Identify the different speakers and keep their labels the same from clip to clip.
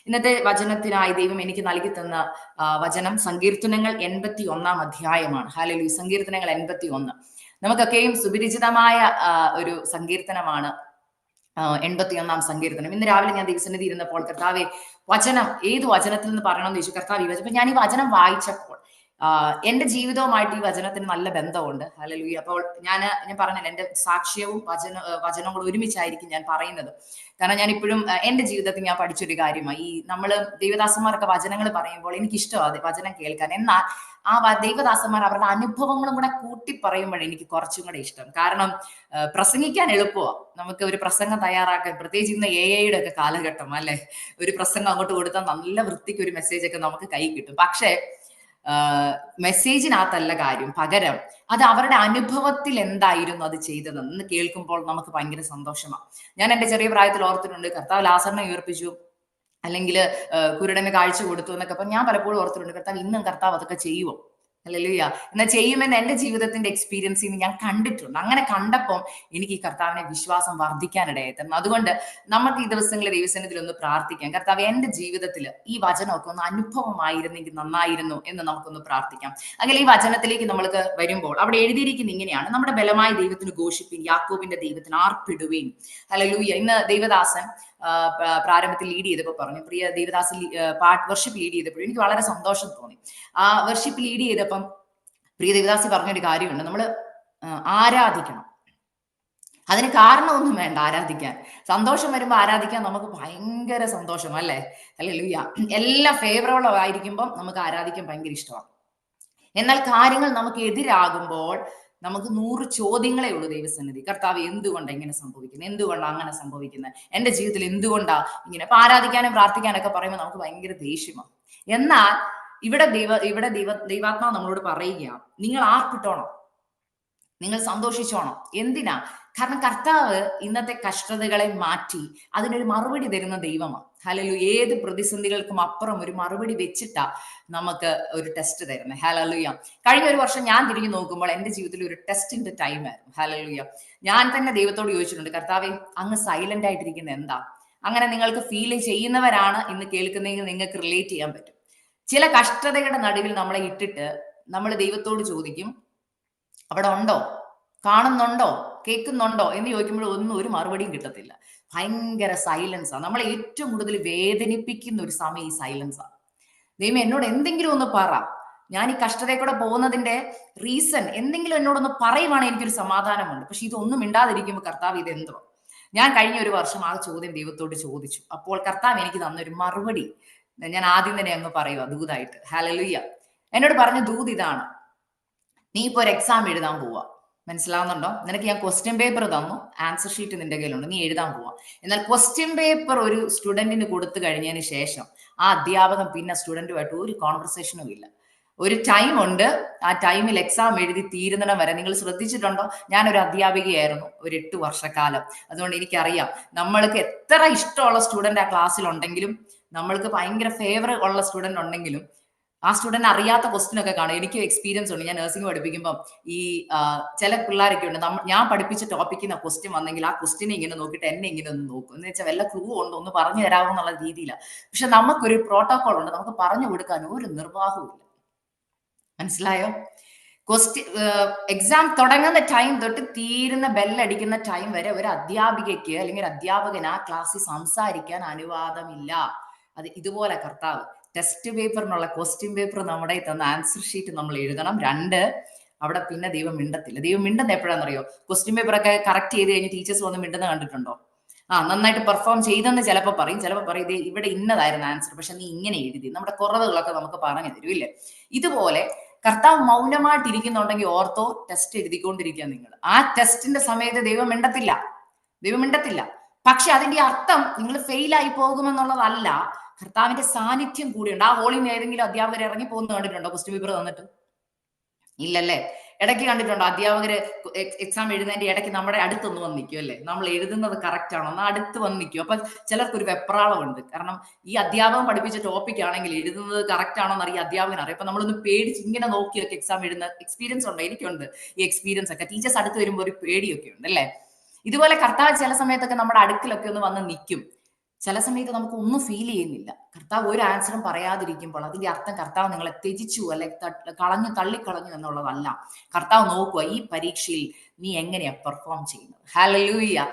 Speaker 1: ഇന്നത്തെ വചനത്തിനായി ദൈവം എനിക്ക് നൽകി തന്ന വചനം സങ്കീർത്തനങ്ങൾ 81 ഹല്ലേലൂയ. സങ്കീർത്തനങ്ങൾ 81 നമുക്കൊക്കെയും സുപരിചിതമായ ഒരു സങ്കീർത്തനമാണ്. 81 സങ്കീർത്തനം. ഇന്ന് രാവിലെ ഞാൻ ദൈവസന്നിധി ഇരുന്നപ്പോൾ കർത്താവെ വചനം ഏത് വചനത്തിൽ നിന്ന് പറയണമെന്ന് ചോദിച്ചു. കർത്താവ് ഈ വചനം, അപ്പൊ ഞാൻ ഈ വചനം വായിച്ചപ്പോൾ എന്റെ ജീവിതവുമായിട്ട് ഈ വചനത്തിന് നല്ല ബന്ധമുണ്ട്. ഹല്ലേലൂയ. അപ്പോൾ ഞാൻ പറഞ്ഞില്ല, എന്റെ സാക്ഷ്യവും വചനവും കൂടെ ഒരുമിച്ചായിരിക്കും ഞാൻ പറയുന്നത്. കാരണം ഞാൻ ഇപ്പോഴും എന്റെ ജീവിതത്തിൽ ഞാൻ പഠിച്ചൊരു കാര്യമാണ്, ഈ നമ്മള് ദൈവദാസന്മാരൊക്കെ വചനങ്ങൾ പറയുമ്പോൾ എനിക്ക് ഇഷ്ടമാണ് വചനം കേൾക്കാൻ. എന്നാൽ ആ ദൈവദാസന്മാർ അവരുടെ അനുഭവങ്ങളും കൂടെ കൂട്ടി പറയുമ്പോഴേ എനിക്ക് കുറച്ചും കൂടെ ഇഷ്ടം. കാരണം പ്രസംഗിക്കാൻ എളുപ്പമാണ്, നമുക്ക് ഒരു പ്രസംഗം തയ്യാറാക്കാൻ, പ്രത്യേകിച്ച് ഇന്ന് AI ഒക്കെ കാലഘട്ടം അല്ലെ. ഒരു പ്രസംഗം അങ്ങോട്ട് കൊടുത്താൽ നല്ല വൃത്തിക്ക് ഒരു മെസ്സേജ് ഒക്കെ നമുക്ക് കൈ കിട്ടും. പക്ഷേ മെസ്സേജിനകത്തല്ല കാര്യം, പകരം അത് അവരുടെ അനുഭവത്തിൽ എന്തായിരുന്നു അത് ചെയ്തതെന്ന് കേൾക്കുമ്പോൾ നമുക്ക് ഭയങ്കര സന്തോഷമാണ്. ഞാൻ എന്റെ ചെറിയ പ്രായത്തിൽ ഓർത്തിട്ടുണ്ട്, കർത്താവ് ലാസറിനെ ഉയർപ്പിച്ചു, അല്ലെങ്കിൽ കുരുടന് കാഴ്ച കൊടുത്തു എന്നൊക്കെ. അപ്പൊ ഞാൻ പലപ്പോഴും ഓർത്തിട്ടുണ്ട്, കർത്താവ് ഇന്നും കർത്താവ് അതൊക്കെ ചെയ്യുമോ? ഹല്ലേലൂയ. എന്നാൽ ചെയ്യുമെന്ന് എന്റെ ജീവിതത്തിന്റെ എക്സ്പീരിയൻസിൽ നിന്ന് ഞാൻ കണ്ടിട്ടുണ്ട്. അങ്ങനെ കണ്ടപ്പോൾ എനിക്ക് ഈ കർത്താവിനെ വിശ്വാസം വർദ്ധിക്കാനിടയായി തന്നു. അതുകൊണ്ട് നമുക്ക് ഈ ദിവസങ്ങളിൽ ദൈവസന്നിധിയിൽ ഒന്ന് പ്രാർത്ഥിക്കാം. കർത്താവ് എന്റെ ജീവിതത്തിൽ ഈ വചനമൊക്കെ ഒന്ന് അനുഭവമായിരുന്നെങ്കിൽ നന്നായിരുന്നു എന്ന് നമുക്കൊന്ന് പ്രാർത്ഥിക്കാം. അങ്ങനെ ഈ വചനത്തിലേക്ക് നമ്മൾക്ക് വരുമ്പോൾ അവിടെ എഴുതിയിരിക്കുന്ന ഇങ്ങനെയാണ്: നമ്മുടെ ബലമായ ദൈവത്തിന് ഘോഷിപ്പിൻ, യാക്കോബിന്റെ ദൈവത്തിന് ആർപ്പിടുവേൻ. ഹല്ലേലൂയ. ഇന്ന് ദൈവദാസൻ പ്രാരംഭത്തിൽ ലീഡ് ചെയ്തപ്പോൾ പറഞ്ഞു, പ്രിയ ദേവദാസ് വർഷിപ്പ് ലീഡ് ചെയ്തപ്പോൾ എനിക്ക് വളരെ സന്തോഷം തോന്നി. ആ വർഷിപ്പ് ലീഡ് ചെയ്തപ്പം പ്രിയ ദേവദാസി പറഞ്ഞൊരു കാര്യമുണ്ട്, നമ്മൾ ആരാധിക്കണം. അതിന് കാരണമൊന്നും വേണ്ട ആരാധിക്കാൻ. സന്തോഷം വരുമ്പോൾ ആരാധിക്കാൻ നമുക്ക് ഭയങ്കര സന്തോഷം അല്ലേ. ഹല്ലേലൂയ. എല്ലാം ഫേവറബിൾ ആയിരിക്കുമ്പോൾ നമുക്ക് ആരാധിക്കാൻ ഭയങ്കര ഇഷ്ടമാണ്. എന്നാൽ കാര്യങ്ങൾ നമുക്ക് എതിരാകുമ്പോൾ നമുക്ക് 100 ചോദ്യങ്ങളേ ഉള്ളൂ ദൈവസന്നിധി. കർത്താവ് എന്തുകൊണ്ടാണ് ഇങ്ങനെ സംഭവിക്കുന്നത്, എന്തുകൊണ്ടാണ് അങ്ങനെ സംഭവിക്കുന്നത്, എന്റെ ജീവിതത്തിൽ എന്തുകൊണ്ടാ ഇങ്ങനെ. അപ്പൊ ആരാധിക്കാനും പ്രാർത്ഥിക്കാനൊക്കെ പറയുമ്പോൾ നമുക്ക് ഭയങ്കര ദേഷ്യമാണ്. എന്നാൽ ഇവിടെ ദൈവാത്മാവ് നമ്മളോട് പറയുകയാണ്, നിങ്ങൾ ആർപ്പിട്ടോണം, നിങ്ങൾ സന്തോഷിച്ചോണം. എന്തിനാ? കാരണം കർത്താവ് ഇന്നത്തെ കഷ്ടതകളെ മാറ്റി അതിനൊരു മറുപടി തരുന്ന ദൈവമാണ്. ഹല്ലേലൂയ. ഏത് പ്രതിസന്ധികൾക്കും അപ്പുറം ഒരു മറുപടി വെച്ചിട്ടാ നമുക്ക് ഒരു ടെസ്റ്റ് തരുന്നത്. ഹല്ലേലൂയ. കഴിഞ്ഞ ഒരു വർഷം ഞാൻ തിരിഞ്ഞു നോക്കുമ്പോൾ എന്റെ ജീവിതത്തിൽ ഒരു ടെസ്റ്റിന്റെ ടൈം ആയിരുന്നു. ഹല്ലേലൂയ. ഞാൻ തന്നെ ദൈവത്തോട് ചോദിച്ചിട്ടുണ്ട്, കർത്താവേ അങ്ങ് സൈലന്റ് ആയിട്ടിരിക്കുന്നത് എന്താ? അങ്ങനെ നിങ്ങൾക്ക് ഫീൽ ചെയ്യുന്നവരാണ് ഇന്ന് കേൾക്കുന്നതെങ്കിൽ നിങ്ങൾക്ക് റിലേറ്റ് ചെയ്യാൻ പറ്റും. ചില കഷ്ടതയുടെ നടുവിൽ നമ്മളെ ഇട്ടിട്ട് നമ്മൾ ദൈവത്തോട് ചോദിക്കും, അവിടെ ഉണ്ടോ, കാണുന്നുണ്ടോ, കേൾക്കുന്നുണ്ടോ എന്ന് ചോദിക്കുമ്പോൾ ഒന്നും ഒരു മറുപടിയും കിട്ടത്തില്ല. ഭയങ്കര സൈലൻസാണ്. നമ്മളെ ഏറ്റവും കൂടുതൽ വേദനിപ്പിക്കുന്ന ഒരു സമയം ഈ സൈലൻസാണ്. ദൈവം എന്നോട് എന്തെങ്കിലും ഒന്ന് പറ, ഞാൻ ഈ കഷ്ടതയിൽ കൂടെ പോകുന്നതിന്റെ റീസൺ എന്തെങ്കിലും എന്നോടൊന്ന് പറയുവാണെങ്കിൽ എനിക്കൊരു സമാധാനമുണ്ട്. പക്ഷെ ഇതൊന്നും മിണ്ടാതിരിക്കുമ്പോൾ കർത്താവ് ഇത് എന്തോ. ഞാൻ കഴിഞ്ഞ ഒരു വർഷം ആ ചോദ്യം ദൈവത്തോട് ചോദിച്ചു. അപ്പോൾ കർത്താവ് എനിക്ക് തന്നൊരു മറുപടി ഞാൻ ആദ്യം തന്നെ അങ്ങ് പറയുക ദൂതായിട്ട്. ഹല്ലേലൂയ. എന്നോട് പറഞ്ഞ ദൂത് ഇതാണ്: നീ ഇപ്പൊ ഒരു എക്സാം എഴുതാൻ പോവാ. മനസ്സിലാവുന്നുണ്ടോ? നിനക്ക് ഞാൻ ക്വസ്റ്റ്യൻ പേപ്പർ തന്നു, ആൻസർ ഷീറ്റ് നിന്റെ കയ്യിലുണ്ട്, നീ എഴുതാൻ പോവാ. എന്നാൽ ക്വസ്റ്റ്യൻ പേപ്പർ ഒരു സ്റ്റുഡന്റിന് കൊടുത്തു കഴിഞ്ഞതിന് ശേഷം ആ അധ്യാപകൻ പിന്നെ സ്റ്റുഡന്റുമായിട്ട് ഒരു കോൺവെർസേഷനും ഇല്ല. ഒരു ടൈം ഉണ്ട്, ആ ടൈമിൽ എക്സാം എഴുതി തീരുന്നിടം വരെ. നിങ്ങൾ ശ്രദ്ധിച്ചിട്ടുണ്ടോ? ഞാനൊരു അധ്യാപികയായിരുന്നു ഒരു 8 വർഷക്കാലം. അതുകൊണ്ട് എനിക്കറിയാം, നമ്മൾക്ക് എത്ര ഇഷ്ടമുള്ള സ്റ്റുഡന്റ് ആ ക്ലാസ്സിൽ ഉണ്ടെങ്കിലും, നമ്മൾക്ക് ഭയങ്കര ഫേവർ ഉള്ള സ്റ്റുഡന്റ് ഉണ്ടെങ്കിലും, ആ സ്റ്റുഡന്റ് അറിയാത്ത ക്വസ്റ്റ്യൻ ഒക്കെ കാണും. എനിക്ക് എക്സ്പീരിയൻസ് ഉണ്ട്. ഞാൻ നഴ്സിംഗ് പഠിപ്പിക്കുമ്പോൾ ഈ ചില പിള്ളേരൊക്കെ ഉണ്ട്, ഞാൻ പഠിപ്പിച്ച ടോപ്പിക്കിന് ക്വസ്റ്റ്യൻ വന്നെങ്കിൽ ആ ക്വസ്റ്റ്യനെ ഇങ്ങനെ നോക്കിയിട്ട് എന്നെ ഇങ്ങനെ ഒന്ന് നോക്കും, എന്ന് വെച്ചാൽ വല്ല ക്ലൂ ഉണ്ടോ ഒന്ന് പറഞ്ഞു തരാമോ എന്നുള്ള രീതിയിലാണ്. പക്ഷെ നമുക്കൊരു പ്രോട്ടോകോൾ ഉണ്ട്, നമുക്ക് പറഞ്ഞു കൊടുക്കാൻ ഒരു നിർവാഹവും ഇല്ല. മനസ്സിലായോ? എക്സാം തുടങ്ങുന്ന ടൈം തൊട്ട് തീരുന്ന ബെല്ലടിക്കുന്ന ടൈം വരെ ഒരു അധ്യാപികയ്ക്ക് അല്ലെങ്കിൽ ഒരു അധ്യാപകന് ആ ക്ലാസ്സിൽ സംസാരിക്കാൻ അനുവാദമില്ല. അത് ഇതുപോലെ കർത്താവ് ടെസ്റ്റ് പേപ്പറിനുള്ള ക്വസ്റ്റ്യൻ പേപ്പർ നമ്മുടെ തന്ന ആൻസർ ഷീറ്റ് നമ്മൾ എഴുതണം. 2, അവിടെ പിന്നെ ദൈവം മിണ്ടത്തില്ല. ദൈവം മിണ്ടുന്ന എപ്പോഴാണെന്നറിയോ? ക്വസ്റ്റ്യൻ പേപ്പർ ഒക്കെ കറക്റ്റ് ചെയ്ത് കഴിഞ്ഞ് ടീച്ചേഴ്സ് വന്ന് മിണ്ടുന്ന കണ്ടിട്ടുണ്ടോ? നന്നായിട്ട് പെർഫോം ചെയ്തെന്ന് ചിലപ്പോൾ പറയും, ചിലപ്പോൾ പറയും ഇത് ഇവിടെ ഇന്നതായിരുന്നു ആൻസർ, പക്ഷെ നീ ഇങ്ങനെ എഴുതി. നമ്മുടെ കുറവുകളൊക്കെ നമുക്ക് പറഞ്ഞു തരും ഇല്ലേ? ഇതുപോലെ കർത്താവ് മൗനമായിട്ട് ഇരിക്കുന്നുണ്ടെങ്കിൽ ഓർത്തോ, ടെസ്റ്റ് എഴുതിക്കൊണ്ടിരിക്കുക നിങ്ങൾ. ആ ടെസ്റ്റിന്റെ സമയത്ത് ദൈവം മിണ്ടത്തില്ല, ദൈവം മിണ്ടത്തില്ല. പക്ഷെ അതിന്റെ അർത്ഥം നിങ്ങൾ ഫെയിൽ ആയി പോകുമെന്നുള്ളതല്ല, കർത്താവിന്റെ സാന്നിധ്യം കൂടിയുണ്ട്. ആ ഹോളിൽ നിന്ന് ഏതെങ്കിലും അധ്യാപകർ ഇറങ്ങി പോകുന്ന കണ്ടിട്ടുണ്ടോ ക്വസ്റ്റ്യൻ പേപ്പർ തന്നിട്ട്? ഇല്ലല്ലേ? ഇടയ്ക്ക് കണ്ടിട്ടുണ്ടോ അധ്യാപകര് എക്സാം എഴുതുന്നതിന്റെ ഇടയ്ക്ക് നമ്മുടെ അടുത്തൊന്ന് വന്ന് നിൽക്കും അല്ലേ? നമ്മൾ എഴുതുന്നത് കറക്റ്റ് ആണോ എന്ന് അടുത്ത് വന്ന് നിൽക്കും. അപ്പൊ ചിലർക്കൊരു വെപ്രാളമുണ്ട്. കാരണം ഈ അധ്യാപകൻ പഠിപ്പിച്ച ടോപ്പിക് ആണെങ്കിൽ എഴുതുന്നത് കറക്റ്റ് ആണോ എന്ന് ഈ അധ്യാപകൻ അറിയാം. അപ്പൊ നമ്മളൊന്ന് പേടിച്ച് ഇങ്ങനെ നോക്കിയൊക്കെ എക്സാം എഴുതുന്ന എക്സ്പീരിയൻസ് ഉണ്ട്, എനിക്കുണ്ട് ഈ എക്സ്പീരിയൻസ് ഒക്കെ. ടീച്ചേഴ്സ് അടുത്ത് വരുമ്പോൾ ഒരു പേടിയൊക്കെ ഉണ്ട് അല്ലേ? ഇതുപോലെ കർത്താവ് ചില സമയത്തൊക്കെ നമ്മുടെ അടുക്കിലൊക്കെ ഒന്ന് വന്ന് നിൽക്കും. ചില സമയത്ത് നമുക്ക് ഒന്നും ഫീൽ ചെയ്യുന്നില്ല. കർത്താവ് ഒരു ആൻസറും പറയാതിരിക്കുമ്പോൾ അതിന്റെ അർത്ഥം കർത്താവ് നിങ്ങളെ ത്യജിച്ചു അല്ലെങ്കിൽ കളഞ്ഞു തള്ളിക്കളഞ്ഞു എന്നുള്ളതല്ല. കർത്താവ് നോക്കുക ഈ പരീക്ഷയിൽ നീ എങ്ങനെയാ പെർഫോം ചെയ്യുന്നത്. ഹല്ലേലൂയ.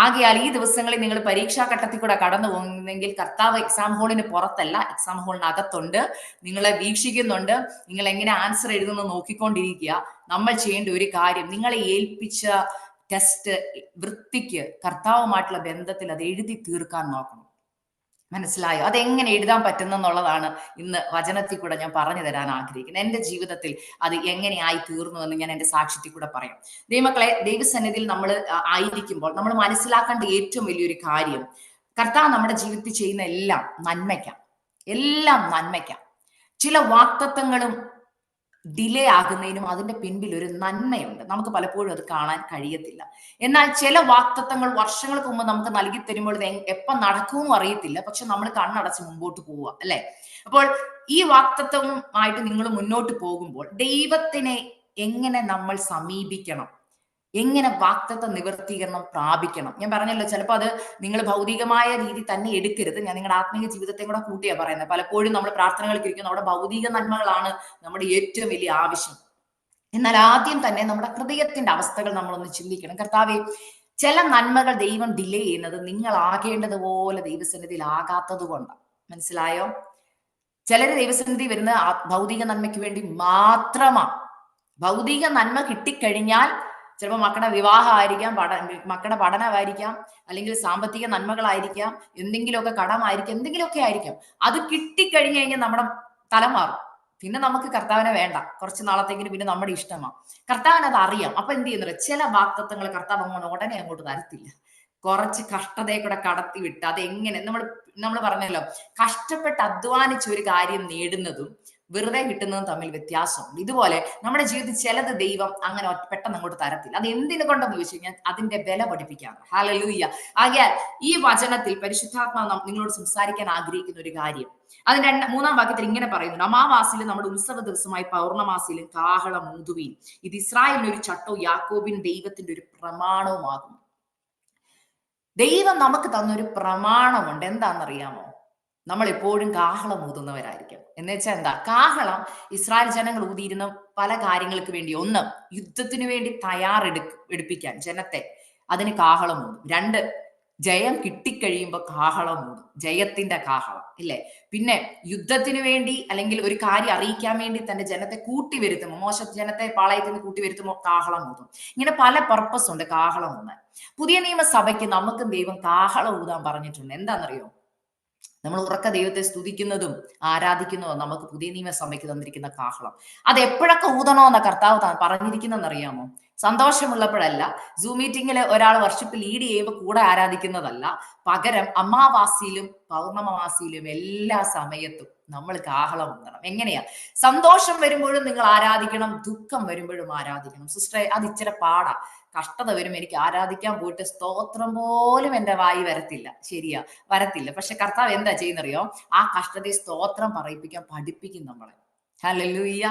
Speaker 1: ആകയാൽ ഈ ദിവസങ്ങളിൽ നിങ്ങൾ പരീക്ഷാ ഘട്ടത്തിൽ കൂടെ കടന്നു പോകുന്നെങ്കിൽ കർത്താവ് എക്സാം ഹോളിന് പുറത്തല്ല, എക്സാം ഹോളിനകത്തുണ്ട്. നിങ്ങളെ വീക്ഷിക്കുന്നുണ്ട്. നിങ്ങൾ എങ്ങനെ ആൻസർ എഴുതുന്നു നോക്കിക്കൊണ്ടിരിക്കുക. നമ്മൾ ചെയ്യേണ്ട ഒരു കാര്യം, നിങ്ങളെ ഏൽപ്പിച്ച ടെസ്റ്റ് വൃത്തിക്ക് കർത്താവുമായിട്ടുള്ള ബന്ധത്തിൽ അത് എഴുതി തീർക്കാൻ നോക്കണം. മനസ്സിലായോ? അതെങ്ങനെ എഴുതാൻ പറ്റുന്നെന്നുള്ളതാണ് ഇന്ന് വചനത്തിൽ കൂടെ ഞാൻ പറഞ്ഞു തരാൻ ആഗ്രഹിക്കുന്നത്. എന്റെ ജീവിതത്തിൽ അത് എങ്ങനെയായി തീർന്നു എന്ന് ഞാൻ എന്റെ സാക്ഷ്യത്തിൽ കൂടെ പറയാം. ദൈവമക്കളെ, ദൈവസന്നിധിയിൽ നമ്മൾ ആയിരിക്കുമ്പോൾ നമ്മൾ മനസ്സിലാക്കേണ്ട ഏറ്റവും വലിയൊരു കാര്യം, കർത്താവ് നമ്മുടെ ജീവിതത്തിൽ ചെയ്യുന്ന എല്ലാം നന്മയ്ക്കാം. എല്ലാം നന്മയ്ക്കാം. ചില വാക്തത്വങ്ങളും ഡിലേ ആകുന്നതിനും അതിന്റെ പിൻപിൽ ഒരു നന്മയുണ്ട്. നമുക്ക് പലപ്പോഴും അത് കാണാൻ കഴിയത്തില്ല. എന്നാൽ ചില വാക്തത്വങ്ങൾ വർഷങ്ങൾക്ക് മുമ്പ് നമുക്ക് നൽകി തരുമ്പോൾ ഇത് എപ്പം നടക്കുമെന്നും അറിയത്തില്ല. പക്ഷെ നമ്മൾ കണ്ണടച്ച് മുമ്പോട്ട് പോവുക, അല്ലെ? അപ്പോൾ ഈ വാക്തത്വമായിട്ട് നിങ്ങൾ മുന്നോട്ട് പോകുമ്പോൾ ദൈവത്തിനെ എങ്ങനെ നമ്മൾ സമീപിക്കണം, എങ്ങനെ വാക്തത്വ നിവർത്തീകരണം പ്രാപിക്കണം. ഞാൻ പറഞ്ഞല്ലോ, ചിലപ്പോൾ അത് നിങ്ങൾ ഭൗതികമായ രീതി തന്നെ എടുക്കരുത്. ഞാൻ നിങ്ങളുടെ ആത്മീയ ജീവിതത്തെ കൂടെ കൂട്ടിയാ പറയുന്നത്. പലപ്പോഴും നമ്മൾ പ്രാർത്ഥനകൾക്ക് ഇരിക്കുന്ന നമ്മുടെ ഭൗതിക നന്മകളാണ് നമ്മുടെ ഏറ്റവും വലിയ ആവശ്യം. എന്നാൽ ആദ്യം തന്നെ നമ്മുടെ ഹൃദയത്തിന്റെ അവസ്ഥകൾ നമ്മളൊന്ന് ചിന്തിക്കണം. കർത്താവെ, ചില നന്മകൾ ദൈവം ഡിലേ ചെയ്യുന്നത് നിങ്ങൾ ആകേണ്ടതുപോലെ ദൈവസന്നിധിയിൽ ആകാത്തത് കൊണ്ടാണ്. മനസ്സിലായോ? ചിലര് ദൈവസന്നിധി വരുന്ന ഭൗതിക നന്മയ്ക്ക് വേണ്ടി മാത്രമാണ്. ഭൗതിക നന്മ കിട്ടിക്കഴിഞ്ഞാൽ ചിലപ്പോൾ മക്കളുടെ വിവാഹമായിരിക്കാം, മക്കളുടെ പഠനമായിരിക്കാം, അല്ലെങ്കിൽ സാമ്പത്തിക നന്മകളായിരിക്കാം, എന്തെങ്കിലുമൊക്കെ കടമായിരിക്കാം, എന്തെങ്കിലുമൊക്കെ ആയിരിക്കാം. അത് കിട്ടിക്കഴിഞ്ഞു കഴിഞ്ഞാൽ നമ്മുടെ തല മാറും. പിന്നെ നമുക്ക് കർത്താവിനെ വേണ്ട, കുറച്ച് നാളത്തേക്കിന് പിന്നെ നമ്മുടെ ഇഷ്ടമാണ്. കർത്താവിന് അത് അറിയാം. അപ്പൊ എന്ത് ചെയ്യുന്നത്? ചില വാക്തത്വങ്ങൾ കർത്താവ് ഉടനെ അങ്ങോട്ട് തരത്തില്ല. കുറച്ച് കഷ്ടതയെ കൂടെ കടത്തി വിട്ട് അതെങ്ങനെ നമ്മൾ പറഞ്ഞല്ലോ, കഷ്ടപ്പെട്ട് അധ്വാനിച്ച് ഒരു കാര്യം നേടുന്നതും വെറുതെ കിട്ടുന്നതും തമ്മിൽ വ്യത്യാസമുണ്ട്. ഇതുപോലെ നമ്മുടെ ജീവിതത്തിൽ ചിലത് ദൈവം അങ്ങനെ പെട്ടെന്ന് അങ്ങോട്ട് തരത്തില്ല. അത് എന്തിനു കൊണ്ടെന്ന് ചോദിച്ചു കഴിഞ്ഞാൽ അതിന്റെ വില പഠിപ്പിക്കാണ്. ഹല്ലേലൂയ. ആകയാൽ ഈ വചനത്തിൽ പരിശുദ്ധാത്മാവ് നിങ്ങളോട് സംസാരിക്കാൻ ആഗ്രഹിക്കുന്ന ഒരു കാര്യം, അതിന്റെ മൂന്നാം വാക്യത്തിൽ ഇങ്ങനെ പറയുന്നുണ്ട്: അമാവാസിയിലും നമ്മുടെ ഉത്സവ ദിവസമായി പൗർണമാസിയിലും കാഹളം ഊതുവീൻ. ഇത് ഇസ്രായേലിന് ഒരു ചട്ടവും യാക്കോബിൻ ദൈവത്തിന്റെ ഒരു പ്രമാണവുമാകുന്നു. ദൈവം നമുക്ക് തന്നൊരു പ്രമാണമുണ്ട്. എന്താണെന്നറിയാമോ? നമ്മൾ എപ്പോഴും കാഹളം ഊതുന്നവരായിരിക്കും. എന്ന് വെച്ചാൽ എന്താ? കാഹളം ഇസ്രായേൽ ജനങ്ങൾ ഊതിയിരുന്ന പല കാര്യങ്ങൾക്ക് വേണ്ടി. ഒന്ന്, യുദ്ധത്തിന് വേണ്ടി എടുപ്പിക്കാൻ ജനത്തെ, അതിന് കാഹളം ഊതും. രണ്ട്, ജയം കിട്ടിക്കഴിയുമ്പോൾ കാഹളം ഊതും, ജയത്തിന്റെ കാഹളം, ഇല്ലേ? പിന്നെ യുദ്ധത്തിന് വേണ്ടി അല്ലെങ്കിൽ ഒരു കാര്യം അറിയിക്കാൻ വേണ്ടി തന്റെ ജനത്തെ കൂട്ടി വരുത്തുമ്പോൾ, മോശ ജനത്തെ പാളയത്തിൽ നിന്ന് കൂട്ടി വരുത്തുമ്പോൾ കാഹളം ഊതും. ഇങ്ങനെ പല പർപ്പസ് ഉണ്ട് കാഹളം ഊതാൻ. പുതിയ നിയമസഭയ്ക്ക് നമുക്കും ദൈവം കാഹളം ഊതാൻ പറഞ്ഞിട്ടുണ്ട്. എന്താണെന്നറിയോ? നമ്മൾ ഉറക്ക ദൈവത്തെ സ്തുതിക്കുന്നതും ആരാധിക്കുന്നതും നമുക്ക് പുതിയ നിയമസഭയ്ക്ക് തന്നിരിക്കുന്ന കാഹളം. അത് എപ്പോഴൊക്കെ ഊതണോന്ന കർത്താവ് പറഞ്ഞിരിക്കുന്നതെന്നറിയാമോ? സന്തോഷമുള്ളപ്പോഴല്ല, സൂം മീറ്റിംഗിൽ ഒരാൾ വർഷിപ്പ് ലീഡ് ചെയ്യുമ്പോൾ കൂടെ ആരാധിക്കുന്നതല്ല. പകരം അമാവാസിയിലും പൗർണമാസിയിലും എല്ലാ സമയത്തും നമ്മൾ കാഹളം ഊതണം. എങ്ങനെയാ? സന്തോഷം വരുമ്പോഴും നിങ്ങൾ ആരാധിക്കണം, ദുഃഖം വരുമ്പോഴും ആരാധിക്കണം. സിസ്റ്ററെ, അത് ഇച്ചിരി പാടാ. കഷ്ടത വരും, എനിക്ക് ആരാധിക്കാൻ പോയിട്ട് സ്തോത്രം പോലും എന്റെ വായി വരത്തില്ല. ശരിയാ, വരത്തില്ല. പക്ഷെ കർത്താവ് എന്താ ചെയ്യുന്നറിയോ? ആ കഷ്ടതയെ സ്തോത്രം പറയിപ്പിക്കാൻ പഠിപ്പിക്കും നമ്മളെ. ഹല്ലേലൂയ.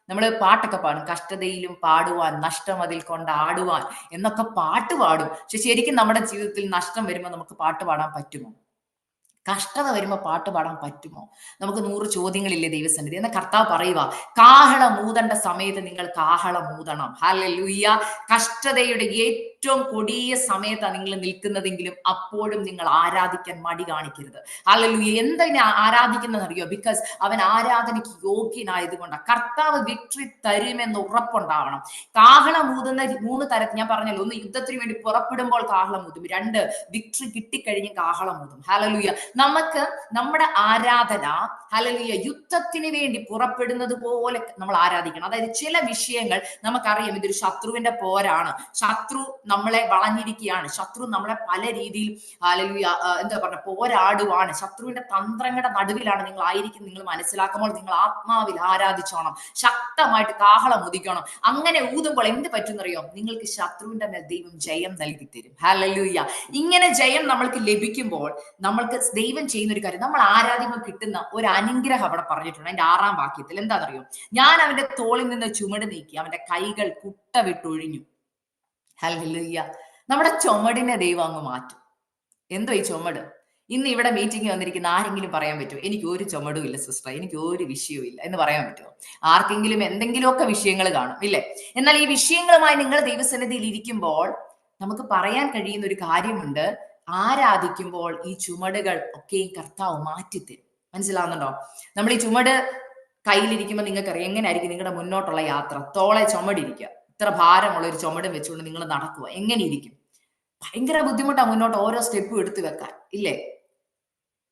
Speaker 1: നമ്മൾ പാട്ടൊക്കെ പാടും, കഷ്ടതയിലും പാടുവാൻ, നഷ്ടം അതിൽ കൊണ്ട് ആടുവാൻ എന്നൊക്കെ പാട്ട് പാടും. പക്ഷെ ശരിക്കും നമ്മുടെ ജീവിതത്തിൽ നഷ്ടം വരുമ്പോൾ നമുക്ക് പാട്ട് പാടാൻ പറ്റുമോ? കഷ്ടത വരുമ്പോൾ പാട്ട് പാടാൻ പറ്റുമോ? നമുക്ക് 100 ചോദ്യങ്ങളില്ലേ ദൈവസന്നിധി. എന്ന കർത്താവ് പറയുക, കാഹളം ഊതേണ്ട സമയത്ത് നിങ്ങൾ കാഹളം ഊതണം. ഹല്ലേലൂയ. കഷ്ടതയുടെ ഏറ്റവും കൊടിയ സമയത്താണ് നിങ്ങൾ നിൽക്കുന്നതെങ്കിലും അപ്പോഴും നിങ്ങൾ ആരാധിക്കാൻ മടി കാണിക്കരുത്. ഹല്ലേലൂയ. എന്തിനാ ആരാധിക്കുന്നത് അറിയോ? ബിക്കോസ് അവൻ ആരാധനയ്ക്ക് യോഗ്യനായതുകൊണ്ടാണ്. കർത്താവ് വിക്ടറി തരുമെന്ന് ഉറപ്പുണ്ടാവണം. കാഹളം ഊതുന്ന 3 തരത്തിൽ ഞാൻ പറഞ്ഞല്ലോ. ഒന്ന്, യുദ്ധത്തിന് വേണ്ടി പുറപ്പെടുമ്പോൾ കാഹളം ഊതും. 2, വിക്ടറി കിട്ടിക്കഴിഞ്ഞ് കാഹളം ഊതും. ഹല്ലേലൂയ. നമുക്ക് നമ്മുടെ ആരാധന, ഹല്ലേലൂയ, യുദ്ധത്തിന് വേണ്ടി പുറപ്പെടുന്നത് പോലെ നമ്മൾ ആരാധിക്കണം. അതായത് ചില വിഷയങ്ങൾ നമുക്കറിയാം, ഇതൊരു ശത്രുവിന്റെ പോരാണ്, ശത്രു നമ്മളെ വളഞ്ഞിരിക്കുകയാണ്, ശത്രു നമ്മളെ പല രീതിയിൽ, ഹല്ലേലൂയ, എന്താ പറയുക, പോരാടുവാണ്, ശത്രുവിന്റെ തന്ത്രങ്ങളുടെ നടുവിലാണ് നിങ്ങൾ ആയിരിക്കും. നിങ്ങൾ മനസ്സിലാക്കുമ്പോൾ നിങ്ങൾ ആത്മാവിൽ ആരാധിച്ചോണം, ശക്തമായിട്ട് കാഹളം ഊതിക്കണം. അങ്ങനെ ഊതുമ്പോൾ എന്ത് പറ്റുന്നറിയോ? നിങ്ങൾക്ക് ശത്രുവിന്റെ മേൽ ദൈവം ജയം നൽകി തരും. ഹല്ലേലൂയ. ഇങ്ങനെ ജയം നമ്മൾക്ക് ലഭിക്കുമ്പോൾ നമ്മൾക്ക് ദൈവം ചെയ്യുന്ന ഒരു കാര്യം, നമ്മൾ ആരാധിക്കുമ്പോൾ കിട്ടുന്ന ഒരു അനുഗ്രഹം അവിടെ പറഞ്ഞിട്ടുണ്ട്. അതിന്റെ 6-ാം വാക്യത്തിൽ എന്താണെന്നറിയോ? ഞാൻ അവന്റെ തോളിൽ നിന്ന് ചുമട് നീക്കി, അവന്റെ കൈകൾ കുട്ട വിട്ടൊഴിഞ്ഞു. ഹല്ലേലൂയ. നമ്മുടെ ചുമടിനെ ദൈവം അങ്ങ് മാറ്റും. എന്തോ ഈ ചുമട്? ഇന്ന് ഇവിടെ മീറ്റിംഗ് വന്നിരിക്കുന്ന ആരെങ്കിലും പറയാൻ പറ്റുമോ എനിക്ക് ഒരു ചുമടും ഇല്ല സിസ്റ്റർ, എനിക്ക് ഒരു വിഷയവും ഇല്ല എന്ന് പറയാൻ പറ്റുമോ? ആർക്കെങ്കിലും എന്തെങ്കിലുമൊക്കെ വിഷയങ്ങൾ കാണും ഇല്ലേ? എന്നാൽ ഈ വിഷയങ്ങളുമായി നിങ്ങൾ ദൈവസന്നിധിയിൽ ഇരിക്കുമ്പോൾ നമുക്ക് പറയാൻ കഴിയുന്ന ഒരു കാര്യമുണ്ട്. ആരാധിക്കുമ്പോൾ ഈ ചുമടുകൾ ഒക്കെയും കർത്താവ് മാറ്റിത്തരും. മനസ്സിലാവുന്നുണ്ടോ? നമ്മൾ ഈ ചുമട് കയ്യിലിരിക്കുമ്പോൾ നിങ്ങൾക്കറിയാം എങ്ങനെയായിരിക്കും നിങ്ങളുടെ മുന്നോട്ടുള്ള യാത്ര. തോളെ ചുമടിരിക്കുക, ഇത്ര ഭാരമുള്ള ഒരു ചുമടും വെച്ചുകൊണ്ട് നിങ്ങൾ നടക്കുക, എങ്ങനെ ഇരിക്കും? ഭയങ്കര ബുദ്ധിമുട്ടാണ് മുന്നോട്ട് ഓരോ സ്റ്റെപ്പും എടുത്തു വെക്കാൻ ഇല്ലേ?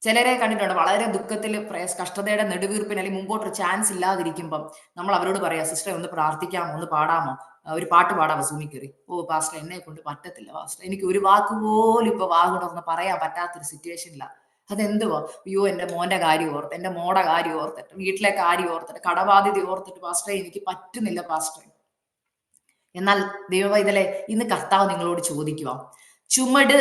Speaker 1: ചിലരെ കണ്ടിട്ടുണ്ട് വളരെ ദുഃഖത്തിൽ കഷ്ടതയുടെ നെടുവീർപ്പിന് അല്ലെങ്കിൽ മുമ്പോട്ടൊരു ചാൻസ് ഇല്ലാതിരിക്കുമ്പം നമ്മൾ അവരോട് പറയാ, സിസ്റ്ററെ ഒന്ന് പ്രാർത്ഥിക്കാമോ, ഒന്ന് പാടാമോ, ഒരു പാട്ട് പാടാമോ സൂമി കയറി? ഓ പാസ്റ്റർ എന്നെ കൊണ്ട് പറ്റത്തില്ല പാസ്റ്റർ, എനിക്ക് ഒരു വാക്ക് പോലും ഇപ്പൊ വാഗുണർന്ന് പറയാൻ പറ്റാത്തൊരു സിറ്റുവേഷനില്ല. അതെന്തുവാ? അയ്യോ എന്റെ മോന്റെ കാര്യം ഓർത്ത്, എന്റെ മോടെ കാര്യം ഓർത്തിട്ട്, വീട്ടിലെ കാര്യം ഓർത്തിട്ട്, കടബാധ്യത ഓർത്തിട്ട് പാസ്റ്ററെ എനിക്ക് പറ്റുന്നില്ല പാസ്റ്ററെ. എന്നാൽ ദൈവവൈതലെ ഇന്ന് കർത്താവ് നിങ്ങളോട് ചോദിക്കുക, ചുമട്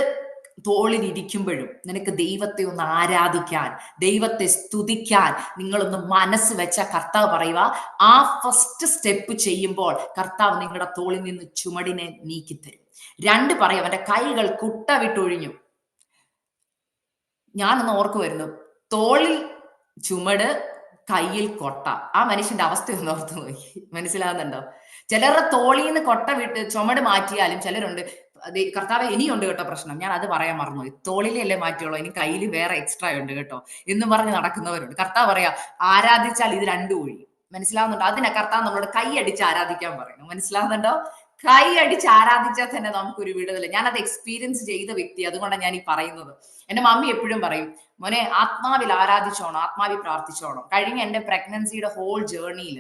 Speaker 1: തോളിലിരിക്കുമ്പോഴും നിനക്ക് ദൈവത്തെ ഒന്ന് ആരാധിക്കാൻ, ദൈവത്തെ സ്തുതിക്കാൻ നിങ്ങളൊന്ന് മനസ്സ് വെച്ച കർത്താവ് പറയുക, ആ ഫസ്റ്റ് സ്റ്റെപ്പ് ചെയ്യുമ്പോൾ കർത്താവ് നിങ്ങളുടെ തോളിൽ നിന്ന് ചുമടിനെ നീക്കിത്തരും. രണ്ട് പറയും, അവന്റെ കൈകൾ കുട്ട വിട്ടൊഴിഞ്ഞു. ഞാനൊന്ന് ഓർക്കുമായിരുന്നു, തോളിൽ ചുമട് കയ്യിൽ കൊട്ട. ആ മനുഷ്യന്റെ അവസ്ഥ ഒന്ന് ഓർത്ത് നോക്കി, മനസ്സിലാകുന്നുണ്ടോ? ചിലരുടെ തോളിൽ നിന്ന് കൊട്ട വിട്ട് ചുമട് മാറ്റിയാലും ചിലരുണ്ട്, കർത്താവ് ഇനിയുണ്ട് കേട്ടോ പ്രശ്നം, ഞാൻ അത് പറയാൻ മറന്നുപോയി, തോളിലല്ലേ മാറ്റിയുള്ളൂ, ഇനി കയ്യിൽ വേറെ എക്സ്ട്രാ ഉണ്ട് കേട്ടോ എന്ന് പറഞ്ഞ് നടക്കുന്നവരുണ്ട്. കർത്താവ് പറയാ, ആരാധിച്ചാൽ ഇത് രണ്ടും ഒഴിയും. മനസ്സിലാവുന്നുണ്ടോ? അതിനെ കർത്താവ് നമ്മളോട് കൈ അടിച്ച് ആരാധിക്കാൻ പറയുന്നു. മനസ്സിലാവുന്നുണ്ടോ? കൈ അടിച്ച് ആരാധിച്ചാൽ തന്നെ നമുക്കൊരു വിടുതല. ഞാനത് എക്സ്പീരിയൻസ് ചെയ്ത വ്യക്തി, അതുകൊണ്ടാണ് ഞാൻ ഈ പറയുന്നത്. എന്റെ മമ്മി എപ്പോഴും പറയും, മോനെ ആത്മാവിൽ ആരാധിച്ചോണം, ആത്മാവിൽ പ്രാർത്ഥിച്ചോണം. കഴിഞ്ഞ എന്റെ പ്രഗ്നൻസിയുടെ ഹോൾ ജേർണിയിൽ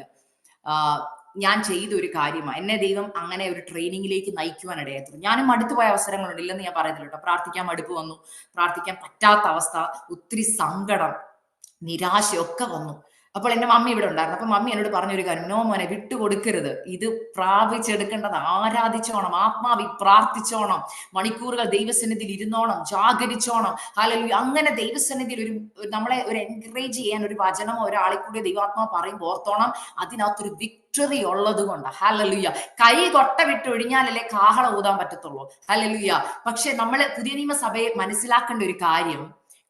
Speaker 1: ഞാൻ ചെയ്ത ഒരു കാര്യമാണ്. എന്നെ ദൈവം അങ്ങനെ ഒരു ട്രെയിനിങ്ങിലേക്ക് നയിക്കുവാൻ ഇടയായിരുന്നു. ഞാനും മടുത്തു പോയ അവസരങ്ങളുണ്ട്, ഇല്ലെന്ന് ഞാൻ പറയത്തില്ല കേട്ടോ. പ്രാർത്ഥിക്കാൻ മടുപ്പ് വന്നു, പ്രാർത്ഥിക്കാൻ പറ്റാത്ത അവസ്ഥ, ഒത്തിരി സങ്കടം, നിരാശയൊക്കെ വന്നു. അപ്പോൾ എന്റെ മമ്മി ഇവിടെ ഉണ്ടായിരുന്നു. അപ്പൊ മമ്മി എന്നോട് പറഞ്ഞൊരു കാര്യം, നോ മോനെ, വിട്ടുകൊടുക്കരുത്, ഇത് പ്രാപിച്ചെടുക്കേണ്ടത് ആരാധിച്ചോണം, ആത്മാവി പ്രാർത്ഥിച്ചോണം, മണിക്കൂറുകൾ ദൈവസന്നിധിയിൽ ഇരുന്നോണം, ജാഗരിച്ചോണം. ഹല്ലേലൂയ. അങ്ങനെ ദൈവസന്നിധിയിൽ ഒരു നമ്മളെ ഒരു എൻകറേജ് ചെയ്യാൻ ഒരു വചനമോ ഒരാളെ കൂടി ദൈവാത്മാവ് പറയുമ്പോൾ ഓർത്തോണം, അതിനകത്തൊരു വിക്ടറി ഉള്ളത് കൊണ്ട്. ഹല്ലേലൂയ. കൈ കൊട്ട വിട്ടൊഴിഞ്ഞാലല്ലേ കാഹളം ഊതാൻ പറ്റത്തുള്ളൂ. ഹല്ലേലൂയ. പക്ഷെ നമ്മൾ പുതിയ നിയമസഭയെ മനസ്സിലാക്കേണ്ട ഒരു കാര്യം,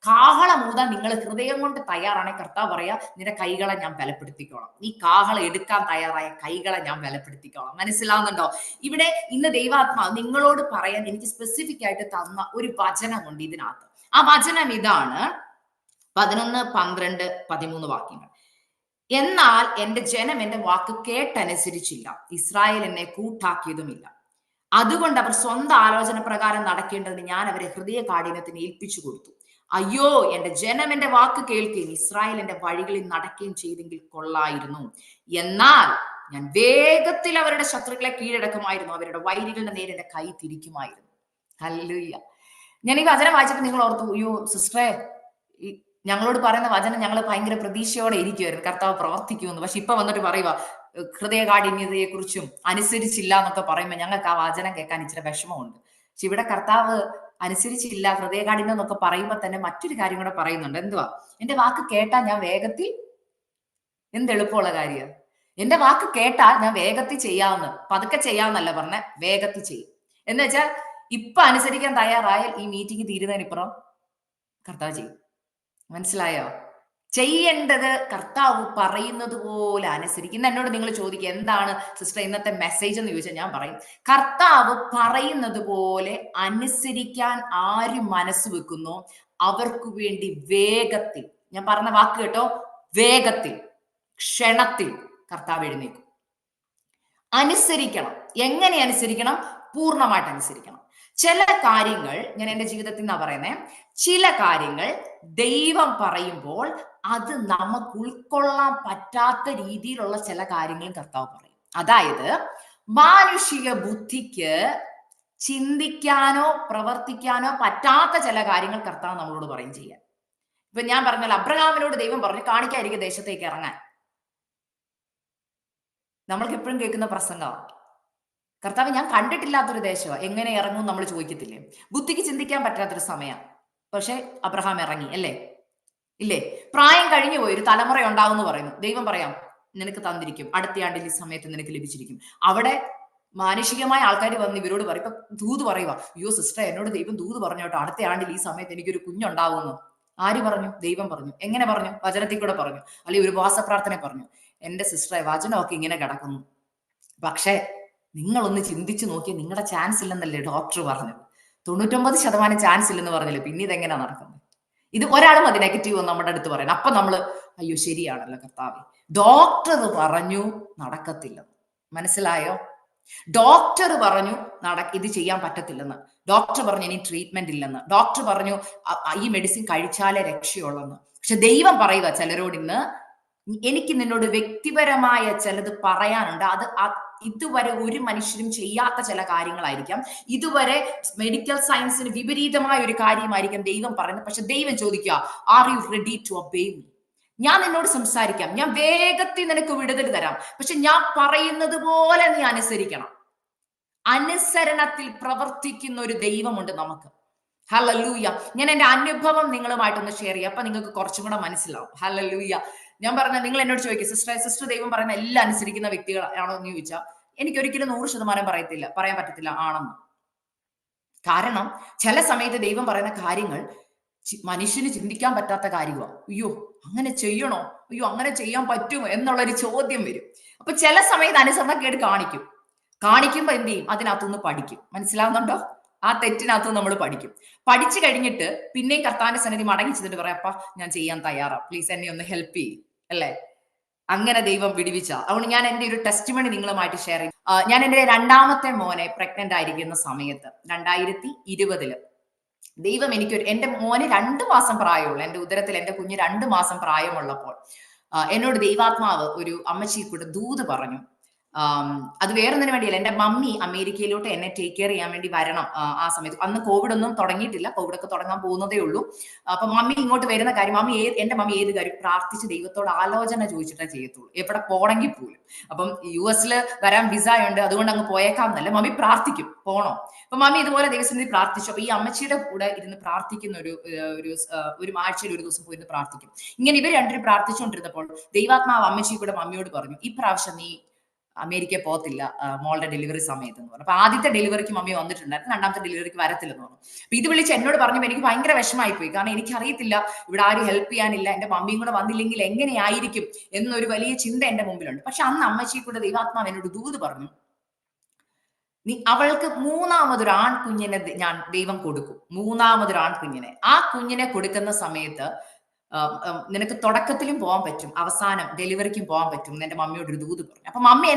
Speaker 1: കാഹളം ഊതാൻ നിങ്ങൾ ഹൃദയം കൊണ്ട് തയ്യാറാണെങ്കിൽ കർത്താവ് പറയാ, നിന്റെ കൈകളെ ഞാൻ ബലപ്പെടുത്തിക്കോളാം. നീ കാഹളം എടുക്കാൻ തയ്യാറായ കൈകളെ ഞാൻ ബലപ്പെടുത്തിക്കോളാം. മനസ്സിലാവുന്നുണ്ടോ? ഇവിടെ ഇന്ന് ദൈവാത്മാവ് നിങ്ങളോട് പറയാൻ എനിക്ക് സ്പെസിഫിക് ആയിട്ട് തന്ന ഒരു വചനമുണ്ട് ഇതിനകത്ത്. ആ വചനം ഇതാണ്, 11, 12, 13 വാക്യങ്ങൾ. എന്നാൽ എന്റെ ജനം എന്റെ വാക്ക് കേട്ടനുസരിച്ചില്ല, ഇസ്രായേൽ എന്നെ കൂട്ടാക്കിയതുമില്ല. അതുകൊണ്ട് അവർ സ്വന്തം ആലോചന പ്രകാരം നടക്കേണ്ടതിന് ഞാൻ അവരെ ഹൃദയ കാഠിന്യത്തിന് ഏൽപ്പിച്ചു കൊടുത്തു. അയ്യോ, എന്റെ ജനം എന്റെ വാക്ക് കേൾക്കുകയും ഇസ്രായേൽ എന്റെ വഴികളിൽ നടക്കുകയും ചെയ്തെങ്കിൽ കൊള്ളായിരുന്നു. എന്നാൽ ഞാൻ വേഗത്തിൽ അവരുടെ ശത്രുക്കളെ കീഴടക്കുമായിരുന്നു, അവരുടെ വൈരികളുടെ നേരെ എന്റെ കൈ തിരിക്കുമായിരുന്നു. ഹല്ലേലൂയ. ഞാൻ ഈ വചനം വായിച്ചപ്പോൾ നിങ്ങൾ ഓർത്തു, അയ്യോ സിസ്റ്ററെ, ഞങ്ങളോട് പറയുന്ന വചനം ഞങ്ങൾ ഭയങ്കര പ്രതീക്ഷയോടെ ഇരിക്കുമായിരുന്നു, കർത്താവ് പ്രവർത്തിക്കുമെന്ന്. പക്ഷെ ഇപ്പൊ വന്നിട്ട് പറയുക ഹൃദയകാഠിന്യതയെ കുറിച്ചും അനുസരിച്ചില്ല എന്നൊക്കെ പറയുമ്പോൾ ഞങ്ങൾക്ക് ആ വചനം കേൾക്കാൻ ഇച്ചിരി വിഷമമുണ്ട്. പക്ഷെ ഇവിടെ കർത്താവ് അനുസരിച്ചില്ല, ഹൃദയകാഠിന്യം എന്നൊക്കെ പറയുമ്പോൾ തന്നെ മറ്റൊരു കാര്യം കൂടെ പറയുന്നുണ്ട്. എന്തുവാ? എന്റെ വാക്ക് കേട്ടാൽ ഞാൻ വേഗത്തിൽ, എന്ത് എളുപ്പമുള്ള കാര്യം, എന്റെ വാക്ക് കേട്ടാൽ ഞാൻ വേഗത്തിൽ ചെയ്യാവുന്ന, പതുക്കെ ചെയ്യാവുന്നല്ല പറഞ്ഞ, വേഗത്തിൽ ചെയ്യും. എന്ന് വെച്ചാൽ ഇപ്പൊ അനുസരിക്കാൻ തയ്യാറായാൽ ഈ മീറ്റിംഗ് തീരുന്നതിനിപ്പുറം കർത്താവ് ചെയ്യും. മനസ്സിലായോ? ചെയ്യേണ്ടത് കർത്താവ് പറയുന്നത് പോലെ അനുസരിക്കും. ഇന്ന് എന്നോട് നിങ്ങൾ ചോദിക്കുക, എന്താണ് സിസ്റ്റർ ഇന്നത്തെ മെസ്സേജ് എന്ന് ചോദിച്ചാൽ ഞാൻ പറയും, കർത്താവ് പറയുന്നത് പോലെ അനുസരിക്കാൻ ആര് മനസ്സ് വെക്കുന്നു അവർക്ക് വേണ്ടി വേഗത്തിൽ, ഞാൻ പറഞ്ഞ വാക്ക് കേട്ടോ, വേഗത്തിൽ, ക്ഷണത്തിൽ കർത്താവ് എഴുന്നേക്കും. അനുസരിക്കണം. എങ്ങനെ അനുസരിക്കണം? പൂർണ്ണമായിട്ട് അനുസരിക്കണം. ചില കാര്യങ്ങൾ, ഞാൻ എന്റെ ജീവിതത്തിൽ നിന്നാ പറയുന്നേ, ചില കാര്യങ്ങൾ ദൈവം പറയുമ്പോൾ അത് നമുക്ക് ഉൾക്കൊള്ളാൻ പറ്റാത്ത രീതിയിലുള്ള ചില കാര്യങ്ങളും കർത്താവ് പറയും. അതായത് മാനുഷിക ബുദ്ധിക്ക് ചിന്തിക്കാനോ പ്രവർത്തിക്കാനോ പറ്റാത്ത ചില കാര്യങ്ങൾ കർത്താവ് നമ്മളോട് പറയും ചെയ്യാൻ. ഇപ്പൊ ഞാൻ പറഞ്ഞാൽ അബ്രഹാമിനോട് ദൈവം പറഞ്ഞു, കാണിക്കാതിരിക്കുക ദേശത്തേക്ക് ഇറങ്ങാൻ. നമ്മൾക്ക് എപ്പോഴും കേൾക്കുന്ന പ്രസംഗമാണ്, കർത്താവ് ഞാൻ കണ്ടിട്ടില്ലാത്തൊരു ദേശമാണ്, എങ്ങനെ ഇറങ്ങും നമ്മൾ ചോദിക്കത്തില്ലേ? ബുദ്ധിക്ക് ചിന്തിക്കാൻ പറ്റാത്തൊരു സമയം, പക്ഷെ അബ്രഹാം ഇറങ്ങി അല്ലേ? ഇല്ലേ? പ്രായം കഴിഞ്ഞു പോയി, ഒരു തലമുറ ഉണ്ടാവും എന്ന് പറയുന്നു. ദൈവം പറയാം, നിനക്ക് തന്നിരിക്കും, അടുത്ത ആണ്ടിൽ ഈ സമയത്ത് നിനക്ക് ലഭിച്ചിരിക്കും. അവിടെ മാനുഷികമായ ആൾക്കാർ വന്ന് ഇവരോട് പറയും. ഇപ്പൊ ദൂത് പറയുക, അയ്യോ സിസ്റ്റർ എന്നോട് ദൈവം ദൂത് പറഞ്ഞു കേട്ടോ, അടുത്ത ആണ്ടിൽ ഈ സമയത്ത് എനിക്കൊരു കുഞ്ഞുണ്ടാവുമെന്ന്. ആര് പറഞ്ഞു? ദൈവം പറഞ്ഞു. എങ്ങനെ പറഞ്ഞു? വചനത്തിൽ കൂടെ പറഞ്ഞു, അല്ലെങ്കിൽ ഒരു ഉപവാസ പ്രാർത്ഥന പറഞ്ഞു. എന്റെ സിസ്റ്ററെ, വചനമൊക്കെ ഇങ്ങനെ കിടക്കുന്നു, പക്ഷേ നിങ്ങളൊന്ന് ചിന്തിച്ചു നോക്കി, നിങ്ങളുടെ ചാൻസ് ഇല്ലെന്നല്ലേ ഡോക്ടർ പറഞ്ഞത്? 99% ചാൻസ് ഇല്ലെന്ന് പറഞ്ഞില്ലേ, പിന്നെ ഇതെങ്ങനെയാ നടക്കുന്നത്? ഇത് ഒരാളും അത് നെഗറ്റീവ് നമ്മുടെ അടുത്ത് പറയണം, അപ്പൊ നമ്മള് അയ്യോ ശരിയാണല്ലോ കർത്താവെ, ഡോക്ടർ പറഞ്ഞു നടക്കത്തില്ല. മനസ്സിലായോ? ഡോക്ടർ പറഞ്ഞു ഇത് ചെയ്യാൻ പറ്റത്തില്ലെന്ന്, ഡോക്ടർ പറഞ്ഞു ഇനി ട്രീറ്റ്മെന്റ് ഇല്ലെന്ന്, ഡോക്ടർ പറഞ്ഞു ഈ മെഡിസിൻ കഴിച്ചാലേ രക്ഷയുള്ളെന്ന്. പക്ഷെ ദൈവം പറയുക ചിലരോട്, ഇന്ന് എനിക്ക് നിന്നോട് വ്യക്തിപരമായ ചിലത് പറയാനുണ്ട്. അത് ഇതുവരെ ഒരു മനുഷ്യരും ചെയ്യാത്ത ചില കാര്യങ്ങളായിരിക്കാം, ഇതുവരെ മെഡിക്കൽ സയൻസിന് വിപരീതമായ ഒരു കാര്യമായിരിക്കാം ദൈവം പറയുന്നത്. പക്ഷെ ദൈവം ചോദിക്കുക, are you ready to obey me? ഞാൻ നിന്നോട് സംസാരിക്കാം, ഞാൻ വേഗത്തിൽ നിനക്ക് വിടുതൽ തരാം, പക്ഷെ ഞാൻ പറയുന്നത് പോലെ നീ അനുസരിക്കണം. അനുസരണത്തിൽ പ്രവർത്തിക്കുന്ന ഒരു ദൈവമുണ്ട് നമുക്ക്. ഹല്ലേലൂയ. ഞാൻ എന്റെ അനുഭവം നിങ്ങളുമായിട്ടൊന്ന് ഷെയർ ചെയ്യാം, അപ്പൊ നിങ്ങൾക്ക് കുറച്ചും കൂടെ മനസ്സിലാവും. ഹല്ലേലൂയ. ഞാൻ പറഞ്ഞ, നിങ്ങൾ എന്നോട് ചോദിക്കുക, സിസ്റ്റർ ദൈവം പറയുന്ന എല്ലാം അനുസരിക്കുന്ന വ്യക്തികളാണോ എന്ന് ചോദിച്ചാൽ, എനിക്ക് ഒരിക്കലും 100% പറയാൻ പറ്റത്തില്ല ആണെന്ന്. കാരണം ചില സമയത്ത് ദൈവം പറയുന്ന കാര്യങ്ങൾ മനുഷ്യന് ചിന്തിക്കാൻ പറ്റാത്ത കാര്യമാണ്. അയ്യോ അങ്ങനെ ചെയ്യണോ, അയ്യോ അങ്ങനെ ചെയ്യാൻ പറ്റുമോ എന്നുള്ളൊരു ചോദ്യം വരും. അപ്പൊ ചില സമയത്ത് അനുസരണക്കേട് കാണിക്കുമ്പോ എന്ത് ചെയ്യും? അതിനകത്തുനിന്ന് പഠിക്കും. മനസ്സിലാവുന്നുണ്ടോ? ആ തെറ്റിനകത്ത് നമ്മൾ പഠിക്കും. പഠിച്ചു കഴിഞ്ഞിട്ട് പിന്നെയും കർത്താവിന്റെ സന്നിധി മടങ്ങി ചെന്നിട്ട് പറയാം, അപ്പ ഞാൻ ചെയ്യാൻ തയ്യാറാ, പ്ലീസ് എന്നെ ഒന്ന് ഹെൽപ്പ് ചെയ്യും, അല്ലേ? അങ്ങനെ ദൈവം വിടുവിച്ച. അതുകൊണ്ട് ഞാൻ എന്റെ ഒരു ടെസ്റ്റിമണി നിങ്ങളുമായിട്ട് ഷെയർ ചെയ്യും. ഞാൻ എന്റെ രണ്ടാമത്തെ മോനെ പ്രഗ്നന്റ് ആയിരിക്കുന്ന സമയത്ത് 2020 ദൈവം എന്റെ മോന് 2 മാസം പ്രായമുള്ള, എന്റെ ഉദരത്തിൽ എന്റെ കുഞ്ഞ് 2 മാസം പ്രായമുള്ളപ്പോൾ എന്നോട് ദൈവാത്മാവ് ഒരു അമ്മച്ചി കൂടെ ദൂത് പറഞ്ഞു. അത് വേറൊന്നിനു വേണ്ടിയല്ല, എന്റെ മമ്മി അമേരിക്കയിലോട്ട് എന്നെ ടേക്ക് കെയർ ചെയ്യാൻ വേണ്ടി വരണം. ആ സമയത്ത് അന്ന് കോവിഡ് ഒന്നും തുടങ്ങിയിട്ടില്ല, കോവിഡ് ഒക്കെ തുടങ്ങാൻ പോകുന്നതേ ഉള്ളൂ. അപ്പൊ മമ്മി ഇങ്ങോട്ട് വരുന്ന കാര്യം, എന്റെ മമ്മി ഏത് കാര്യം പ്രാർത്ഥിച്ച് ദൈവത്തോട് ആലോചന ചോദിച്ചിട്ടേ ചെയ്യത്തുള്ളൂ, എവിടെ പോണെങ്കിൽ പോലും. അപ്പം US വരാൻ വിസ ഉണ്ട്, അതുകൊണ്ട് അങ്ങ് പോയേക്കാന്നല്ല, മമ്മി പ്രാർത്ഥിക്കും പോണോ. അപ്പൊ മമ്മി ഇതുപോലെ ദൈവസന്നിധി പ്രാർത്ഥിച്ചു. അപ്പൊ ഈ അമ്മച്ചിയുടെ കൂടെ ഇരുന്ന് പ്രാർത്ഥിക്കുന്ന ഒരു ആഴ്ചയിൽ ഒരു ദിവസം പോയിരുന്ന് പ്രാർത്ഥിക്കും. ഇങ്ങനെ ഇവർ രണ്ടുപേരും പ്രാർത്ഥിച്ചുകൊണ്ടിരുന്നപ്പോൾ ദൈവാത്മാവ് അമ്മച്ചി കൂടെ മമ്മിയോട് പറഞ്ഞു, ഈ പ്രാവശ്യം നീ അമേരിക്ക പോകത്തില്ല മോളുടെ ഡെലിവറി സമയത്ത് എന്ന് പറഞ്ഞു. അപ്പൊ ആദ്യത്തെ ഡെലിവറിക്ക് മമ്മി വന്നിട്ടുണ്ടായിരുന്നു, രണ്ടാമത്തെ ഡെലിവറിക്ക് വരത്തില്ലെന്ന് പറഞ്ഞു. അപ്പൊ ഇത് വിളിച്ച് എന്നോട് പറഞ്ഞപ്പോൾ എനിക്ക് ഭയങ്കര വിഷമായി പോയി. കാരണം എനിക്കറിയത്തില്ല, ഇവിടെ ആരും ഹെൽപ്പ് ചെയ്യാനില്ല, എന്റെ മമ്മിയും കൂടെ വന്നില്ലെങ്കിൽ എങ്ങനെയായിരിക്കും എന്നൊരു വലിയ ചിന്ത എന്റെ മുമ്പിലുണ്ട്. പക്ഷെ അന്ന് അമ്മച്ചിയെ കൂടെ ദൈവാത്മാവ് എന്നോട് ദൂത് പറഞ്ഞു, അവൾക്ക് മൂന്നാമതൊരു ആൺകുഞ്ഞിനെ ദൈവം കൊടുക്കും. മൂന്നാമതൊരു ആൺകുഞ്ഞിനെ, ആ കുഞ്ഞിനെ കൊടുക്കുന്ന സമയത്ത് നിനക്ക് തുടക്കത്തിലും പോകാൻ പറ്റും, അവസാനം ഡെലിവറിക്കും പോകാൻ പറ്റും എന്ന് എന്റെ മമ്മിയോട് ഒരു ദൂത് പറഞ്ഞു. അപ്പൊ മമ്മി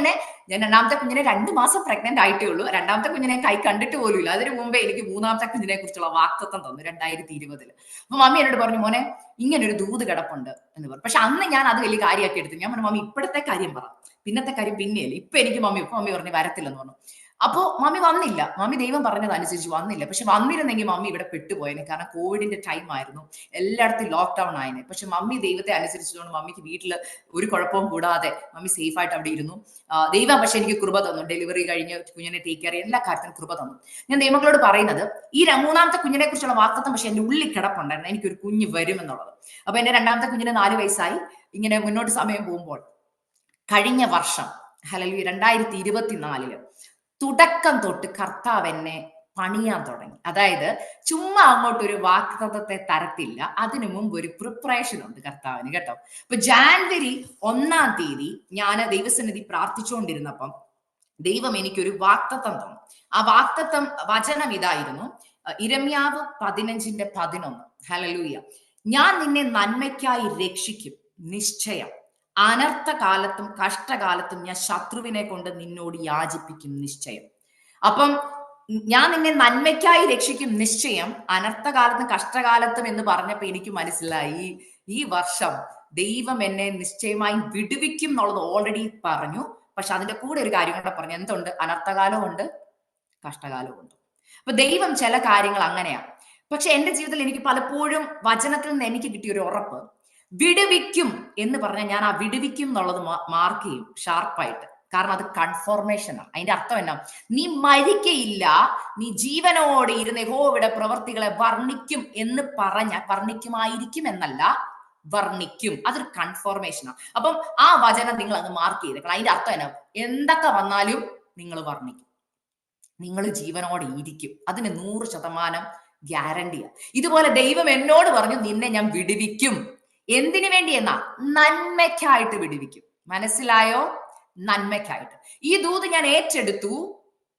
Speaker 1: ഞാൻ രണ്ടാമത്തെ കുഞ്ഞിനെ 2 മാസം പ്രഗ്നന്റ് ആയിട്ടേ ഉള്ളൂ, രണ്ടാമത്തെ കുഞ്ഞിനെ കൈ കണ്ടിട്ട് പോലും ഇല്ല. അതിനു മുമ്പേ എനിക്ക് മൂന്നാമത്തെ കുഞ്ഞിനെ കുറിച്ചുള്ള വാക്തത്വം തന്നു 2020. അപ്പൊ മമ്മി എന്നോട് പറഞ്ഞു, മോനെ ഇങ്ങനെ ഒരു ദൂത് കിടപ്പുണ്ട് എന്ന് പറഞ്ഞു. പക്ഷെ അന്ന് ഞാൻ അത് വലിയ കാര്യമാക്കി എടുത്തു. ഞാൻ പറഞ്ഞു, മമ്മി ഇപ്പോഴത്തെ കാര്യം പറ, പിന്നത്തെ കാര്യം പിന്നെയല്ലേ, ഇപ്പൊ എനിക്ക് മമ്മി പറഞ്ഞു വരത്തില്ലെന്ന് പറഞ്ഞു. അപ്പോ മമ്മി വന്നില്ല, മമ്മി ദൈവം പറഞ്ഞതനുസരിച്ച് വന്നില്ല. പക്ഷെ വന്നിരുന്നെങ്കിൽ മമ്മി ഇവിടെ പെട്ടുപോയേനെ, കാരണം കോവിഡിന്റെ ടൈം ആയിരുന്നു, എല്ലായിടത്തും ലോക്ക്ഡൌൺ ആയിനെ. പക്ഷെ മമ്മി ദൈവത്തെ അനുസരിച്ചുകൊണ്ട് മമ്മിക്ക് വീട്ടിൽ ഒരു കുഴപ്പവും കൂടാതെ മമ്മി സേഫ് ആയിട്ട് അവിടെ ഇരുന്നു. ദൈവം പക്ഷെ എനിക്ക് കൃപ തന്നു, ഡെലിവറി കഴിഞ്ഞ് കുഞ്ഞിനെ ടേക്ക് കെയർ ചെയ്യാൻ എല്ലാ കാര്യത്തിനും കൃപ തന്നു. ഞാൻ ദൈവങ്ങളോട് പറയുന്നത്, ഈ മൂന്നാമത്തെ കുഞ്ഞിനെ കുറിച്ചുള്ള വാക്തത്വം പക്ഷെ എന്റെ ഉള്ളിൽ കിടപ്പുണ്ടായിരുന്നു, എനിക്കൊരു കുഞ്ഞ് വരും എന്നുള്ളത്. അപ്പൊ എന്റെ രണ്ടാമത്തെ കുഞ്ഞിന് 4 വയസ്സായി. ഇങ്ങനെ മുന്നോട്ട് സമയം പോകുമ്പോൾ കഴിഞ്ഞ വർഷം ഹല്ലേലൂയ 2024 തുടക്കം തൊട്ട് കർത്താവ് എന്നെ പണിയാൻ തുടങ്ങി. അതായത് ചുമ്മാ അങ്ങോട്ട് ഒരു വാക്തത്വത്തെ തരത്തില്ല, അതിനു മുമ്പ് ഒരു പ്രിപ്പറേഷൻ ഉണ്ട് കർത്താവിന്, കേട്ടോ. ഇപ്പൊ ജാനുവരി 1-ാം തീയതി ഞാൻ ദൈവസന്നിധി പ്രാർത്ഥിച്ചുകൊണ്ടിരുന്നപ്പം ദൈവം എനിക്കൊരു വാക്തത്വം തന്നു. ആ വാക്തത്വം വചനം ഇതായിരുന്നു, ഇരമ്യാവ് 15:11. ഹല്ലേലൂയ. ഞാൻ നിന്നെ നന്മയ്ക്കായി രക്ഷിക്കും നിശ്ചയം, അനർത്ഥകാലത്തും കഷ്ടകാലത്തും ഞാൻ ശത്രുവിനെ കൊണ്ട് നിന്നോട് യാചിപ്പിക്കും നിശ്ചയം. അപ്പം ഞാൻ നിന്നെ നന്മയ്ക്കായി രക്ഷിക്കും നിശ്ചയം, അനർത്ഥകാലത്തും കഷ്ടകാലത്തും എന്ന് പറഞ്ഞപ്പോ എനിക്ക് മനസ്സിലായി, ഈ വർഷം ദൈവം എന്നെ നിശ്ചയമായി വിടുവിക്കും എന്നുള്ളത് ഓൾറെഡി പറഞ്ഞു. പക്ഷെ അതിന്റെ കൂടെ ഒരു കാര്യം കൂടെ പറഞ്ഞു, എന്തുണ്ട്? അനർത്ഥകാലവും ഉണ്ട്, കഷ്ടകാലവും ഉണ്ട്. അപ്പൊ ദൈവം ചില കാര്യങ്ങൾ അങ്ങനെയാ. പക്ഷെ എന്റെ ജീവിതത്തിൽ എനിക്ക് പലപ്പോഴും വചനത്തിൽ നിന്ന് എനിക്ക് കിട്ടിയ ഒരു ഉറപ്പ്, വിടുവിക്കും എന്ന് പറഞ്ഞാൽ ഞാൻ ആ വിടുവിക്കും എന്നുള്ളത് മാർക്ക് ചെയ്യും ഷാർപ്പായിട്ട്. കാരണം അത് കൺഫർമേഷനാണ്. അതിന്റെ അർത്ഥം എന്നാ? നീ മരിക്കയില്ല, നീ ജീവനോടെ ഇരുന്ന് യഹോവയുടെ പ്രവർത്തികളെ വർണ്ണിക്കും എന്ന് പറഞ്ഞാൽ, വർണ്ണിക്കുമായിരിക്കും എന്നല്ല, വർണ്ണിക്കും. അതൊരു കൺഫർമേഷനാണ്. അപ്പം ആ വചനം നിങ്ങൾ അങ്ങ് മാർക്ക് ചെയ്തേക്കണം. അതിന്റെ അർത്ഥം എന്നാ? എന്തൊക്കെ വന്നാലും നിങ്ങൾ വർണ്ണിക്കും. നിങ്ങൾ ജീവനോടെ ഇരിക്കും. അതിന് 100% ഗ്യാരണ്ടിയാ. ഇതുപോലെ ദൈവം എന്നോട് പറഞ്ഞു, നിന്നെ ഞാൻ വിടുവിക്കും. എന്തിനു വേണ്ടി എന്നാ? നന്മയ്ക്കായിട്ട് വിടുവിക്കും. മനസ്സിലായോ? നന്മയ്ക്കായിട്ട്. ഈ ദൂത് ഞാൻ ഏറ്റെടുത്തു,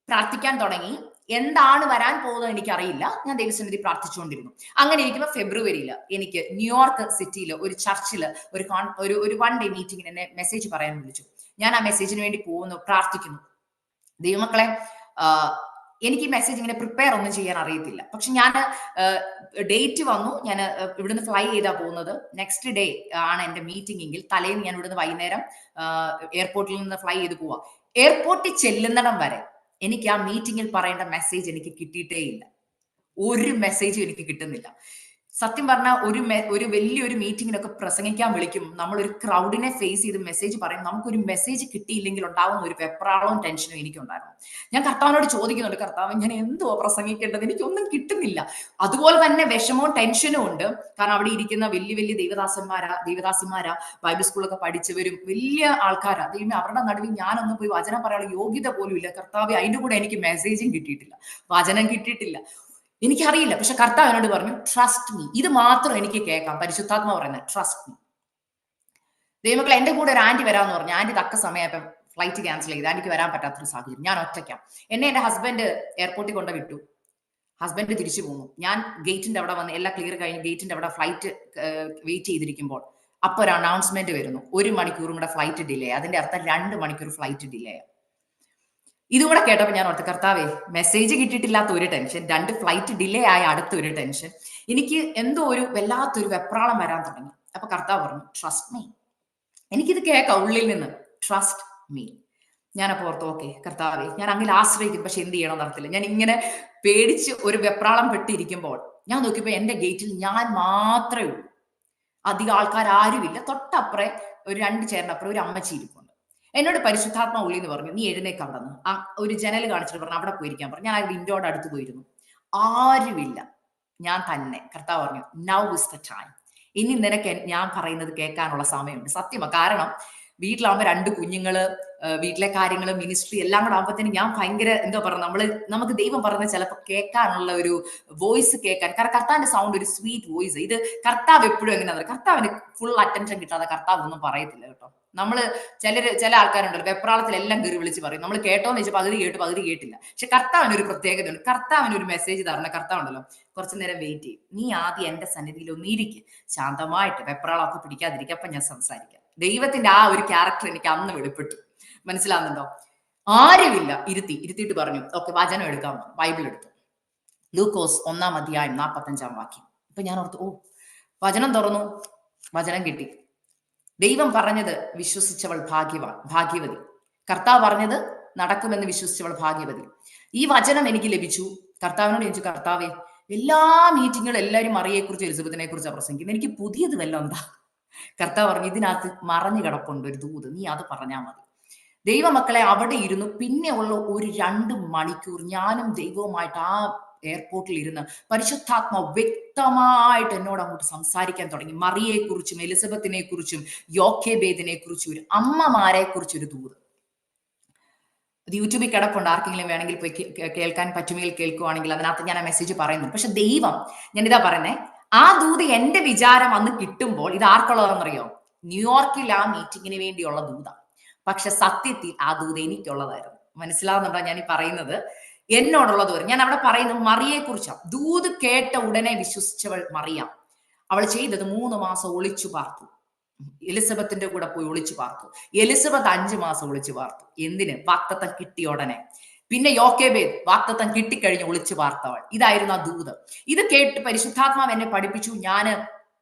Speaker 1: പ്രാർത്ഥിക്കാൻ തുടങ്ങി. എന്താണ് വരാൻ പോകുന്നത് എനിക്കറിയില്ല. ഞാൻ ദൈവസന്നിധി പ്രാർത്ഥിച്ചുകൊണ്ടിരുന്നു. അങ്ങനെ ഇരിക്കുമ്പോൾ ഫെബ്രുവരിയിൽ എനിക്ക് ന്യൂയോർക്ക് സിറ്റിയിൽ ഒരു ചർച്ചിൽ ഒരു 1 ഡേ മീറ്റിംഗിന് എന്നെ മെസ്സേജ് പറയാൻ വിളിച്ചു. ഞാൻ ആ മെസ്സേജിന് വേണ്ടി പോകുന്നു, പ്രാർത്ഥിക്കുന്നു. ദൈവമക്കളെ, എനിക്ക് ഈ മെസ്സേജ് ഇങ്ങനെ പ്രിപ്പയർ ഒന്നും ചെയ്യാൻ അറിയത്തില്ല. പക്ഷെ ഞാൻ ഡേറ്റ് വന്നു. ഞാൻ ഇവിടുന്ന് ഫ്ലൈ ചെയ്താ പോകുന്നത്. നെക്സ്റ്റ് ഡേ ആണ് എന്റെ മീറ്റിംഗ് എങ്കിൽ തലേന്ന് ഞാൻ ഇവിടുന്ന് വൈകുന്നേരം എയർപോർട്ടിൽ നിന്ന് ഫ്ലൈ ചെയ്ത് പോവാം. എയർപോർട്ടിൽ ചെല്ലുന്നിടം വരെ എനിക്ക് ആ മീറ്റിംഗിൽ പറയേണ്ട മെസ്സേജ് എനിക്ക് കിട്ടിയിട്ടേ ഇല്ല. ഒരു മെസ്സേജും എനിക്ക് കിട്ടുന്നില്ല. സത്യം പറഞ്ഞാൽ ഒരു വലിയൊരു മീറ്റിങ്ങിനൊക്കെ പ്രസംഗിക്കാൻ വിളിക്കും. നമ്മളൊരു ക്രൗഡിനെ ഫേസ് ചെയ്ത് മെസ്സേജ് പറയും. നമുക്കൊരു മെസ്സേജ് കിട്ടിയില്ലെങ്കിൽ ഉണ്ടാവുന്ന ഒരു വെപ്രാളവും ടെൻഷനും എനിക്കുണ്ടായിരുന്നു. ഞാൻ കർത്താവിനോട് ചോദിക്കുന്നുണ്ട്, കർത്താവ് ഞാൻ എന്തുവാ പ്രസംഗിക്കേണ്ടത്? എനിക്കൊന്നും കിട്ടുന്നില്ല. അതുപോലെ തന്നെ വിഷമവും ടെൻഷനും ഉണ്ട്. കാരണം അവിടെ ഇരിക്കുന്ന വലിയ വലിയ ദേവദാസന്മാരാ, ബൈബിൾ സ്കൂളൊക്കെ പഠിച്ചവരും വലിയ ആൾക്കാരാ. ദൈവമേ, അവരുടെ നടുവിൽ ഞാനൊന്നും പോയി വചനം പറയാനുള്ള യോഗ്യത പോലും ഇല്ല. കർത്താവ്, അതിന്റെ കൂടെ എനിക്ക് മെസ്സേജും കിട്ടിയിട്ടില്ല, വചനം കിട്ടിയിട്ടില്ല. എനിക്കറിയില്ല. പക്ഷെ കർത്താവ് എന്നോട് പറഞ്ഞു, ട്രസ്റ്റ് മീ. ഇത് മാത്രം എനിക്ക് കേൾക്കാം. പരിശുദ്ധാത്മ പറയുന്നത് ട്രസ്റ്റ് മീ. ദൈവമക്കളെ, എന്റെ കൂടെ ഒരു ആന്റി വരാമെന്ന് പറഞ്ഞു. ആന്റി തക്ക സമയപ്പം ഫ്ലൈറ്റ് ക്യാൻസൽ ചെയ്ത്. ആന്റിക്ക് വരാൻ പറ്റാത്തൊരു സാഹചര്യം. ഞാൻ ഒറ്റയ്ക്കാം. എന്നെ എന്റെ ഹസ്ബൻഡ് എയർപോർട്ടിൽ കൊണ്ട് വിട്ടു. ഹസ്ബൻഡ് തിരിച്ചു പോന്നു. ഞാൻ ഗേറ്റിന്റെ അവിടെ വന്ന് എല്ലാം ക്ലിയർ കഴിഞ്ഞ് ഗേറ്റിന്റെ അവിടെ ഫ്ലൈറ്റ് വെയിറ്റ് ചെയ്തിരിക്കുമ്പോൾ അപ്പൊ ഒരു അനൗൺസ്മെന്റ് വരുന്നു, 1 മണിക്കൂറും കൂടെ ഫ്ലൈറ്റ് ഡിലേ. അതിന്റെ അർത്ഥം 2 മണിക്കൂർ ഫ്ലൈറ്റ് ഡിലേ. ഇതുകൂടെ കേട്ടപ്പോൾ ഞാൻ ഓർത്ത്, കർത്താവേ, മെസ്സേജ് കിട്ടിയിട്ടില്ലാത്ത ഒരു ടെൻഷൻ, 2 ഫ്ലൈറ്റ് ഡിലേ ആയ അടുത്തൊരു ടെൻഷൻ, എനിക്ക് എന്തോ ഒരു വല്ലാത്തൊരു വെപ്രാളം വരാൻ തുടങ്ങി. അപ്പൊ കർത്താവ് പറഞ്ഞു, ട്രസ്റ്റ് മീ. എനിക്കിത് കേൾക്കാം ഉള്ളിൽ നിന്ന്, ട്രസ്റ്റ് മീ. ഞാനപ്പോ ഓർത്തു, ഓക്കെ കർത്താവേ, ഞാൻ അങ്ങനെ ആശ്രയിക്കും. പക്ഷെ എന്ത് ചെയ്യണം നടത്തില്ല. ഞാൻ ഇങ്ങനെ പേടിച്ച് ഒരു വെപ്രാളം പെട്ടിരിക്കുമ്പോൾ ഞാൻ നോക്കിയപ്പോ എന്റെ ഗേറ്റിൽ ഞാൻ മാത്രമേ ഉള്ളൂ. അധികം ആൾക്കാർ ആരുമില്ല. തൊട്ടപ്പുറേ ഒരു 2 ചേർന്നപ്പുറം ഒരു അമ്മച്ചി ഇരിപ്പുണ്ട്. എന്നോട് പരിശുദ്ധാത്മ ഉള്ളി എന്ന് പറഞ്ഞു, നീ എഴുന്നേക്ക് അവിടെ നിന്ന്. ആ ഒരു ജനൽ കാണിച്ചിട്ട് പറഞ്ഞു, അവിടെ പോയിരിക്കാൻ പറഞ്ഞു. ഞാൻ ആ വിൻഡോയുടെ അടുത്ത് പോയിരുന്നു. ആരുമില്ല, ഞാൻ തന്നെ. കർത്താവ് പറഞ്ഞു, നൗ ഇസ് ദ ടൈം. ഇനി നിനക്ക് ഞാൻ പറയുന്നത് കേൾക്കാനുള്ള സമയമുണ്ട്. സത്യമാണ്. കാരണം വീട്ടിലാവുമ്പോൾ 2 കുഞ്ഞുങ്ങള്, വീട്ടിലെ കാര്യങ്ങൾ, മിനിസ്ട്രി എല്ലാം കൂടെ ആകുമ്പോഴത്തേനും ഞാൻ ഭയങ്കര എന്താ പറയുക, നമുക്ക് ദൈവം പറയുന്നത് ചിലപ്പോൾ കേൾക്കാനുള്ള ഒരു വോയിസ് കേൾക്കാൻ. കാരണം കർത്താവിന്റെ സൗണ്ട് ഒരു സ്വീറ്റ് വോയിസ്. ഇത് കർത്താവ് എപ്പോഴും എങ്ങനെയാ, കർത്താവിന് ഫുൾ അറ്റൻഷൻ കിട്ടാതെ കർത്താവ് ഒന്നും പറയത്തില്ല കേട്ടോ. ചില ആൾക്കാരുണ്ടല്ലോ, വെപ്രാളത്തിൽ എല്ലാം കയറി വിളിച്ച് പറയും. നമ്മൾ കേട്ടോന്ന് വെച്ചാൽ പകുതി കേട്ടു, പകുതി കേട്ടില്ല. പക്ഷെ കർത്താവിന് ഒരു പ്രത്യേകതയുണ്ട്. കർത്താവിന് ഒരു മെസ്സേജ് തരണ കർത്താവുണ്ടല്ലോ, കുറച്ചു നേരം വെയിറ്റ് ചെയ്യും. നീ ആദ്യം എന്റെ സന്നിധിയിൽ ഒന്നിരിക്കും, ശാന്തമായിട്ട്, വെപ്രാളമൊക്കെ പിടിക്കാതിരിക്കും, അപ്പൊ ഞാൻ സംസാരിക്കാം. ദൈവത്തിന്റെ ആ ഒരു ക്യാരക്ടർ എനിക്ക് അന്ന് വെളിപ്പെട്ടു. മനസ്സിലാവുന്നുണ്ടോ? ആരുമില്ല. ഇരുത്തിയിട്ട് പറഞ്ഞു, ഓക്കെ വചനം എടുക്കാം. ബൈബിൾ എടുത്തു. ലൂക്കോസ് 1-ാം അധ്യായം 45-ാം വാക്യം. അപ്പൊ ഞാൻ ഓർത്തു, വചനം തുറന്നു, വചനം കിട്ടി. ദൈവം പറഞ്ഞത് വിശ്വസിച്ചവൾ ഭാഗ്യവതി. കർത്താവ് പറഞ്ഞത് നടക്കുമെന്ന് വിശ്വസിച്ചവൾ ഭാഗ്യവതി. ഈ വചനം എനിക്ക് ലഭിച്ചു. കർത്താവിനോട് ചോദിച്ചു, കർത്താവേ, എല്ലാ മീറ്റിങ്ങുകളും എല്ലാവരും മറിയെക്കുറിച്ച്, എലിസബത്തിനെ കുറിച്ചാണ് പ്രസംഗിക്കുന്നത്. എനിക്ക് പുതിയത് വല്ലതും എന്താ? കർത്താവ് പറഞ്ഞു, ഇതിനകത്ത് മറഞ്ഞു കിടപ്പുണ്ട് ഒരു ദൂത്, നീ അത് പറഞ്ഞാൽ മതി. ദൈവമക്കളെ, അവിടെ ഇരുന്നു. പിന്നെ ഉള്ള ഒരു 2 മണിക്കൂർ ഞാനും ദൈവവുമായിട്ട് ആ എയർപോർട്ടിൽ ഇരുന്ന് പരിശുദ്ധാത്മാവ് വ്യക്തമായിട്ട് എന്നോട് അങ്ങോട്ട് സംസാരിക്കാൻ തുടങ്ങി. മറിയെക്കുറിച്ചും എലിസബത്തിനെ കുറിച്ചും യോക്കേബേദിനെ കുറിച്ചും ഒരു അമ്മമാരെ കുറിച്ചൊരു ദൂത്. അത് യൂട്യൂബിൽ കിടപ്പുണ്ട്. ആർക്കെങ്കിലും വേണമെങ്കിൽ പോയി കേൾക്കാൻ പറ്റുമെങ്കിൽ കേൾക്കുവാണെങ്കിൽ അതിനകത്ത് ഞാൻ ആ മെസ്സേജ് പറയുന്നു. പക്ഷെ ദൈവം, ഞാനിതാ പറയുന്നേ, ആ ദൂത് എന്റെ വിചാരം അന്ന് കിട്ടുമ്പോൾ ഇത് ആർക്കുള്ളതാണെന്നറിയോ? ന്യൂയോർക്കിൽ ആ മീറ്റിങ്ങിന് വേണ്ടിയുള്ള ദൂത. പക്ഷെ സത്യത്തിൽ ആ ദൂത് എനിക്കുള്ളതായിരുന്നു. മനസ്സിലാവുന്നുണ്ടോ ഞാൻ ഈ പറയുന്നത്? എന്നോടുള്ളത് വരും. ഞാൻ അവിടെ പറയുന്നത് മറിയെ കുറിച്ചാണ്. ദൂത് കേട്ട ഉടനെ വിശ്വസിച്ചവൾ മറിയ. അവൾ ചെയ്തത് 3 മാസം ഒളിച്ചു പാർത്തു. എലിസബത്തിന്റെ കൂടെ പോയി ഒളിച്ചു പാർത്തു. എലിസബത്ത് 5 മാസം ഒളിച്ചു പാർത്തു. എന്തിന്? വാഗ്ദത്തം കിട്ടിയ ഉടനെ. പിന്നെ യോക്കേബേദ് വാഗ്ദത്തം കിട്ടിക്കഴിഞ്ഞ് ഒളിച്ചു പാർത്തവൾ. ഇതായിരുന്നു ആ ദൂത്. ഇത് കേട്ട് പരിശുദ്ധാത്മാവ് എന്നെ പഠിപ്പിച്ചു. ഞാന്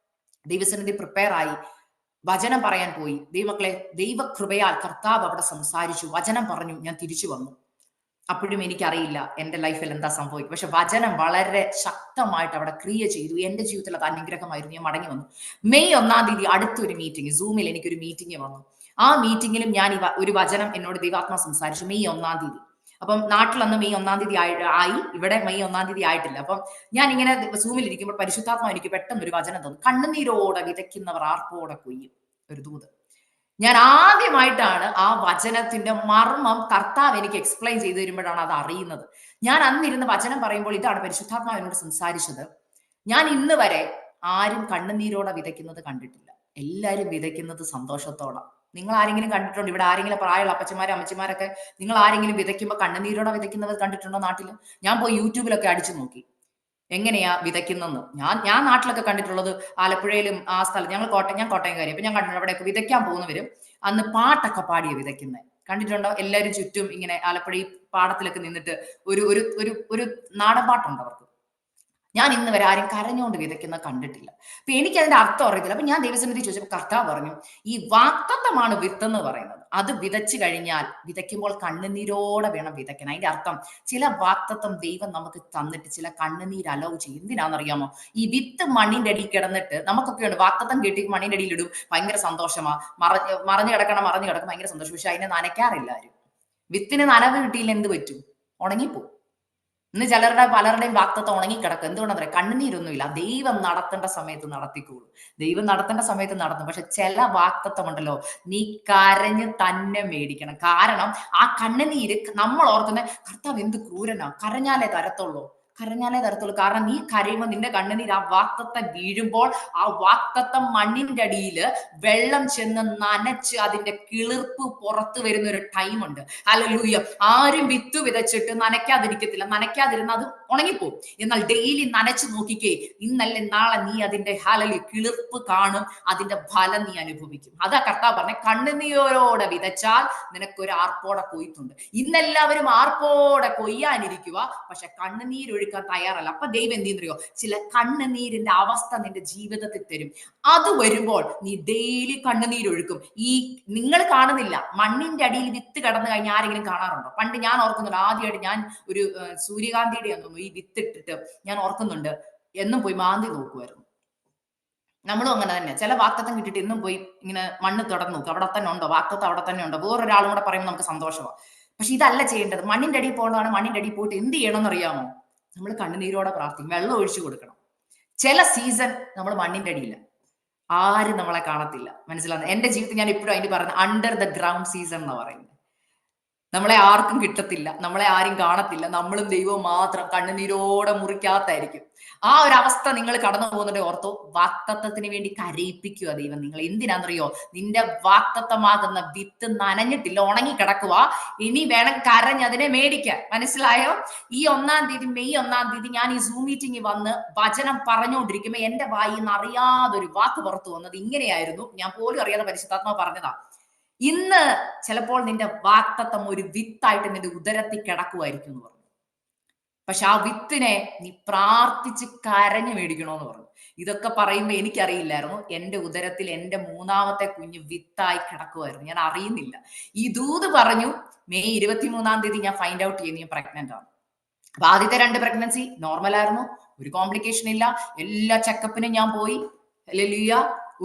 Speaker 1: ദൈവസന്നിധി പ്രിപ്പയർ ആയി, വചനം പറയാൻ പോയി. ദൈവമക്കളെ, ദൈവകൃപയാൽ കർത്താവ് അവിടെ സംസാരിച്ചു, വചനം പറഞ്ഞു. ഞാൻ തിരിച്ചു വന്നു. അപ്പോഴും എനിക്കറിയില്ല എന്റെ ലൈഫിൽ എന്താ സംഭവിക്കും. പക്ഷെ വചനം വളരെ ശക്തമായിട്ട് അവിടെ ക്രിയ ചെയ്തു. എന്റെ ജീവിതത്തിൽ അത് അനുഗ്രഹമായിരുന്നു. ഞാൻ മടങ്ങി വന്നു. മെയ് 1-ാം തീയതി അടുത്തൊരു മീറ്റിംഗ്, സൂമിൽ എനിക്കൊരു മീറ്റിംഗ് വന്നു. ആ മീറ്റിംഗിലും ഞാൻ ഒരു വചനം എന്നോട് ദൈവാത്മാ സംസാരിച്ചു. മെയ് 1-ാം തീയതി. അപ്പം നാട്ടിൽ അന്ന് മെയ് 1-ാം തീയതി ആയി, ഇവിടെ മെയ് 1-ാം തീയതി ആയിട്ടില്ല. അപ്പം ഞാൻ ഇങ്ങനെ സൂമിൽ ഇരിക്കുമ്പോൾ പരിശുദ്ധാത്മാവ് എനിക്ക് പെട്ടെന്ന് ഒരു വചനം തന്നു. കണ്ണുനീരോടെ വിതയ്ക്കുന്നവർ ആർപ്പോടെ കൊയ്യും. ഒരു ദൂത്. ഞാൻ ആദ്യമായിട്ടാണ് ആ വചനത്തിന്റെ മർമ്മം കർത്താവ് എനിക്ക് എക്സ്പ്ലെയിൻ ചെയ്തു തരുമ്പോഴാണ് അത് അറിയുന്നത്. ഞാൻ അന്നിരുന്ന് വചനം പറയുമ്പോൾ ഇതാണ് പരിശുദ്ധാത്മാവ് എന്നോട് സംസാരിച്ചത്. ഞാൻ ഇന്ന് വരെ ആരും കണ്ണുനീരോടെ വിതയ്ക്കുന്നത് കണ്ടിട്ടില്ല. എല്ലാരും വിതയ്ക്കുന്നത് സന്തോഷത്തോടെ. നിങ്ങൾ ആരെങ്കിലും കണ്ടിട്ടുണ്ടോ? ഇവിടെ ആരെങ്കിലും പ്രായമുള്ള അപ്പച്ചമാരും അമ്മച്ചിമാരൊക്കെ നിങ്ങൾ ആരെങ്കിലും വിതയ്ക്കുമ്പോൾ കണ്ണുനീരോടെ വിതയ്ക്കുന്നവർ കണ്ടിട്ടുണ്ടോ നാട്ടില്? ഞാൻ പോയി യൂട്യൂബിലൊക്കെ അടിച്ചു നോക്കി. എങ്ങനെയാ വിതയ്ക്കുന്നെന്ന്. ഞാൻ നാട്ടിലൊക്കെ കണ്ടിട്ടുള്ളത് ആലപ്പുഴയിലും ആ സ്ഥലം ഞാൻ കോട്ടയംകാരിയാ. അപ്പൊ ഞാൻ കണ്ടിട്ടുണ്ട് അവിടെയൊക്കെ വിതയ്ക്കാൻ പോകുന്നവരും അന്ന് പാട്ടൊക്കെ പാടിയാ വിതയ്ക്കുന്നെ. കണ്ടിട്ടുണ്ടോ? എല്ലാവരും ചുറ്റും ഇങ്ങനെ ആലപ്പുഴ ഈ പാടത്തിലൊക്കെ നിന്നിട്ട് ഒരു ഒരു ഒരു ഒരു നാടൻ പാട്ടുണ്ട് അവർക്ക്. ഞാൻ ഇന്ന് വരെ ആരും കരഞ്ഞുകൊണ്ട് വിതയ്ക്കുന്നത് കണ്ടിട്ടില്ല. അപ്പൊ എനിക്ക് അതിന്റെ അർത്ഥം അറിയത്തില്ല. അപ്പൊ ഞാൻ ദൈവസന്നിധി ചോദിച്ചപ്പോൾ കർത്താവ് പറഞ്ഞു, ഈ വാഗ്ദത്തമാണ് വിത്ത് എന്ന് പറയുന്നത്. അത് വിതച്ചു കഴിഞ്ഞാൽ വിതയ്ക്കുമ്പോൾ കണ്ണുനീരോടെ വേണം വിതയ്ക്കാൻ. അതിന്റെ അർത്ഥം ചില വാഗ്ദത്തം ദൈവം നമുക്ക് തന്നിട്ട് ചില കണ്ണുനീര് അലൗ ചെയ്യും. എന്തിനാണെന്നറിയാമോ? ഈ വിത്ത് മണ്ണിന്റെ അടിയിൽ കിടന്നിട്ട് നമുക്കൊക്കെയുണ്ട് വാഗ്ദത്തം കേട്ടി മണ്ണിന്റെ അടിയിൽ ഇടും, ഭയങ്കര സന്തോഷമാ. മറഞ്ഞു കിടക്കും, ഭയങ്കര സന്തോഷം. പക്ഷെ അതിനെ നനയ്ക്കാറില്ല ആരും. വിത്തിന് നനവ് കിട്ടിയില്ല എന്ത് പറ്റും? ഉണങ്ങിപ്പോവും. ഇന്ന് പലരുടെയും വാക്തത്വം ഉണങ്ങിക്കിടക്കും. എന്തുകൊണ്ടാണ് പറയാം? കണ്ണുനീരൊന്നുമില്ല. ദൈവം നടത്തേണ്ട സമയത്ത് നടത്തിക്കോളൂ. ദൈവം നടത്തേണ്ട സമയത്ത് നടത്തും. പക്ഷെ ചില വാക്തത്വം ഉണ്ടല്ലോ, നീ കരഞ്ഞ് തന്നെ മേടിക്കണം. കാരണം ആ കണ്ണുനീര് നമ്മൾ ഓർക്കുന്ന കർത്താവ് എന്ത് ക്രൂരനാ, കരഞ്ഞാലേ തരത്തുള്ളൂ. കരഞ്ഞാലേ തരത്തുള്ളൂ. കാരണം നീ കരയുമ്പോൾ നിന്റെ കണ്ണുനീര് ആ വാക്തത്വം വീഴുമ്പോൾ ആ വാക്തത്വം മണ്ണിന്റെ അടിയിൽ വെള്ളം ചെന്ന് നനച്ച് അതിന്റെ കിളിർപ്പ് പുറത്തു വരുന്ന ഒരു ടൈമുണ്ട്. ഹല്ലേലൂയ. ആരും വിത്ത് വിതച്ചിട്ട് നനയ്ക്കാതിരിക്കത്തില്ല. നനയ്ക്കാതിരുന്ന അത് ഉണങ്ങിപ്പോവും. എന്നാൽ ഡെയിലി നനച്ചു നോക്കിക്കേ, ഇന്നല്ലേ നാളെ നീ അതിന്റെ കിളിർപ്പ് കാണും, അതിന്റെ ഫലം നീ അനുഭവിക്കും. അതാ കർത്താവ് പറഞ്ഞ, കണ്ണുനീരോടെ വിതച്ചാൽ നിനക്കൊരു ആർപ്പോടെ കൊയ്ത്തുണ്ട്. ഇന്നെല്ലാവരും ആർപ്പോടെ കൊയ്യാനിരിക്കുക, പക്ഷെ കണ്ണുനീരൊഴുക്കാൻ തയ്യാറല്ല. അപ്പൊ ദൈവം എന്ത് ചെയ്യുന്നറിയോ? ചില കണ്ണുനീരിന്റെ അവസ്ഥ നിന്റെ ജീവിതത്തിൽ തരും. അത് വരുമ്പോൾ നീ ഡെയിലി കണ്ണുനീരൊഴുക്കും. ഈ നിങ്ങൾ കാണുന്നില്ല, മണ്ണിന്റെ അടിയിൽ വിത്ത് കടന്നു കഴിഞ്ഞാൽ ആരെങ്കിലും കാണാറുണ്ടോ? പണ്ട് ഞാൻ ഓർക്കുന്നുണ്ട്, ആദ്യമായിട്ട് ഞാൻ ഒരു സൂര്യകാന്തിയുടെ തോന്നുന്നു ഈ വിത്തിട്ടിട്ട് ഞാൻ ഓർക്കുന്നുണ്ട്, എന്നും പോയി മാന്തി നോക്കുമായിരുന്നു. നമ്മളും അങ്ങനെ തന്നെ. ചില വാക്തത്വം കിട്ടിയിട്ട് എന്നും പോയി ഇങ്ങനെ മണ്ണ് തുടർന്ന് നോക്കും, അവിടെ തന്നെ ഉണ്ടോ? വാക്തത്വം അവിടെ തന്നെ ഉണ്ടോ? വേറൊരാളും കൂടെ പറയുമ്പോൾ നമുക്ക് സന്തോഷമാണ്. പക്ഷെ ഇതല്ല ചെയ്യേണ്ടത്. മണ്ണിന്റെ അടിയിൽ പോകേണ്ടതാണ്. മണ്ണിന്റെ അടിയിൽ പോയിട്ട് എന്ത് ചെയ്യണമെന്ന് അറിയാമോ? നമ്മൾ കണ്ണുനീരോടെ പ്രാർത്ഥിക്കും, വെള്ളം ഒഴിച്ചു കൊടുക്കണം. ചില സീസൺ നമ്മൾ മണ്ണിന്റെ അടിയില്ല, ആരും നമ്മളെ കാണത്തില്ല. മനസ്സിലാവുന്നത്? എന്റെ ജീവിതത്തിൽ ഞാൻ ഇപ്പോഴും അതിന് പറയുന്നത് അണ്ടർ ദ ഗ്രൗണ്ട് സീസൺ എന്ന് പറയുന്നത്. നമ്മളെ ആർക്കും കിട്ടത്തില്ല, നമ്മളെ ആരും കാണത്തില്ല, നമ്മളും ദൈവവും മാത്രം കണ്ണുനീരോടെ മുറിക്കാത്തായിരിക്കും. ആ ഒരു അവസ്ഥ നിങ്ങൾ കടന്നു പോകുന്നുണ്ടെ ഓർത്തോ, വാക്തത്വത്തിന് വേണ്ടി കരയിപ്പിക്കുക ദൈവം നിങ്ങൾ. എന്തിനാണെന്നറിയോ? നിന്റെ വാക്തത്വമാകുന്ന വിത്ത് നനഞ്ഞിട്ടില്ല, ഉണങ്ങി കിടക്കുക. ഇനി വേണം കരഞ്ഞതിനെ മേടിക്കാൻ. മനസ്സിലായോ? ഈ മെയ് 1 ഞാൻ ഈ സൂം മീറ്റിംഗിൽ വന്ന് വചനം പറഞ്ഞുകൊണ്ടിരിക്കുമ്പോ എന്റെ വായിൽ നിന്ന് അറിയാതൊരു വാക്ക് പുറത്തു വന്നത് ഇങ്ങനെയായിരുന്നു. ഞാൻ പോലും അറിയാതെ പരിശുദ്ധാത്മാവ് പറഞ്ഞതാ. ഇന്ന് ചിലപ്പോൾ നിന്റെ വാക്തത്വം ഒരു വിത്തായിട്ട് നിന്റെ ഉദരത്തിൽ കിടക്കുമായിരിക്കും എന്ന് പറഞ്ഞു. പക്ഷെ ആ വിത്തിനെ നീ പ്രാർത്ഥിച്ച് കരഞ്ഞു മേടിക്കണോന്ന് പറഞ്ഞു. ഇതൊക്കെ പറയുമ്പോൾ എനിക്കറിയില്ലായിരുന്നു, എന്റെ ഉദരത്തിൽ എന്റെ 3ാമത്തെ കുഞ്ഞ് വിത്തായി കിടക്കുമായിരുന്നു. ഞാൻ അറിയുന്നില്ല. ഈ ദൂത് പറഞ്ഞു മെയ് 23 ഞാൻ ഫൈൻഡ് ഔട്ട് ചെയ്യുന്നു ഞാൻ പ്രഗ്നന്റ് ആണ്. അപ്പൊ ആദ്യത്തെ 2 പ്രഗ്നൻസി നോർമൽ ആയിരുന്നു, ഒരു കോംപ്ലിക്കേഷൻ ഇല്ല. എല്ലാ ചെക്കപ്പിനും ഞാൻ പോയി. ഹല്ലേലൂയ.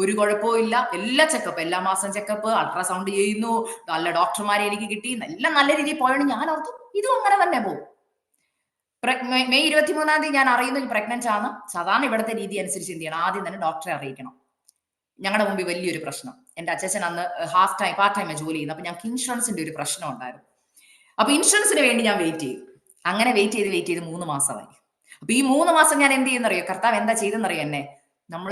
Speaker 1: ഒരു കുഴപ്പവും ഇല്ല. എല്ലാ ചെക്കപ്പ്, എല്ലാ മാസം ചെക്കപ്പ്, അൾട്രാസൗണ്ട് ചെയ്യുന്നു, നല്ല ഡോക്ടർമാരെ എനിക്ക് കിട്ടി, എല്ലാം നല്ല രീതിയിൽ പോയോണ്ട് ഞാൻ ഓർത്തു ഇതും അങ്ങനെ തന്നെ പോകും. മെയ് 23 ഞാൻ അറിയുന്നു പ്രഗ്നന്റ് ആണ്. സാധാരണ ഇവിടുത്തെ രീതി അനുസരിച്ച് എന്ത് ചെയ്യണം? ആദ്യം തന്നെ ഡോക്ടറെ അറിയിക്കണം. ഞങ്ങളുടെ മുമ്പിൽ വലിയൊരു പ്രശ്നം, എന്റെ അച്ഛൻ അന്ന് പാർട്ട് ടൈം ജോലി ചെയ്യുന്നത്. അപ്പൊ ഞങ്ങൾക്ക് ഇൻഷുറൻസിന്റെ ഒരു പ്രശ്നം ഉണ്ടായിരുന്നു. അപ്പൊ ഇൻഷുറൻസിന് വേണ്ടി ഞാൻ വെയിറ്റ് ചെയ്തു. അങ്ങനെ വെയിറ്റ് ചെയ്ത് 3 മാസമായി. അപ്പൊ ഈ 3 മാസം ഞാൻ എന്ത് ചെയ്യുന്നറിയോ? കർത്താവ് എന്താ ചെയ്തെന്നറിയോ എന്നെ?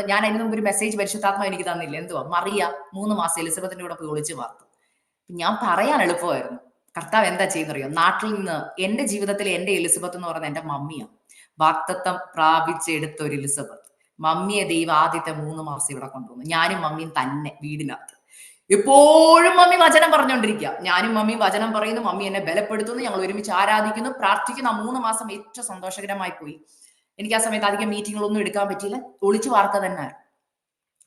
Speaker 1: ഞാൻ അതിന് മുമ്പ് ഒരു മെസ്സേജ് പരിശുദ്ധാത്മാവ് എനിക്ക് തന്നില്ല. എന്തുവാ? മറിയ 3 മാസം എലിസബത്തിന്റെ കൂടെ പോയി ഒളിച്ചു പാർത്തു. ഞാൻ പറയാൻ എളുപ്പമായിരുന്നു. കർത്താവ് എന്താ ചെയ്യുന്നറിയോ? നാട്ടിൽ നിന്ന് എന്റെ ജീവിതത്തിൽ എന്റെ എലിസബത്ത് എന്ന് പറയുന്നത് എന്റെ മമ്മിയാണ്. വാക്തത്വം പ്രാപിച്ചെടുത്ത ഒരു എലിസബത്ത്. മമ്മിയെ ദൈവം ആദ്യത്തെ 3 മാസം ഇവിടെ കൊണ്ടുവന്നു. ഞാനും മമ്മിയും തന്നെ വീടിനകത്ത്. എപ്പോഴും മമ്മി വചനം പറഞ്ഞുകൊണ്ടിരിക്കുക. ഞാനും മമ്മിയും വചനം പറയുന്നു, മമ്മി എന്നെ ബലപ്പെടുത്തുന്നു, ഞങ്ങൾ ഒരുമിച്ച് ആരാധിക്കുന്നു, പ്രാർത്ഥിക്കുന്നു. ആ 3 മാസം ഏറ്റവും സന്തോഷകരമായി പോയി. എനിക്ക് ആ സമയത്ത് അധികം മീറ്റിങ്ങുകളൊന്നും എടുക്കാൻ പറ്റിയില്ല. ഒളിച്ചു വാർത്ത തന്നെ.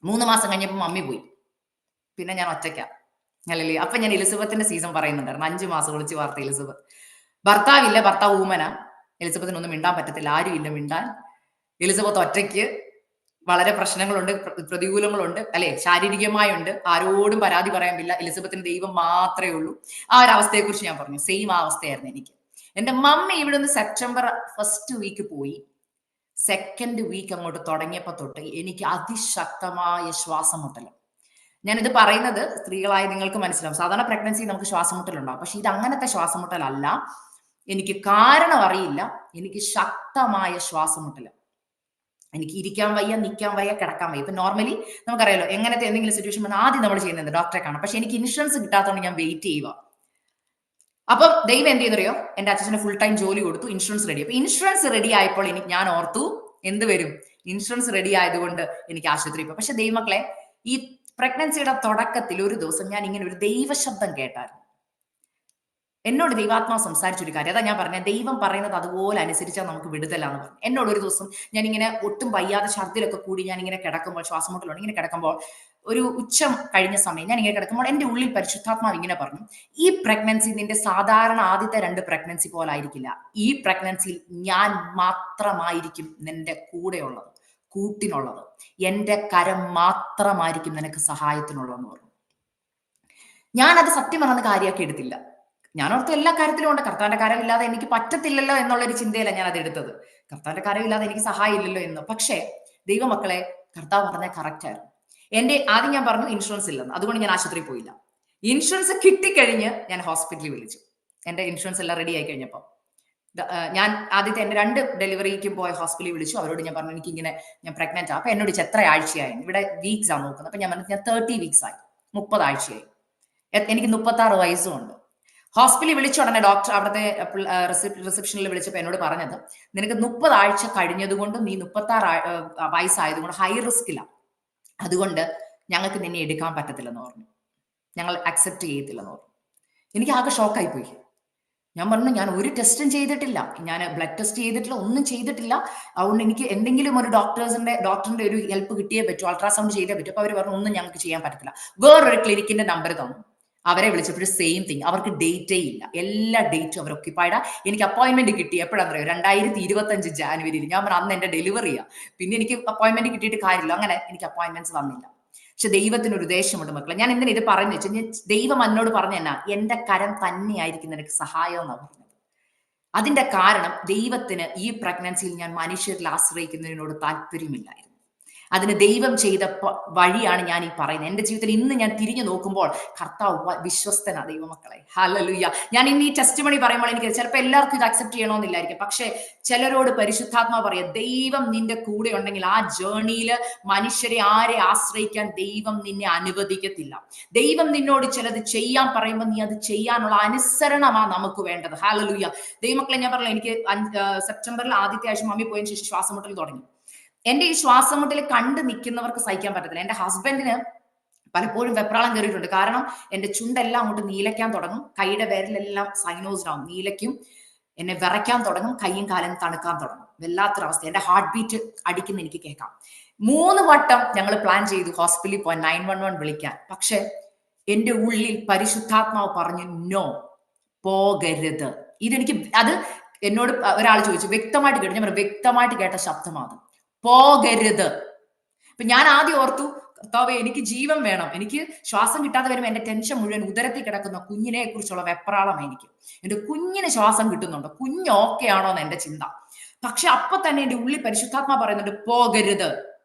Speaker 1: 3 മാസം കഴിഞ്ഞപ്പോൾ മമ്മി പോയി. പിന്നെ ഞാൻ ഒറ്റയ്ക്കാ. അല്ലല്ലേ? അപ്പൊ ഞാൻ എലിസബത്തിന്റെ സീസൺ പറയുന്നുണ്ടായിരുന്നു. 5 മാസം ഒളിച്ചു വാർത്ത എലിസബത്ത്. ഭർത്താവില്ല, ഭർത്താവ് ഊമന. എലിസബത്തിനൊന്നും മിണ്ടാൻ പറ്റത്തില്ല, ആരും ഇല്ല മിണ്ടാൻ. എലിസബത്ത് ഒറ്റയ്ക്ക്. വളരെ പ്രശ്നങ്ങളുണ്ട്, പ്രതികൂലങ്ങളുണ്ട്, അല്ലെ? ശാരീരികമായുണ്ട്. ആരോടും പരാതി പറയാൻ പറ്റില്ല. എലിസബത്തിന് ദൈവം മാത്രമേ ഉള്ളൂ. ആ ഒരു അവസ്ഥയെ കുറിച്ച് ഞാൻ പറഞ്ഞു. സെയിം ആ അവസ്ഥയായിരുന്നു എനിക്ക്. എന്റെ മമ്മി ഇവിടെ നിന്ന് സെപ്റ്റംബർ 1st വീക്ക് പോയി. 2nd വീക്ക് അങ്ങോട്ട് തുടങ്ങിയപ്പോ തൊട്ട് എനിക്ക് അതിശക്തമായ ശ്വാസം മുട്ടൽ. ഞാനിത് പറയുന്നത് സ്ത്രീകളായ നിങ്ങൾക്ക് മനസ്സിലാവും. സാധാരണ പ്രഗ്നൻസി നമുക്ക് ശ്വാസമുട്ടലുണ്ടാവും. പക്ഷെ ഇത് അങ്ങനത്തെ ശ്വാസമുട്ടലല്ല. എനിക്ക് കാരണം അറിയില്ല. എനിക്ക് ശക്തമായ ശ്വാസമുട്ടൽ. എനിക്ക് ഇരിക്കാൻ വയ്യ, നിൽക്കാൻ വയ്യ, കിടക്കാൻ വയ്യ. ഇപ്പൊ നോർമലി നമുക്കറിയാലോ എങ്ങനത്തെ എന്തെങ്കിലും സിറ്റുവേഷൻ വന്നാൽ ആദ്യം നമ്മൾ ചെയ്യുന്നത് ഡോക്ടറെ കാണാം. പക്ഷെ എനിക്ക് ഇൻഷുറൻസ് കിട്ടാത്തതുകൊണ്ട് ഞാൻ വെയിറ്റ് ചെയ്യുക. അപ്പം ദൈവം എന്ത് ചെയ്യുന്നറിയോ, എന്റെ അച്ഛന് ഫുൾ ടൈം ജോലി കൊടുത്തു, ഇൻഷുറൻസ് റെഡി. അപ്പൊ ഇൻഷുറൻസ് റെഡി ആയപ്പോൾ എനിക്ക് ഞാൻ ഓർത്തു എന്ത് വരും, ഇൻഷുറൻസ് റെഡി ആയതുകൊണ്ട് എനിക്ക് ആശുപത്രി പോകും. പക്ഷെ ദൈവമക്കളെ, ഈ പ്രഗ്നൻസിയുടെ തുടക്കത്തിൽ ഒരു ദിവസം ഞാൻ ഇങ്ങനെ ഒരു ദൈവശബ്ദം കേട്ടായിരുന്നു. എന്നോട് ദൈവാത്മാവ് സംസാരിച്ചൊരു കാര്യം, അതാ ഞാൻ പറഞ്ഞ ദൈവം പറയുന്നത് അതുപോലെ അനുസരിച്ചാൽ നമുക്ക് വിടുതലാന്ന് പറഞ്ഞു. എന്നോട് ഒരു ദിവസം ഞാനിങ്ങനെ ഒട്ടും വയ്യാതെ ഛർദിലൊക്കെ കൂടി ഞാനിങ്ങനെ കിടക്കുമ്പോൾ, ശ്വാസമുട്ടലുണ്ട്, ഇങ്ങനെ കിടക്കുമ്പോൾ ഒരു ഉച്ചം കഴിഞ്ഞ സമയം ഞാൻ ഇങ്ങനെ കിടക്കുമ്പോൾ എന്റെ ഉള്ളിൽ പരിശുദ്ധാത്മാവ് ഇങ്ങനെ പറഞ്ഞു, ഈ പ്രഗ്നൻസി നിന്റെ സാധാരണ ആദ്യത്തെ 2 പ്രഗ്നൻസി പോലെ ആയിരിക്കില്ല. ഈ പ്രഗ്നൻസിയിൽ ഞാൻ മാത്രമായിരിക്കും നിന്റെ കൂടെയുള്ളത്, കൂട്ടിനുള്ളത്. എന്റെ കരം മാത്രമായിരിക്കും നിനക്ക് സഹായത്തിനുള്ളതെന്ന് പറഞ്ഞു. ഞാനത് സത്യം പറഞ്ഞ കാര്യമാക്കി എടുത്തില്ല. ഞാൻ ഓർത്ത് എല്ലാ കാര്യത്തിലും ഉണ്ട്. കർത്താവിന്റെ കരമില്ലാതെ എനിക്ക് പറ്റത്തില്ലല്ലോ എന്നുള്ളൊരു ചിന്തയിലാണ് ഞാൻ അത് എടുത്തത്. കർത്താവിന്റെ കരമില്ലാതെ എനിക്ക് സഹായം ഇല്ലല്ലോ എന്ന്. പക്ഷേ ദൈവമക്കളെ, കർത്താവ് പറഞ്ഞ കറക്റ്റ് ആയിരുന്നു. എന്റെ ആദ്യം ഞാൻ പറഞ്ഞു ഇൻഷുറൻസ് ഇല്ലെന്ന്, അതുകൊണ്ട് ഞാൻ ആശുപത്രിയിൽ പോയില്ല. ഇൻഷുറൻസ് കിട്ടിക്കഴിഞ്ഞ് ഞാൻ ഹോസ്പിറ്റലിൽ വിളിച്ചു. എന്റെ ഇൻഷുറൻസ് എല്ലാം റെഡി ആയി കഴിഞ്ഞപ്പോൾ ഞാൻ ആദ്യത്തെ എന്റെ 2 ഡെലിവറിക്കും പോയ ഹോസ്പിറ്റലിൽ വിളിച്ചു. അവരോട് ഞാൻ പറഞ്ഞു എനിക്കിങ്ങനെ ഞാൻ പ്രഗ്നന്റ് ആണ്. അപ്പൊ എന്നോട് എത്ര ആഴ്ചയായി, ഇവിടെ വീക്സ് ആണ് നോക്കുന്നത്. അപ്പൊ ഞാൻ പറഞ്ഞു ഞാൻ 30 വീക്സ് ആയി, 30 ആഴ്ചയായി, എനിക്ക് 36 വയസ്സും ഉണ്ട്. ഹോസ്പിറ്റലിൽ വിളിച്ച ഉടനെ ഡോക്ടർ അവിടുത്തെ റിസപ്ഷനിൽ വിളിച്ചപ്പോൾ എന്നോട് പറഞ്ഞത്, നിനക്ക് 30 ആഴ്ച കഴിഞ്ഞതുകൊണ്ട് നീ 36 വയസ്സായതുകൊണ്ട് ഹൈ റിസ്കില്ല, അതുകൊണ്ട് ഞങ്ങൾക്ക് നിന്നെ എടുക്കാൻ പറ്റത്തില്ലെന്ന് പറഞ്ഞു. ഞങ്ങൾ അക്സെപ്റ്റ് ചെയ്യത്തില്ലെന്ന് പറഞ്ഞു. എനിക്ക് ആകെ ഷോക്കായി പോയി. ഞാൻ പറഞ്ഞു ഞാൻ ഒരു ടെസ്റ്റും ചെയ്തിട്ടില്ല, ഞാൻ ബ്ലഡ് ടെസ്റ്റ് ചെയ്തിട്ടില്ല, ഒന്നും ചെയ്തിട്ടില്ല. അതുകൊണ്ട് എനിക്ക് എന്തെങ്കിലും ഒരു ഡോക്ടറിന്റെ ഒരു ഹെൽപ്പ് കിട്ടിയേ പറ്റൂ, അൾട്രാസൗണ്ട് ചെയ്തേ പറ്റൂ. അപ്പൊ അവർ പറഞ്ഞു ഒന്നും ഞങ്ങൾക്ക് ചെയ്യാൻ പറ്റത്തില്ല. വേറൊരു ക്ലിനിക്കിന്റെ നമ്പർ തന്നു. അവരെ വിളിച്ചപ്പോൾ സെയിം തിങ്, അവർക്ക് ഡേറ്റേ ഇല്ല, എല്ലാ ഡേറ്റും അവർ ഒക്യുപ്പൈഡാ. എനിക്ക് അപ്പോയിന്റ്മെന്റ് കിട്ടി എപ്പോഴാണെന്നറിയോ, 2025 ജാനുവരിയിൽ. ഞാൻ പറഞ്ഞു അന്ന് എന്റെ ഡെലിവറിയാ, പിന്നെ എനിക്ക് അപ്പോയിന്റ്മെന്റ് കിട്ടിയിട്ട് കാര്യമില്ല. അങ്ങനെ എനിക്ക് അപ്പോയിന്റ്മെന്റ്സ് വന്നില്ല. പക്ഷെ ദൈവത്തിന് ഒരു ഉദ്ദേശമുണ്ട് മക്കളെ. ഞാൻ എന്തിനാ ഇത് പറഞ്ഞു വെച്ചാൽ, ദൈവം എന്നോട് പറഞ്ഞ എന്നാ, എന്റെ കരം തന്നെയായിരിക്കും നിനക്ക് സഹായം എന്നാണ് പറഞ്ഞത്. അതിന്റെ കാരണം ദൈവത്തിന് ഈ പ്രഗ്നൻസിയിൽ ഞാൻ മനുഷ്യരിൽ ആശ്രയിക്കുന്നതിനോട് താല്പര്യമില്ലായിരുന്നു. അതിന് ദൈവം ചെയ്ത വഴിയാണ് ഞാൻ ഈ പറയുന്നത്. എന്റെ ജീവിതത്തിൽ ഇന്ന് ഞാൻ തിരിഞ്ഞു നോക്കുമ്പോൾ കർത്താവ് വിശ്വസ്തനാ ദൈവമക്കളെ. ഹല്ലേലൂയ. ഞാൻ ഇന്ന് ഈ ടെസ്റ്റ് മണി പറയുമ്പോൾ എനിക്ക് ചിലപ്പോൾ എല്ലാവർക്കും ഇത് അക്സെപ്റ്റ് ചെയ്യണമെന്നില്ലായിരിക്കും. പക്ഷേ ചിലരോട് പരിശുദ്ധാത്മാവ് പറയാം, ദൈവം നിന്റെ കൂടെ ഉണ്ടെങ്കിൽ ആ ജേർണിയിൽ മനുഷ്യരെ ആരെ ആശ്രയിക്കാൻ ദൈവം നിന്നെ അനുവദിക്കത്തില്ല. ദൈവം നിന്നോട് ചിലത് ചെയ്യാൻ പറയുമ്പോൾ നീ അത് ചെയ്യാനുള്ള അനുസരണമാണ് നമുക്ക് വേണ്ടത്. ഹല്ലേലൂയ. ദൈവമക്കളെ, ഞാൻ പറഞ്ഞില്ല, എനിക്ക് സെപ്റ്റംബറിൽ ആദ്യത്തെ ആഴ്ച മമ്മി പോയതിനു ശേഷം ശ്വാസമുട്ടൽ തുടങ്ങി. എന്റെ ഈ ശ്വാസം മുട്ടൽ കണ്ടു നിൽക്കുന്നവർക്ക് സഹിക്കാൻ പറ്റത്തില്ല. എന്റെ ഹസ്ബൻഡിന് പലപ്പോഴും വെപ്രാളം കയറിയിട്ടുണ്ട്. കാരണം എന്റെ ചുണ്ടെല്ലാം അങ്ങോട്ട് നീലയ്ക്കാൻ തുടങ്ങും, കൈയുടെ വിരലെല്ലാം സൈനോസ്ഡ് ആവും, നീലയ്ക്കും, എന്നെ വിറയ്ക്കാൻ തുടങ്ങും, കൈയും കാലും തണുക്കാൻ തുടങ്ങും. വല്ലാത്തൊരവസ്ഥ. എന്റെ ഹാർട്ട് ബീറ്റ് അടിക്കുന്ന എനിക്ക് കേൾക്കാം. 3 വട്ടം ഞങ്ങൾ പ്ലാൻ ചെയ്തു ഹോസ്പിറ്റലിൽ പോകാൻ, 911 വിളിക്കാൻ. പക്ഷെ എന്റെ ഉള്ളിൽ പരിശുദ്ധാത്മാവ് പറഞ്ഞു നോ, പോകരുത്. ഇതെനിക്ക് അത് എന്നോട് ഒരാൾ ചോദിച്ചു വ്യക്തമായിട്ട് കേട്ടു. ഞാൻ പറഞ്ഞു വ്യക്തമായിട്ട് കേട്ട ശബ്ദമാണ്, പോകരുത്. ഇപ്പൊ ഞാൻ ആദ്യം ഓർത്തു, കർത്താവേ എനിക്ക് ജീവൻ വേണം, എനിക്ക് ശ്വാസം കിട്ടാതെ വരുമ്പോൾ എന്റെ ടെൻഷൻ മുഴുവൻ ഉദരത്തിൽ കിടക്കുന്ന കുഞ്ഞിനെ കുറിച്ചുള്ള വെപ്രാളം. എന്റെ കുഞ്ഞിന് ശ്വാസം കിട്ടുന്നുണ്ടോ, കുഞ്ഞ് ഓക്കെ ആണോ എന്ന് എന്റെ ചിന്ത. പക്ഷെ അപ്പൊ തന്നെ എന്റെ ഉള്ളിൽ പരിശുദ്ധാത്മാ പറയുന്നുണ്ട് പോകരുത്.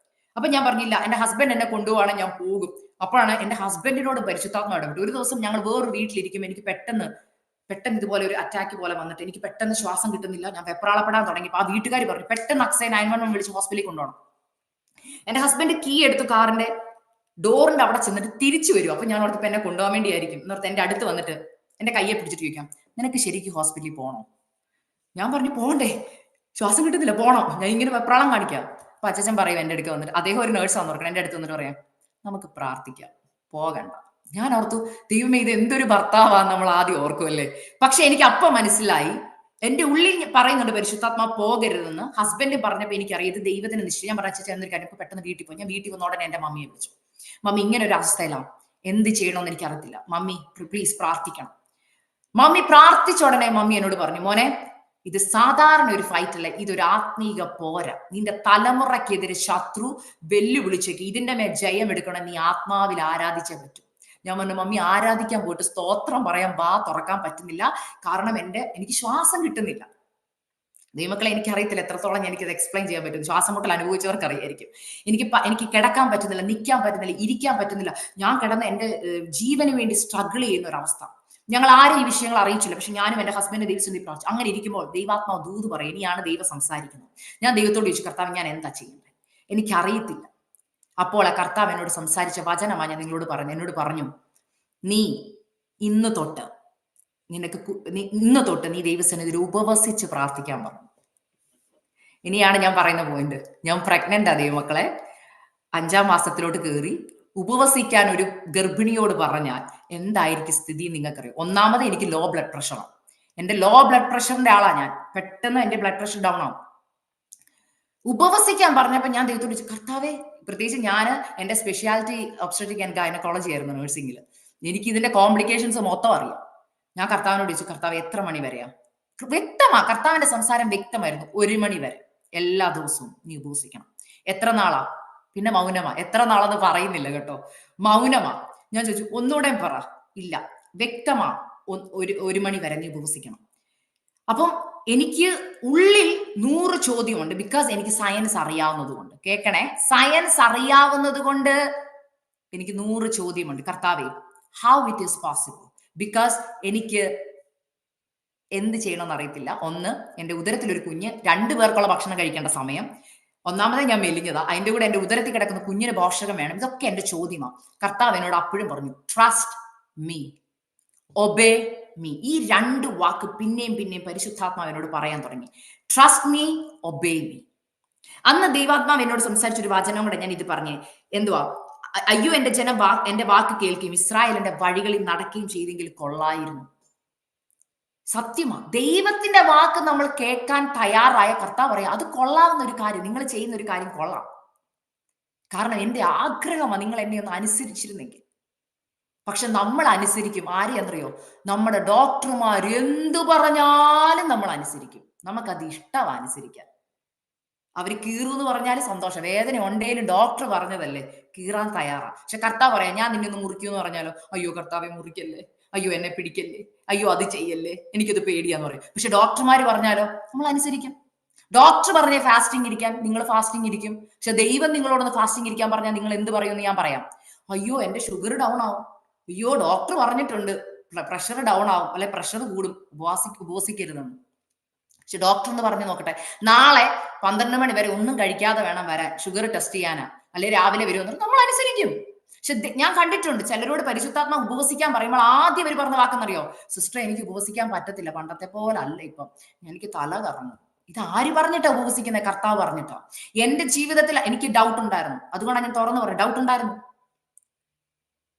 Speaker 1: അപ്പൊ ഞാൻ പറഞ്ഞില്ല, എന്റെ ഹസ്ബൻഡ് എന്നെ കൊണ്ടുപോവാണ്, ഞാൻ പോകും. അപ്പോഴാണ് എന്റെ ഹസ്ബൻഡിനോട് പരിശുദ്ധാത്മാ ഇടപെട്ടു. ഒരു ദിവസം ഞങ്ങൾ വേറൊരു വീട്ടിലിരിക്കും, എനിക്ക് പെട്ടെന്ന് ഇതുപോലെ ഒരു അറ്റാക്ക് പോലെ വന്നിട്ട് എനിക്ക് പെട്ടെന്ന് ശ്വാസം കിട്ടുന്നില്ല, ഞാൻ വെപ്രാളപ്പെടാൻ തുടങ്ങി. ആ വീട്ടുകാർ പറഞ്ഞു പെട്ടെന്ന് അക്സേ 911 വിളിച്ച് ഹോസ്പിറ്റലിൽ കൊണ്ടുപോകണം. എന്റെ ഹസ്ബൻഡ് കീ എടുത്തു കാറിന്റെ ഡോറിന്റെ അവിടെ ചെന്നിട്ട് തിരിച്ചു വരും. അപ്പൊ ഞാൻ ഓർത്തപ്പോ എന്നെ കൊണ്ടുപോകാൻ വേണ്ടിയായിരിക്കും എന്നോർത്ത് എന്റെ അടുത്ത് വന്നിട്ട് എന്റെ കയ്യെ പിടിച്ചിട്ട് ചോദിക്കാം, നിനക്ക് ശരിക്കും ഹോസ്പിറ്റലിൽ പോകണോ? ഞാൻ പറഞ്ഞു പോണ്ടേ, ശ്വാസം കിട്ടുന്നില്ല, പോണം. ഞാൻ ഇങ്ങനെ വെപ്രാളം കാണിക്കാം. അപ്പൊ അച്ഛൻ പറയും എന്റെ അടുത്ത് വന്നിട്ട്, അദ്ദേഹം ഒരു നേഴ്സാന്ന് ഓർക്കണം, എന്റെ അടുത്ത് വന്നിട്ട് പറയാം നമുക്ക് പ്രാർത്ഥിക്കാം, പോകണ്ട. ഞാൻ ഓർത്തു ദൈവമേ ഇത് എന്തൊരു ഭർത്താവാന്ന് നമ്മൾ ആദ്യം ഓർക്കുമല്ലേ. പക്ഷെ എനിക്ക് അപ്പൊ മനസ്സിലായി, എന്റെ ഉള്ളിൽ പറയുന്നുണ്ട് പരിശുദ്ധാത്മാ പോകരുതെന്ന്. ഹസ്ബൻഡ് പറഞ്ഞപ്പോൾ എനിക്കറിയാം ഇത് ദൈവത്തിന് നിശ്ചയം. ഞാൻ പറഞ്ഞ എന്നൊരു കാര്യം, പെട്ടെന്ന് വീട്ടിൽ പോയി. ഞാൻ വീട്ടിൽ വന്ന ഉടനെ എന്റെ മമ്മിയെ വിളിച്ചു. മമ്മി ഇങ്ങനെ ഒരു അവസ്ഥയിലാണ്, എന്ത് ചെയ്യണമെന്ന് എനിക്ക് അറിയത്തില്ല, മമ്മി പ്ലീസ് പ്രാർത്ഥിക്കണം. മമ്മി പ്രാർത്ഥിച്ച ഉടനെ മമ്മി എന്നോട് പറഞ്ഞു, മോനെ ഇത് സാധാരണ ഒരു ഫൈറ്റ് അല്ല, ഇതൊരു ആത്മീക പോര. നിന്റെ തലമുറയ്ക്കെതിരെ ശത്രു വെല്ലുവിളിച്ചേക്ക്, ഇതിന്റെ മേൽ ജയം എടുക്കണം, നീ ആത്മാവിൽ ആരാധിച്ചേ പറ്റൂ. ഞാൻ പറഞ്ഞു മമ്മി ആരാധിക്കാൻ പോയിട്ട് സ്തോത്രം പറയാൻ വാ തുറക്കാൻ പറ്റുന്നില്ല, കാരണം എനിക്ക് ശ്വാസം കിട്ടുന്നില്ല. ദൈവമക്കളെ, എനിക്കറിയത്തില്ല എത്രത്തോളം എനിക്കത് എക്സ്പ്ലെയിൻ ചെയ്യാൻ പറ്റും. ശ്വാസം മുട്ടൽ അനുഭവിച്ചവർക്ക് അറിയായിരിക്കും. എനിക്ക് കിടക്കാൻ പറ്റുന്നില്ല, നിൽക്കാൻ പറ്റുന്നില്ല, ഇരിക്കാൻ പറ്റുന്നില്ല. ഞാൻ കിടന്ന് എന്റെ ജീവന് വേണ്ടി സ്ട്രഗിൾ ചെയ്യുന്ന ഒരവസ്ഥ. ഞങ്ങൾ ആരും ഈ വിഷയങ്ങൾ അറിയിച്ചില്ല. പക്ഷെ ഞാനും എന്റെ ഹസ്ബൻഡ് ദൈവസന്നിധി പ്രാർത്ഥിച്ചു. അങ്ങനെ ഇരിക്കുമ്പോൾ ദൈവാത്മാവ് ദൂത് പറയും, ഇനിയാണ് ദൈവം സംസാരിക്കുന്നത്. ഞാൻ ദൈവത്തോട് ചോദിച്ചു, കർത്താവ് ഞാൻ എന്താ ചെയ്യേണ്ടത്? എനിക്കറിയത്തില്ല. അപ്പോൾ ആ കർത്താവ് എന്നോട് സംസാരിച്ച വചനമാണ് ഞാൻ നിങ്ങളോട് പറഞ്ഞു. എന്നോട് പറഞ്ഞു, നീ ഇന്ന് തൊട്ട് ഇന്ന് തൊട്ട് നീ ദൈവസന്നിധിയിൽ ഉപവസിച്ച് പ്രാർത്ഥിക്കാൻ പറഞ്ഞു. ഇനിയാണ് ഞാൻ പറയുന്ന പോയിന്റ്. ഞാൻ പ്രഗ്നന്റ് ആ ദൈവമക്കളെ. 5ാം മാസത്തിലോട്ട് കയറി. ഉപവസിക്കാൻ ഒരു ഗർഭിണിയോട് പറഞ്ഞാൽ എന്തായിരിക്കും സ്ഥിതി നിങ്ങൾക്കറിയാം. ഒന്നാമത് എനിക്ക് ലോ ബ്ലഡ് പ്രഷറാണ്. എന്റെ ലോ ബ്ലഡ് പ്രഷറിന്റെ ആളാ ഞാൻ. പെട്ടെന്ന് എന്റെ ബ്ലഡ് പ്രഷർ ഡൗൺ ആവും. ഉപവസിക്കാൻ പറഞ്ഞപ്പോൾ ഞാൻ ദൈവത്തോട് ചോദിച്ചു, കർത്താവേ, പ്രത്യേകിച്ച് ഞാൻ എന്റെ സ്പെഷ്യാലിറ്റി ഒബ്സ്ട്രറ്റിക് ആൻഡ് ഗൈനക്കോളജി ആയിരുന്നു നഴ്സിംഗിൽ. എനിക്ക് ഇതിന്റെ കോംപ്ലിക്കേഷൻസ് മൊത്തം അറിയാം. ഞാൻ കർത്താവിനോട് ചോദിച്ചു, കർത്താവ് എത്ര മണി വരെയാ? കർത്താവിന്റെ സംസാരം വ്യക്തമായിരുന്നു. 1 മണി വരെ എല്ലാ ദിവസവും നീ ഉപവസിക്കണം. എത്ര നാളാ? പിന്നെ മൗനമാ. എത്ര നാളെന്ന് പറയുന്നില്ല കേട്ടോ, മൗനമാ. ഞാൻ ചോദിച്ചു, ഒന്നുകൂടെ പറ. ഇല്ല, വ്യക്തമാ, 1 മണി വരെ നീ ഉപവസിക്കണം. അപ്പം എനിക്ക് ഉള്ളിൽ 100 ചോദ്യമുണ്ട്. ബിക്കോസ് എനിക്ക് സയൻസ് അറിയാവുന്നത് കൊണ്ട്. കേൾക്കണേ, സയൻസ് അറിയാവുന്നത് കൊണ്ട് എനിക്ക് 100 ചോദ്യമുണ്ട്. കർത്താവേ, how it is possible? Because എനിക്ക് എന്ത് ചെയ്യണമെന്ന് അറിയത്തില്ല. ഒന്ന്, എന്റെ ഉദരത്തിൽ ഒരു കുഞ്ഞ്, 2 പേർക്കുള്ള ഭക്ഷണം കഴിക്കേണ്ട സമയം. ഒന്നാമതേ ഞാൻ മെലിഞ്ഞതാ, അതിന്റെ കൂടെ എന്റെ ഉദരത്തിൽ കിടക്കുന്ന കുഞ്ഞിന് പോഷകം വേണം. ഇതൊക്കെ എന്റെ ചോദ്യമാണ്. കർത്താവ് എന്നോട് അപ്പോഴും പറഞ്ഞു, ട്രസ്റ്റ് മീ, ഒബേ മീ. ഈ 2 വാക്ക് പിന്നെയും പിന്നെയും പരിശുദ്ധാത്മാവ് എന്നോട് പറയാൻ തുടങ്ങി. Trust me, obey me. അന്ന് ദൈവാത്മാവ് എന്നോട് സംസാരിച്ചൊരു വചനം കൂടെ ഞാൻ ഇത് പറഞ്ഞേ. എന്തുവാ? അയ്യോ, എന്റെ ജനം എന്റെ വാക്ക് കേൾക്കുകയും ഇസ്രായേലിന്റെ വഴികളിൽ നടക്കുകയും ചെയ്തെങ്കിൽ കൊള്ളായിരുന്നു. സത്യമാണ്. ദൈവത്തിന്റെ വാക്ക് നമ്മൾ കേൾക്കാൻ തയ്യാറായ കർത്താവ് പറയാം, അത് കൊള്ളാവുന്ന ഒരു കാര്യം, നിങ്ങൾ ചെയ്യുന്ന ഒരു കാര്യം കൊള്ളാം. കാരണം എന്റെ ആഗ്രഹമാണ് നിങ്ങൾ എന്നെ ഒന്ന് അനുസരിച്ചിരുന്നെങ്കിൽ. പക്ഷെ നമ്മൾ അനുസരിക്കും ആരെയെന്നറിയോ? നമ്മുടെ ഡോക്ടർമാർ എന്തു പറഞ്ഞാലും നമ്മൾ അനുസരിക്കും. നമുക്കത് ഇഷ്ടമാണ് അനുസരിക്കാൻ. അവർ കീറൂന്ന് പറഞ്ഞാലും സന്തോഷം. വേദന ഉണ്ടേലും ഡോക്ടർ പറഞ്ഞതല്ലേ, കീറാൻ തയ്യാറാ. പക്ഷെ കർത്താവ് പറയാം, ഞാൻ നിന്നെ ഒന്ന് മുറിക്കൂന്ന് പറഞ്ഞാലോ, അയ്യോ കർത്താവെ മുറിക്കല്ലേ, അയ്യോ എന്നെ പിടിക്കല്ലേ, അയ്യോ അത് ചെയ്യല്ലേ, എനിക്കത് പേടിയാന്ന് പറയും. പക്ഷെ ഡോക്ടർമാർ പറഞ്ഞാലോ നമ്മൾ അനുസരിക്കും. ഡോക്ടർ പറഞ്ഞ ഫാസ്റ്റിംഗ് ഇരിക്കാൻ നിങ്ങൾ ഫാസ്റ്റിംഗ് ഇരിക്കും. പക്ഷെ ദൈവം നിങ്ങളോടൊന്ന് ഫാസ്റ്റിംഗ് ഇരിക്കാൻ പറഞ്ഞാൽ നിങ്ങൾ എന്ത് പറയുമെന്ന് ഞാൻ പറയാം. അയ്യോ എന്റെ ഷുഗർ ഡൗൺ ആവും, അയ്യോ ഡോക്ടർ പറഞ്ഞിട്ടുണ്ട് പ്രഷർ ഡൗൺ ആവും, അല്ലെ പ്രഷർ കൂടും, ഉപവസിക്കരുതെന്ന്. പക്ഷെ ഡോക്ടർ എന്ന് പറഞ്ഞു നോക്കട്ടെ, നാളെ 12 മണി വരെ ഒന്നും കഴിക്കാതെ വേണം വരാൻ, ഷുഗർ ടെസ്റ്റ് ചെയ്യാനാ, അല്ലെ രാവിലെ വരുമെന്ന് നമ്മൾ അനുസരിക്കും. പക്ഷെ ഞാൻ കണ്ടിട്ടുണ്ട് ചിലരോട് പരിശുദ്ധാത്മ ഉപവസിക്കാൻ പറയുമ്പോൾ ആദ്യം അവർ പറഞ്ഞ വാക്കെന്നറിയോ? സിസ്റ്റർ, എനിക്ക് ഉപവസിക്കാൻ പറ്റത്തില്ല, പണ്ടത്തെ പോലെ അല്ല ഇപ്പം, എനിക്ക് തല കറങ്ങും. ഇത് ആര് പറഞ്ഞിട്ടാ ഉപവസിക്കുന്നത്? കർത്താവ് പറഞ്ഞിട്ടാ. എന്റെ ജീവിതത്തിൽ എനിക്ക് ഡൗട്ട് ഉണ്ടായിരുന്നു, അതുകൊണ്ടാണ് ഞാൻ തുറന്നു പറഞ്ഞു, ഡൗട്ട് ഉണ്ടായിരുന്നു.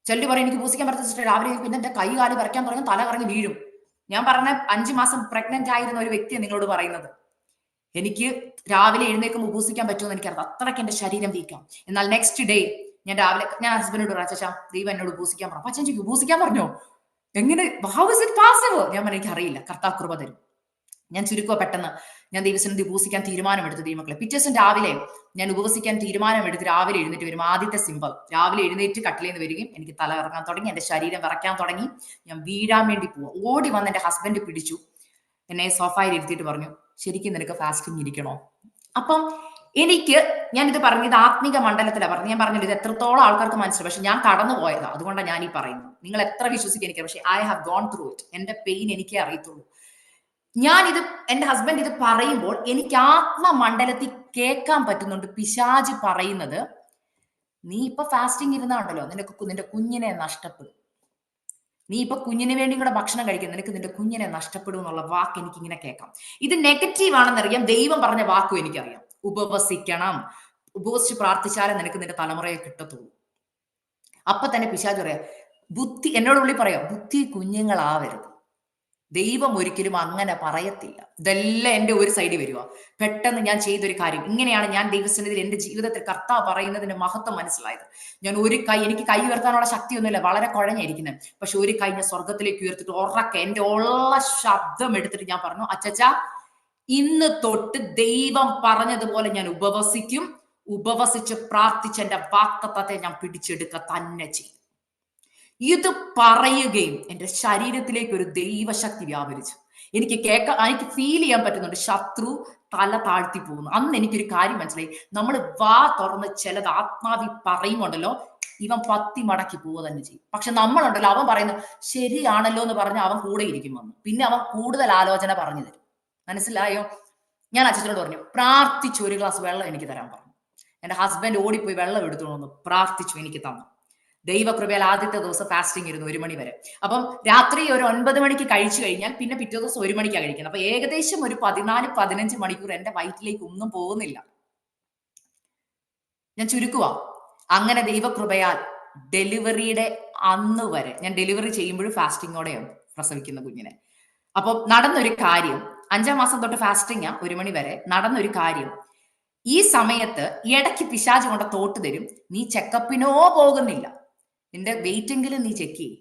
Speaker 1: ചെല്ലി പറയും എനിക്ക് ഉപവസിക്കാൻ പറ്റത്തില്ല സിസ്റ്റർ, രാവിലെ പിന്നെ എന്റെ കൈ കാല് വരയ്ക്കാൻ തുടങ്ങും, തല കറങ്ങി വീഴും. ഞാൻ പറഞ്ഞ 5 മാസം പ്രഗ്നന്റ് ആയിരുന്ന ഒരു വ്യക്തിയാണ് നിങ്ങളോട് പറയുന്നത്. എനിക്ക് രാവിലെ എഴുന്നേൽക്കുമ്പോൾ ഉപവസിക്കാൻ പറ്റുമെന്ന് എനിക്കറിയാം, അത്രയ്ക്ക് എന്റെ ശരീരം വീക്കാം. എന്നാൽ നെക്സ്റ്റ് ഡേ ഞാൻ ഹസ്ബൻഡിനോട് പറഞ്ഞു, അച്ഛാ ദൈവം എന്നോട് ഉപവസിക്കാൻ പറഞ്ഞു. അച്ഛൻ എനിക്ക് ഉപവസിക്കാൻ പറഞ്ഞോ? എങ്ങനെ, ഹൗ ഇസ് ഇറ്റ് പോസിബിൾ? ഞാൻ പറഞ്ഞു, എനിക്ക് അറിയില്ല, കർത്താവ് കൃപ തരും. ഞാൻ ചുരുക്കുക പെട്ടെന്ന് ഞാൻ ദൈവസന്നിധി ഉപവസിക്കാൻ തീരുമാനമെടുത്തു. ദൈവമക്കളെ, പിറ്റേ ദിവസം രാവിലെ ഞാൻ ഉപവസിക്കാൻ തീരുമാനമെടുത്ത് രാവിലെ എഴുന്നേറ്റ് വരും. ആദ്യത്തെ സിമ്പിൾ, രാവിലെ എഴുന്നേറ്റ് കട്ടിലിൽ നിന്ന് വരികയും എനിക്ക് തല കറങ്ങാൻ തുടങ്ങി, എന്റെ ശരീരം വിറയ്ക്കാൻ തുടങ്ങി, ഞാൻ വീഴാൻ വേണ്ടി പോവാം. ഓടി വന്ന് എന്റെ ഹസ്ബൻഡ് പിടിച്ചു, എന്നെ സോഫയിൽ ഇരുത്തിയിട്ട് പറഞ്ഞു, ശരിക്കും നിനക്ക് ഫാസ്റ്റിംഗ് ഇരിക്കണോ? അപ്പം ഞാനിത് പറഞ്ഞത് ആത്മീക മണ്ഡലത്തിലാണ് പറഞ്ഞു. ഞാൻ പറഞ്ഞത് ഇത് എത്രത്തോളം ആൾക്കാർക്ക് മനസ്സിലാവും, പക്ഷെ ഞാൻ കടന്നു പോയതാ, അതുകൊണ്ടാണ് ഞാൻ ഈ പറയുന്നത്. നിങ്ങൾ എത്ര വിശ്വസിക്കുക എനിക്ക്, പക്ഷെ I have gone through it. എന്റെ പെയിൻ എനിക്കേ അറിയത്തുള്ളൂ. എന്റെ ഹസ്ബൻഡ് ഇത് പറയുമ്പോൾ എനിക്ക് ആത്മമണ്ഡലത്തിൽ കേൾക്കാൻ പറ്റുന്നുണ്ട് പിശാച് പറയുന്നത്, നീ ഇപ്പൊ ഫാസ്റ്റിംഗ് ഇരുന്നാണ്ടല്ലോ, നിന്റെ കുഞ്ഞിനെ നഷ്ടപ്പെടും, നീ ഇപ്പൊ കുഞ്ഞിന് വേണ്ടി കൂടെ ഭക്ഷണം കഴിക്കും, നിനക്ക് നിന്റെ കുഞ്ഞിനെ നഷ്ടപ്പെടും എന്നുള്ള വാക്ക് എനിക്ക് ഇങ്ങനെ കേൾക്കാം. ഇത് നെഗറ്റീവ് ആണെന്നറിയാം, ദൈവം പറഞ്ഞ വാക്കും എനിക്കറിയാം. ഉപവസിക്കണം, ഉപവസിച്ച് പ്രാർത്ഥിച്ചാലേ നിനക്ക് നിന്റെ തലമുറയെ കിട്ടത്തുള്ളൂ. അപ്പൊ തന്നെ പിശാച് പറയാം, എന്നോട് ഉള്ളിൽ പറയാം, ബുദ്ധി കുഞ്ഞുങ്ങളാവരുത്. ദൈവം ഒരിക്കലും അങ്ങനെ പറയത്തില്ല. ഇതെല്ലാം എന്റെ ഒരു സൈഡിൽ വരിക. പെട്ടെന്ന് ഞാൻ ചെയ്തൊരു കാര്യം ഇങ്ങനെയാണ്. ഞാൻ ദൈവസന്നിധിയിൽ എന്റെ ജീവിതത്തിൽ കർത്താവ് പറയുന്നതിന്റെ മഹത്വം മനസ്സിലായത്. ഞാൻ എനിക്ക് കൈ ഉയർത്താനുള്ള ശക്തിയൊന്നുമില്ല, വളരെ കുഴഞ്ഞിരിക്കുന്നത്. പക്ഷെ ഒരു കൈ ഞാൻ സ്വർഗത്തിലേക്ക് ഉയർത്തിട്ട് ഉറക്കെ എന്റെ ഉള്ള ശബ്ദം എടുത്തിട്ട് ഞാൻ പറഞ്ഞു, അച്ചച്ചാ ഇന്ന് തൊട്ട് ദൈവം പറഞ്ഞതുപോലെ ഞാൻ ഉപവസിക്കും, ഉപവസിച്ച് പ്രാർത്ഥിച്ച് എന്റെ വാക്തത്വത്തെ ഞാൻ പിടിച്ചെടുക്കുക തന്നെ ചെയ്യും. ഇത് പറയുകയും എന്റെ ശരീരത്തിലേക്ക് ഒരു ദൈവശക്തി വ്യാപരിച്ചു. എനിക്ക് ഫീൽ ചെയ്യാൻ പറ്റുന്നുണ്ട് ശത്രു തല താഴ്ത്തി പോകുന്നു. അന്ന് എനിക്കൊരു കാര്യം മനസ്സിലായി. നമ്മൾ വാ തുറന്ന് ചിലത് ആത്മാവി പറയുമുണ്ടല്ലോ, ഇവൻ പത്തി മടക്കി പോവുക തന്നെ ചെയ്യും. പക്ഷെ നമ്മളുണ്ടല്ലോ, അവൻ പറയുന്നു ശരിയാണല്ലോ എന്ന് പറഞ്ഞ് അവൻ കൂടെ ഇരിക്കും വന്നു. പിന്നെ അവൻ കൂടുതൽ ആലോചന പറഞ്ഞു തരും. മനസ്സിലായോ? ഞാൻ അച്ഛനോട് പറഞ്ഞു, പ്രാർത്ഥിച്ചു ഒരു ഗ്ലാസ് വെള്ളം എനിക്ക് തരാൻ പറഞ്ഞു. എന്റെ ഹസ്ബൻഡ് ഓടിപ്പോയി വെള്ളം എടുത്തു വന്നു, പ്രാർത്ഥിച്ചു, എനിക്ക് തന്നു. ദൈവകൃപയാൽ ആദ്യത്തെ ദിവസം ഫാസ്റ്റിംഗ് ഇരുന്നു 1 മണി വരെ. അപ്പം രാത്രി ഒരു 9 മണിക്ക് കഴിച്ചു കഴിഞ്ഞാൽ പിന്നെ പിറ്റേ ദിവസം 1 മണിക്കാണ് കഴിക്കുന്നത്. അപ്പൊ ഏകദേശം ഒരു 14-15 മണിക്കൂർ എന്റെ വയറ്റിലേക്ക് ഒന്നും പോകുന്നില്ല. ഞാൻ ചുരുക്കുക. അങ്ങനെ ദൈവകൃപയാൽ ഡെലിവറിയുടെ അന്ന് വരെ, ഞാൻ ഡെലിവറി ചെയ്യുമ്പോഴും ഫാസ്റ്റിങ്ങോടെയാണ് പ്രസവിക്കുന്ന കുഞ്ഞിനെ. അപ്പം നടന്നൊരു കാര്യം, 5-ാം മാസം തൊട്ട് ഫാസ്റ്റിംഗ് 1 മണി വരെ നടന്നൊരു കാര്യം, ഈ സമയത്ത് ഇടയ്ക്ക് പിശാച് കൊണ്ട് തോട്ട് തരും, നീ ചെക്കപ്പിനോ പോകുന്നില്ല, നിന്റെ വെയിറ്റ് എങ്കിലും നീ ചെക്ക് ചെയ്യും.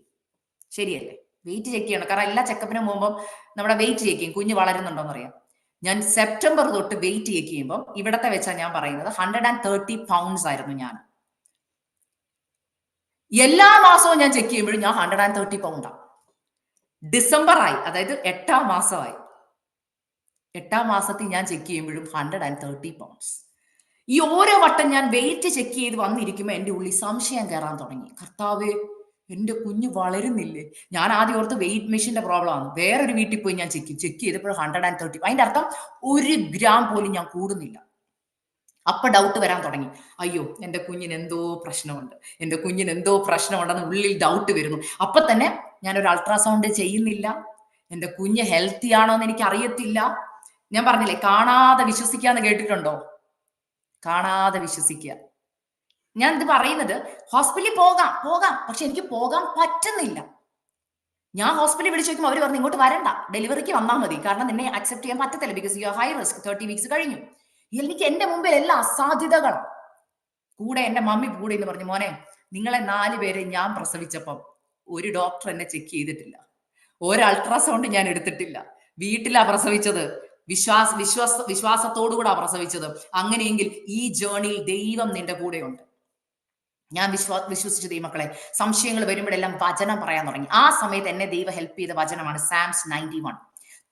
Speaker 1: ശരിയല്ലേ? വെയിറ്റ് ചെക്ക് ചെയ്യണം. കാരണം എല്ലാ ചെക്കപ്പിനും പോകുമ്പോൾ നമ്മുടെ വെയിറ്റ് ചെക്ക് ചെയ്യും, കുഞ്ഞ് വളരുന്നുണ്ടോന്ന് അറിയാം. ഞാൻ സെപ്റ്റംബർ തൊട്ട് വെയിറ്റ് ചെക്ക് ചെയ്യുമ്പോൾ ഇവിടത്തെ വെച്ചാൽ ഞാൻ പറയുന്നത് 130 പൗണ്ട്സ് ആയിരുന്നു ഞാൻ. എല്ലാ മാസവും ഞാൻ ചെക്ക് ചെയ്യുമ്പോഴും ഞാൻ 130 പൗണ്ടാണ്. ഡിസംബർ ആയി, അതായത് 8-ാം മാസമായി. 8-ാം മാസത്തിൽ ഞാൻ ചെക്ക് ചെയ്യുമ്പോഴും 130 പൗണ്ട്സ്. ഈ ഓരോ വട്ടം ഞാൻ വെയിറ്റ് ചെക്ക് ചെയ്ത് വന്നിരിക്കുമ്പോൾ എന്റെ ഉള്ളിൽ സംശയം കയറാൻ തുടങ്ങി. കർത്താവേ, എന്റെ കുഞ്ഞ് വളരുന്നില്ലേ? ഞാൻ ആദ്യം ഓർത്ത് വെയിറ്റ് മെഷീന്റെ പ്രോബ്ലം ആണ്. വേറൊരു വീട്ടിൽ പോയി ഞാൻ ചെക്ക് ചെയ്തപ്പോൾ 130. അതിന്റെ അർത്ഥം 1 ഗ്രാം പോലും ഞാൻ കൂടുന്നില്ല. അപ്പൊ ഡൗട്ട് വരാൻ തുടങ്ങി. അയ്യോ, എന്റെ കുഞ്ഞിന് എന്തോ പ്രശ്നമുണ്ട്, എന്റെ കുഞ്ഞിന് എന്തോ പ്രശ്നമുണ്ടെന്ന് ഉള്ളിൽ ഡൗട്ട് വരുന്നു. അപ്പൊ തന്നെ ഞാനൊരു അൾട്രാസൗണ്ട് ചെയ്യുന്നില്ല. എന്റെ കുഞ്ഞ് ഹെൽത്തി ആണോ എന്ന് എനിക്ക് അറിയത്തില്ല. ഞാൻ പറഞ്ഞില്ലേ, കാണാതെ വിശ്വസിക്കാന്ന് കേട്ടിട്ടുണ്ടോ? കാണാതെ വിശ്വസിക്കുക. ഞാൻ ഇത് പറയുന്നത്, ഹോസ്പിറ്റലിൽ പോകാം, പക്ഷെ എനിക്ക് പോകാൻ പറ്റുന്നില്ല. ഞാൻ ഹോസ്പിറ്റലിൽ വിളിച്ചു നോക്കുമ്പോൾ അവർ പറഞ്ഞു ഇങ്ങോട്ട് വരണ്ട, ഡെലിവറിക്ക് വന്നാൽ മതി, കാരണം നിന്നെ അക്സെപ്റ്റ് ചെയ്യാൻ പറ്റത്തില്ല, because you are high risk, 30 weeks കഴിഞ്ഞു. എനിക്ക് എന്റെ മുമ്പിൽ എല്ലാ അസാധ്യതകളും. കൂടെ എന്റെ മമ്മി കൂടെ എന്ന് പറഞ്ഞു, മോനെ, നിങ്ങളെ 4 പേരെ ഞാൻ പ്രസവിച്ചപ്പം ഒരു ഡോക്ടർ എന്നെ ചെക്ക് ചെയ്തിട്ടില്ല, ഒരു അൾട്രാസൗണ്ട് ഞാൻ എടുത്തിട്ടില്ല, വീട്ടിലാ പ്രസവിച്ചത്, വിശ്വാസത്തോടുകൂടാ പ്രസവിച്ചത്. അങ്ങനെയെങ്കിൽ ഈ ജേർണിയിൽ ദൈവം നിന്റെ കൂടെയുണ്ട്. ഞാൻ വിശ്വസിച്ചു ദൈവമക്കളെ. സംശയങ്ങൾ വരുമ്പോഴെല്ലാം വചനം പറയാൻ തുടങ്ങി. ആ സമയത്ത് എന്നെ ദൈവം ഹെൽപ്പ് ചെയ്ത വചനമാണ് സാംസ് 91,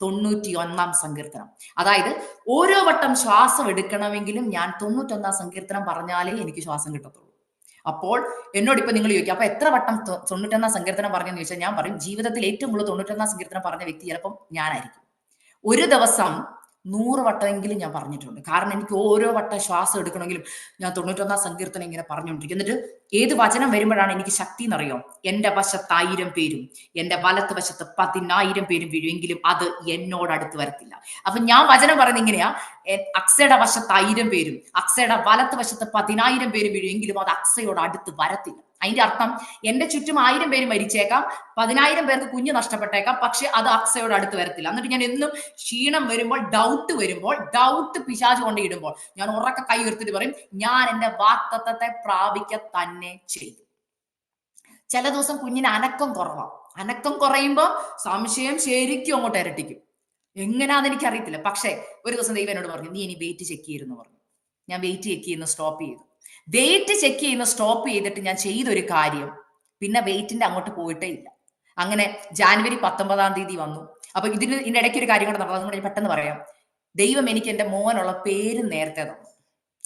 Speaker 1: 91-ാം സങ്കീർത്തനം. അതായത് ഓരോ വട്ടം ശ്വാസം എടുക്കണമെങ്കിലും ഞാൻ 91-ാം സങ്കീർത്തനം പറഞ്ഞാലേ എനിക്ക് ശ്വാസം കിട്ടത്തുള്ളൂ. അപ്പോൾ എന്നോട് ഇപ്പൊ നിങ്ങൾ ചോദിക്കും, അപ്പൊ എത്ര വട്ടം 91-ാം സങ്കീർത്തനം പറഞ്ഞെന്ന് ചോദിച്ചാൽ ഞാൻ പറയും, ജീവിതത്തിൽ ഏറ്റവും കൂടുതൽ 91-ാം സങ്കീർത്തനം പറഞ്ഞ വ്യക്തി ചിലപ്പം ഞാനായിരിക്കും. ഒരു ദിവസം 100 വട്ടമെങ്കിലും ഞാൻ പറഞ്ഞിട്ടുണ്ട്. കാരണം എനിക്ക് ഓരോ വട്ടം ശ്വാസം എടുക്കണമെങ്കിലും ഞാൻ 91-ാം സങ്കീർത്തനം ഇങ്ങനെ പറഞ്ഞുകൊണ്ടിരിക്കും. എന്നിട്ട് ഏത് വചനം വരുമ്പോഴാണ് എനിക്ക് ശക്തി എന്നറിയോ? എന്റെ വശത്ത് 1000 പേരും എന്റെ വലത്ത് വശത്ത് 10,000 പേരും വീഴുമെങ്കിലും അത് എന്നോട് അടുത്ത് വരത്തില്ല. അപ്പൊ ഞാൻ വചനം പറയുന്നത് ഇങ്ങനെയാ, അക്സയുടെ വശത്ത് 1000 പേരും അക്സയുടെ വലത്ത് വശത്ത് 10,000 പേരും വീഴുമെങ്കിലും അത് അക്സയോട് അടുത്ത് വരത്തില്ല. അതിന്റെ അർത്ഥം എന്റെ ചുറ്റും 1000 പേര് മരിച്ചേക്കാം, 10,000 പേർക്ക് കുഞ്ഞ് നഷ്ടപ്പെട്ടേക്കാം, പക്ഷെ അത് അക്സയോട് അടുത്ത് വരത്തില്ല. എന്നിട്ട് ഞാൻ എന്നും ക്ഷീണം വരുമ്പോൾ, ഡൗട്ട് പിശാച് കൊണ്ട് ഇടുമ്പോൾ ഞാൻ ഉറക്കെ കൈ ഉയർത്തിട്ട് പറയും, ഞാൻ എന്റെ വാഗ്ദത്തത്തെ പ്രാപിക്ക തന്നെ ചെയ്യും. ചില ദിവസം കുഞ്ഞിന് അനക്കം കുറവാണ്. അനക്കം കുറയുമ്പോൾ സംശയം ശരിക്കും അങ്ങോട്ട് ഇരട്ടിക്കും. എങ്ങനെയാന്ന് എനിക്ക് അറിയത്തില്ല. പക്ഷെ ഒരു ദിവസം ദൈവം എന്നോട് പറഞ്ഞു, നീ ഇനി വെയിറ്റ് ചെക്ക് ചെയ്യുന്നു പറഞ്ഞു. ഞാൻ വെയിറ്റ് ചെക്ക് ചെയ്യുന്ന സ്റ്റോപ്പ് ചെയ്തു. വെയിറ്റ് ചെക്ക് ചെയ്യുന്ന സ്റ്റോപ്പ് ചെയ്തിട്ട് ഞാൻ ചെയ്തൊരു കാര്യം, പിന്നെ വെയിറ്റിന്റെ അങ്ങോട്ട് പോയിട്ടേ ഇല്ല. അങ്ങനെ ജാനുവരി 19-ാം തീയതി വന്നു. അപ്പൊ ഇതിന്റെ ഇടയ്ക്ക് ഒരു കാര്യം കൂടെ നടന്നു, അതുകൊണ്ട് പെട്ടെന്ന് പറയാം. ദൈവം എനിക്ക് എന്റെ മോനുള്ള പേര് നേരത്തെ തന്നു.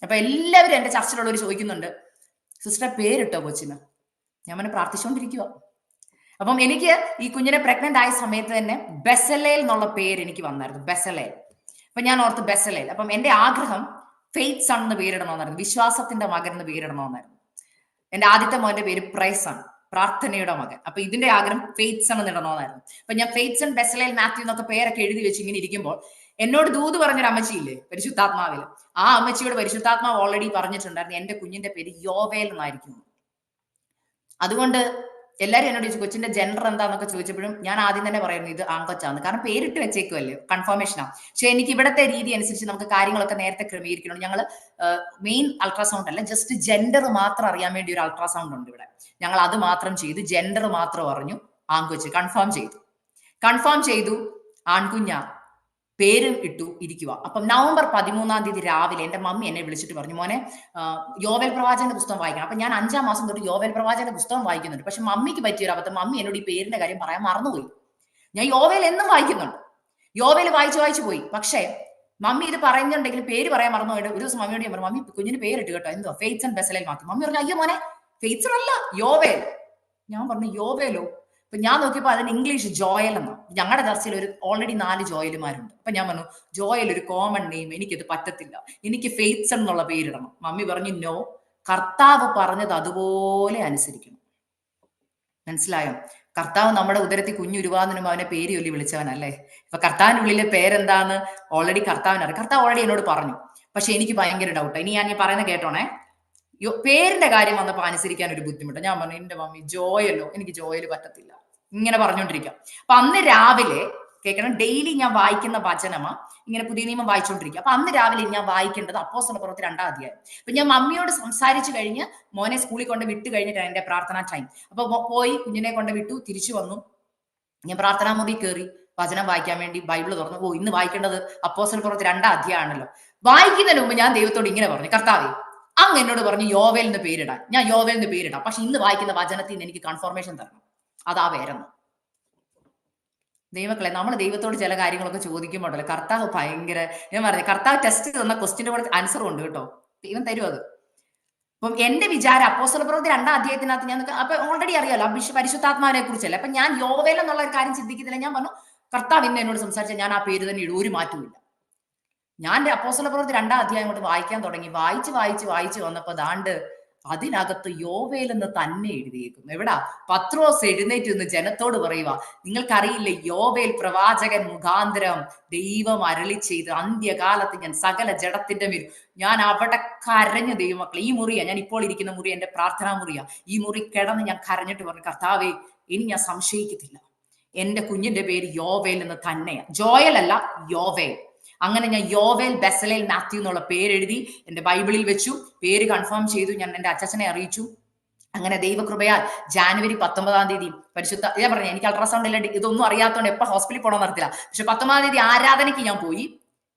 Speaker 1: അപ്പൊ എല്ലാവരും എന്റെ ചർച്ചിലുള്ളവർ ചോദിക്കുന്നുണ്ട്, സിസ്റ്റർ പേരിട്ടോ കൊച്ചിന്? ഞാൻ അവനെ പ്രാർത്ഥിച്ചുകൊണ്ടിരിക്കുക. അപ്പം എനിക്ക് ഈ കുഞ്ഞിനെ പ്രഗ്നന്റ് ആയ സമയത്ത് തന്നെ ബെസലേൽ എന്നുള്ള പേര് എനിക്ക് വന്നായിരുന്നു, ബെസലേൽ. അപ്പൊ ഞാൻ ഓർത്ത് ബെസലേൽ. അപ്പം എന്റെ ആഗ്രഹം ഫെയ്ത്ത് സൺ എന്ന് പേരിടണമെന്നായിരുന്നു, വിശ്വാസത്തിന്റെ മകൻ എന്ന് പേരിടണമെന്നായിരുന്നു. എന്റെ ആദ്യത്തെ മോന്റെ പേര് പ്രൈസൺ, പ്രാർത്ഥനയുടെ മകൻ. അപ്പൊ ഇതിന്റെ ആഗ്രഹം ഫെയ്ത്ത് സൺ എന്ന് ഇടണമെന്നായിരുന്നു. അപ്പൊ ഞാൻ ഫെയ്ത്ത് സൺ, ബെസലേൽ, മാത്യു എന്നൊക്കെ പേരൊക്കെ എഴുതി വെച്ച് ഇങ്ങനെ ഇരിക്കുമ്പോൾ എന്നോട് ദൂത് പറഞ്ഞൊരു അമ്മച്ചിയില്ലേ പരിശുദ്ധാത്മാവിൽ, ആ അമ്മച്ചിയോട് പരിശുദ്ധാത്മാവ് ഓൾറെഡി പറഞ്ഞിട്ടുണ്ടായിരുന്നു എന്റെ കുഞ്ഞിന്റെ പേര് യോവേൽ എന്നായിരിക്കും. അതുകൊണ്ട് എല്ലാവരും എന്നോട് ചോദിച്ചു കൊച്ചിന്റെ ജെൻഡർ എന്താന്നൊക്കെ ചോദിച്ചപ്പോഴും ഞാൻ ആദ്യം തന്നെ പറയുന്നു ഇത് ആൺകൊച്ചാന്ന്. കാരണം പേരിട്ട് വെച്ചേക്കുമല്ലേ, കൺഫർമേഷനാ. പക്ഷെ എനിക്ക് ഇവിടത്തെ രീതി അനുസരിച്ച് നമുക്ക് കാര്യങ്ങളൊക്കെ നേരത്തെ ക്രമീകരിക്കണം. ഞങ്ങൾ മെയിൻ അൾട്രാസൗണ്ട് അല്ല, ജസ്റ്റ് ജെൻഡർ മാത്രം അറിയാൻ വേണ്ടി ഒരു അൾട്രാസൗണ്ട് ഉണ്ട് ഇവിടെ. ഞങ്ങൾ അത് മാത്രം ചെയ്തു, ജെൻഡർ മാത്രം അറിഞ്ഞു, ആൺകൊച്ച് കൺഫേം ചെയ്തു, ആൺകുഞ്ഞ, പേരും ഇട്ടു, ഇരിക്കുക. അപ്പം നവംബർ 13-ാം തീയതി രാവിലെ എന്റെ മമ്മി എന്നെ വിളിച്ചിട്ട് പറഞ്ഞു, മോനെ യോവേൽ പ്രവാചകന്റെ പുസ്തകം വായിക്കണം. അപ്പൊ ഞാൻ 5-ാം മാസം തൊട്ട് യോവേൽ പ്രവാചകന്റെ പുസ്തകം വായിക്കുന്നുണ്ട്. പക്ഷെ മമ്മിക്ക് പറ്റിയൊരു അബദ്ധം, മമ്മി എന്നോട് ഈ പേരിന്റെ കാര്യം പറയാൻ മറന്നുപോയി. ഞാൻ യോവേൽ എന്നും വായിക്കുന്നുണ്ട്, യോവേൽ വായിച്ചു വായിച്ചു പോയി. പക്ഷേ മമ്മി ഇത് പറയുന്നുണ്ടെങ്കിൽ പേര് പറയാൻ മറന്നു പോയിട്ട് ഒരു ദിവസം മമ്മിയോട് ഞാൻ പറഞ്ഞു, മമ്മി കുഞ്ഞിന് പേരിട്ട് കേട്ടോ, എന്തോ ഫെയ്ത്സ് ആൻഡ് ബെസലേൽ മാത്യു. മമ്മി പറഞ്ഞു, അയ്യോ മോനെ ഫെയ്ത്സൺ അല്ല, യോവേൽ. ഞാൻ പറഞ്ഞു യോവേലോ? അപ്പൊ ഞാൻ നോക്കിയപ്പോ അതിന് ഇംഗ്ലീഷ് ജോയൽ എന്നാ. ഞങ്ങളുടെ ചർച്ചയിൽ ഒരു ഓൾറെഡി 4 ജോയലുമാരുണ്ട്. അപ്പൊ ഞാൻ പറഞ്ഞു, ജോയൽ ഒരു കോമൺ നെയിം, എനിക്കിത് പറ്റത്തില്ല, എനിക്ക് ഫെയ്ത്സൺ എന്നുള്ള പേരിടണം. മമ്മി പറഞ്ഞു, നോ, കർത്താവ് പറഞ്ഞത് അതുപോലെ അനുസരിക്കണം. മനസ്സിലായോ? കർത്താവ് നമ്മുടെ ഉദരത്തിൽ കുഞ്ഞുരുവാതിനും അവനെ പേര് ചൊല്ലി വിളിച്ചവനല്ലേ. ഇപ്പൊ കർത്താവിന്റെ ഉള്ളിലെ പേരെന്താന്ന് ഓൾറെഡി കർത്താവിനറിയാം. കർത്താവ് ഓൾറെഡി എന്നോട് പറഞ്ഞു. പക്ഷെ എനിക്ക് ഭയങ്കര ഡൗട്ട്. ഇനി ഞാൻ പറയുന്നത് കേട്ടോണേ. പേരിന്റെ കാര്യം വന്നപ്പോ അനുസരിക്കാൻ ഒരു ബുദ്ധിമുട്ട്. ഞാൻ പറഞ്ഞു, എന്റെ മമ്മി ജോയല്ലോ, എനിക്ക് ജോയൽ പറ്റത്തില്ല, ഇങ്ങനെ പറഞ്ഞുകൊണ്ടിരിക്കാം. അപ്പൊ അന്ന് രാവിലെ കേൾക്കണം, ഡെയിലി ഞാൻ വായിക്കുന്ന വചനമാ, ഇങ്ങനെ പുതിയ നിയമം വായിച്ചുകൊണ്ടിരിക്കുക. അപ്പൊ അന്ന് രാവിലെ ഞാൻ വായിക്കേണ്ടത് അപ്പോസ്തലപ്രവൃത്തി 2-ാം അധ്യായം. അപ്പൊ ഞാൻ മമ്മിയോട് സംസാരിച്ചു കഴിഞ്ഞ് മോനെ സ്കൂളിൽ കൊണ്ട് വിട്ട് കഴിഞ്ഞിട്ടാണ് എന്റെ പ്രാർത്ഥനാ ടൈം. അപ്പൊ പോയി കുഞ്ഞിനെ കൊണ്ട് വിട്ടു, തിരിച്ചു വന്നു. ഞാൻ പ്രാർത്ഥനാ മുറി കയറി വചനം വായിക്കാൻ വേണ്ടി ബൈബിൾ തുറന്നു. ഓ, ഇന്ന് വായിക്കേണ്ടത് അപ്പോസ്തലപ്രവൃത്തി 2-ാം അധ്യായമാണല്ലോ. വായിക്കുന്നതിന് മുമ്പ് ഞാൻ ദൈവത്തോട് ഇങ്ങനെ പറഞ്ഞു, കർത്താവേ, അങ്ങ് എന്നോട് പറഞ്ഞു യോവേൽ എന്ന് പേരിടാൻ. ഞാൻ യോവേൽ എന്ന് പേരിടാം. പക്ഷെ ഇന്ന് വായിക്കുന്ന വചനത്തിൽ നിന്ന് എനിക്ക് കൺഫർമേഷൻ തരണം. അതാ വേറെന്ന്. ദൈവക്കളെ, നമ്മൾ ദൈവത്തോട് ചില കാര്യങ്ങളൊക്കെ ചോദിക്കുമ്പോഴല്ലോ, കർത്താവ് ഭയങ്കര, ഞാൻ പറഞ്ഞു, കർത്താവ് ടെസ്റ്റ് തന്ന ക്വസ്റ്റിന്റെ കൂടെ ആൻസറും ഉണ്ട് കേട്ടോ. ദൈവം തരും അത്. അപ്പം എന്റെ വിചാരം അപ്പോസ്തലപ്രവൃത്തി 2-ാം അധ്യായത്തിനകത്ത് ഞാൻ അപ്പൊ ഓൾറെഡി അറിയാലോ പരിശുദ്ധാത്മാവിനെ കുറിച്ചല്ലേ. അപ്പൊ ഞാൻ യോവേൽ എന്നുള്ള ഒരു കാര്യം ചിന്തിക്കുന്നില്ല. ഞാൻ പറഞ്ഞു, കർത്താവ് ഇന്ന് എന്നോട് സംസാരിച്ച ഞാൻ ആ പേര് തന്നെ ഇടും, ഒരു മാറ്റവും. ഞാൻ അപ്പോസ്തലപ്രവൃത്തി 2-ാം അധ്യായം കൊണ്ട് വായിക്കാൻ തുടങ്ങി. വായിച്ച് വന്നപ്പോ ദാണ്ട് അതിനകത്ത് യോവേൽ എന്ന് തന്നെ എഴുതിയേക്കും. എവിടാ? പത്രോസ് എഴുന്നേറ്റ് നിന്ന് ജനത്തോട് പറയുക, നിങ്ങൾക്കറിയില്ലേ, യോവേൽ പ്രവാചകൻ മുഖാന്തരം ദൈവം അരുളി ചെയ്ത് അന്ത്യകാലത്ത് ഞാൻ സകല ജഡത്തിന്റെ മേൽ. ഞാൻ അവിടെ കരഞ്ഞു ദൈവമക്കളെ. ഈ മുറിയാ ഞാൻ ഇപ്പോൾ ഇരിക്കുന്ന മുറി, എന്റെ പ്രാർത്ഥനാ മുറിയാ. ഈ മുറി കിടന്ന് ഞാൻ കരഞ്ഞിട്ട് പറഞ്ഞു, കർത്താവേ, ഇനി ഞാൻ സംശയിക്കത്തില്ല, എന്റെ കുഞ്ഞിന്റെ പേര് യോവേൽ എന്ന് തന്നെയാ, ജോയൽ അല്ല, യോവേൽ. അങ്ങനെ ഞാൻ യോവേൽ ബെസലേൽ മാത്യു എന്നുള്ള പേര് എഴുതി എന്റെ ബൈബിളിൽ വെച്ചു. പേര് കൺഫേം ചെയ്തു. ഞാൻ എന്റെ അച്ഛനെ അറിയിച്ചു. അങ്ങനെ ദൈവകൃപയാൽ ജാനുവരി 19-ാം തീയതി പരിശുദ്ധ, ഞാൻ പറഞ്ഞു, എനിക്ക് അൾട്രാസൗണ്ട് ഇല്ല, ഇതൊന്നും അറിയാത്തതുകൊണ്ട് എപ്പോൾ ഹോസ്പിറ്റലിൽ പോകണമെന്ന് അറിയത്തില്ല. പക്ഷെ 19-ാം തീയതി ആരാധനയ്ക്ക് ഞാൻ പോയി.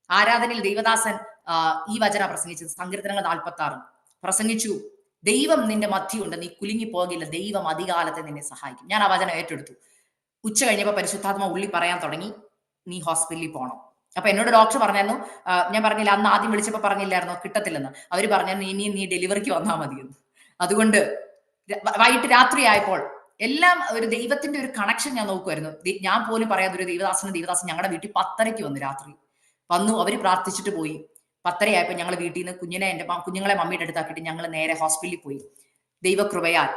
Speaker 1: ആരാധനയിൽ ദൈവദാസൻ ഈ വചന പ്രസംഗിച്ചത്, സങ്കീർത്തനങ്ങൾ 46 പ്രസംഗിച്ചു. ദൈവം നിന്റെ മധ്യയുണ്ട്, നീ കുലുങ്ങി പോകില്ല, ദൈവം അധികാലത്തെ നിന്നെ സഹായിക്കും. ഞാൻ ആ വചനം ഏറ്റെടുത്തു. ഉച്ച കഴിഞ്ഞപ്പോൾ പരിശുദ്ധാത്മ ഉള്ളി പറയാൻ തുടങ്ങി, നീ ഹോസ്പിറ്റലിൽ പോകണം. അപ്പൊ എന്നോട് ഡോക്ടർ പറഞ്ഞായിരുന്നു, ഞാൻ പറഞ്ഞില്ല അന്ന് ആദ്യം വിളിച്ചപ്പോ പറഞ്ഞില്ലായിരുന്നോ കിട്ടത്തില്ലെന്ന്. അവര് പറഞ്ഞായിരുന്നു, ഇനി നീ ഡെലിവറിക്ക് വന്നാൽ മതിയെന്ന്. അതുകൊണ്ട് വൈകിട്ട് രാത്രി ആയപ്പോൾ എല്ലാം ഒരു ദൈവത്തിന്റെ ഒരു കണക്ഷൻ ഞാൻ നോക്കുമായിരുന്നു. ഞാൻ പോലും പറയാതെ ഒരു ദൈവദാസൻ ഞങ്ങളുടെ വീട്ടിൽ 10:30-ക്ക് വന്നു. രാത്രി വന്നു, അവര് പ്രാർത്ഥിച്ചിട്ട് പോയി. 10:30 ആയപ്പോൾ ഞങ്ങൾ വീട്ടിൽ നിന്ന് കുഞ്ഞുങ്ങളെ മമ്മിയുടെ അടുത്താക്കിയിട്ട് ഞങ്ങൾ നേരെ ഹോസ്പിറ്റലിൽ പോയി. ദൈവകൃപയാൽ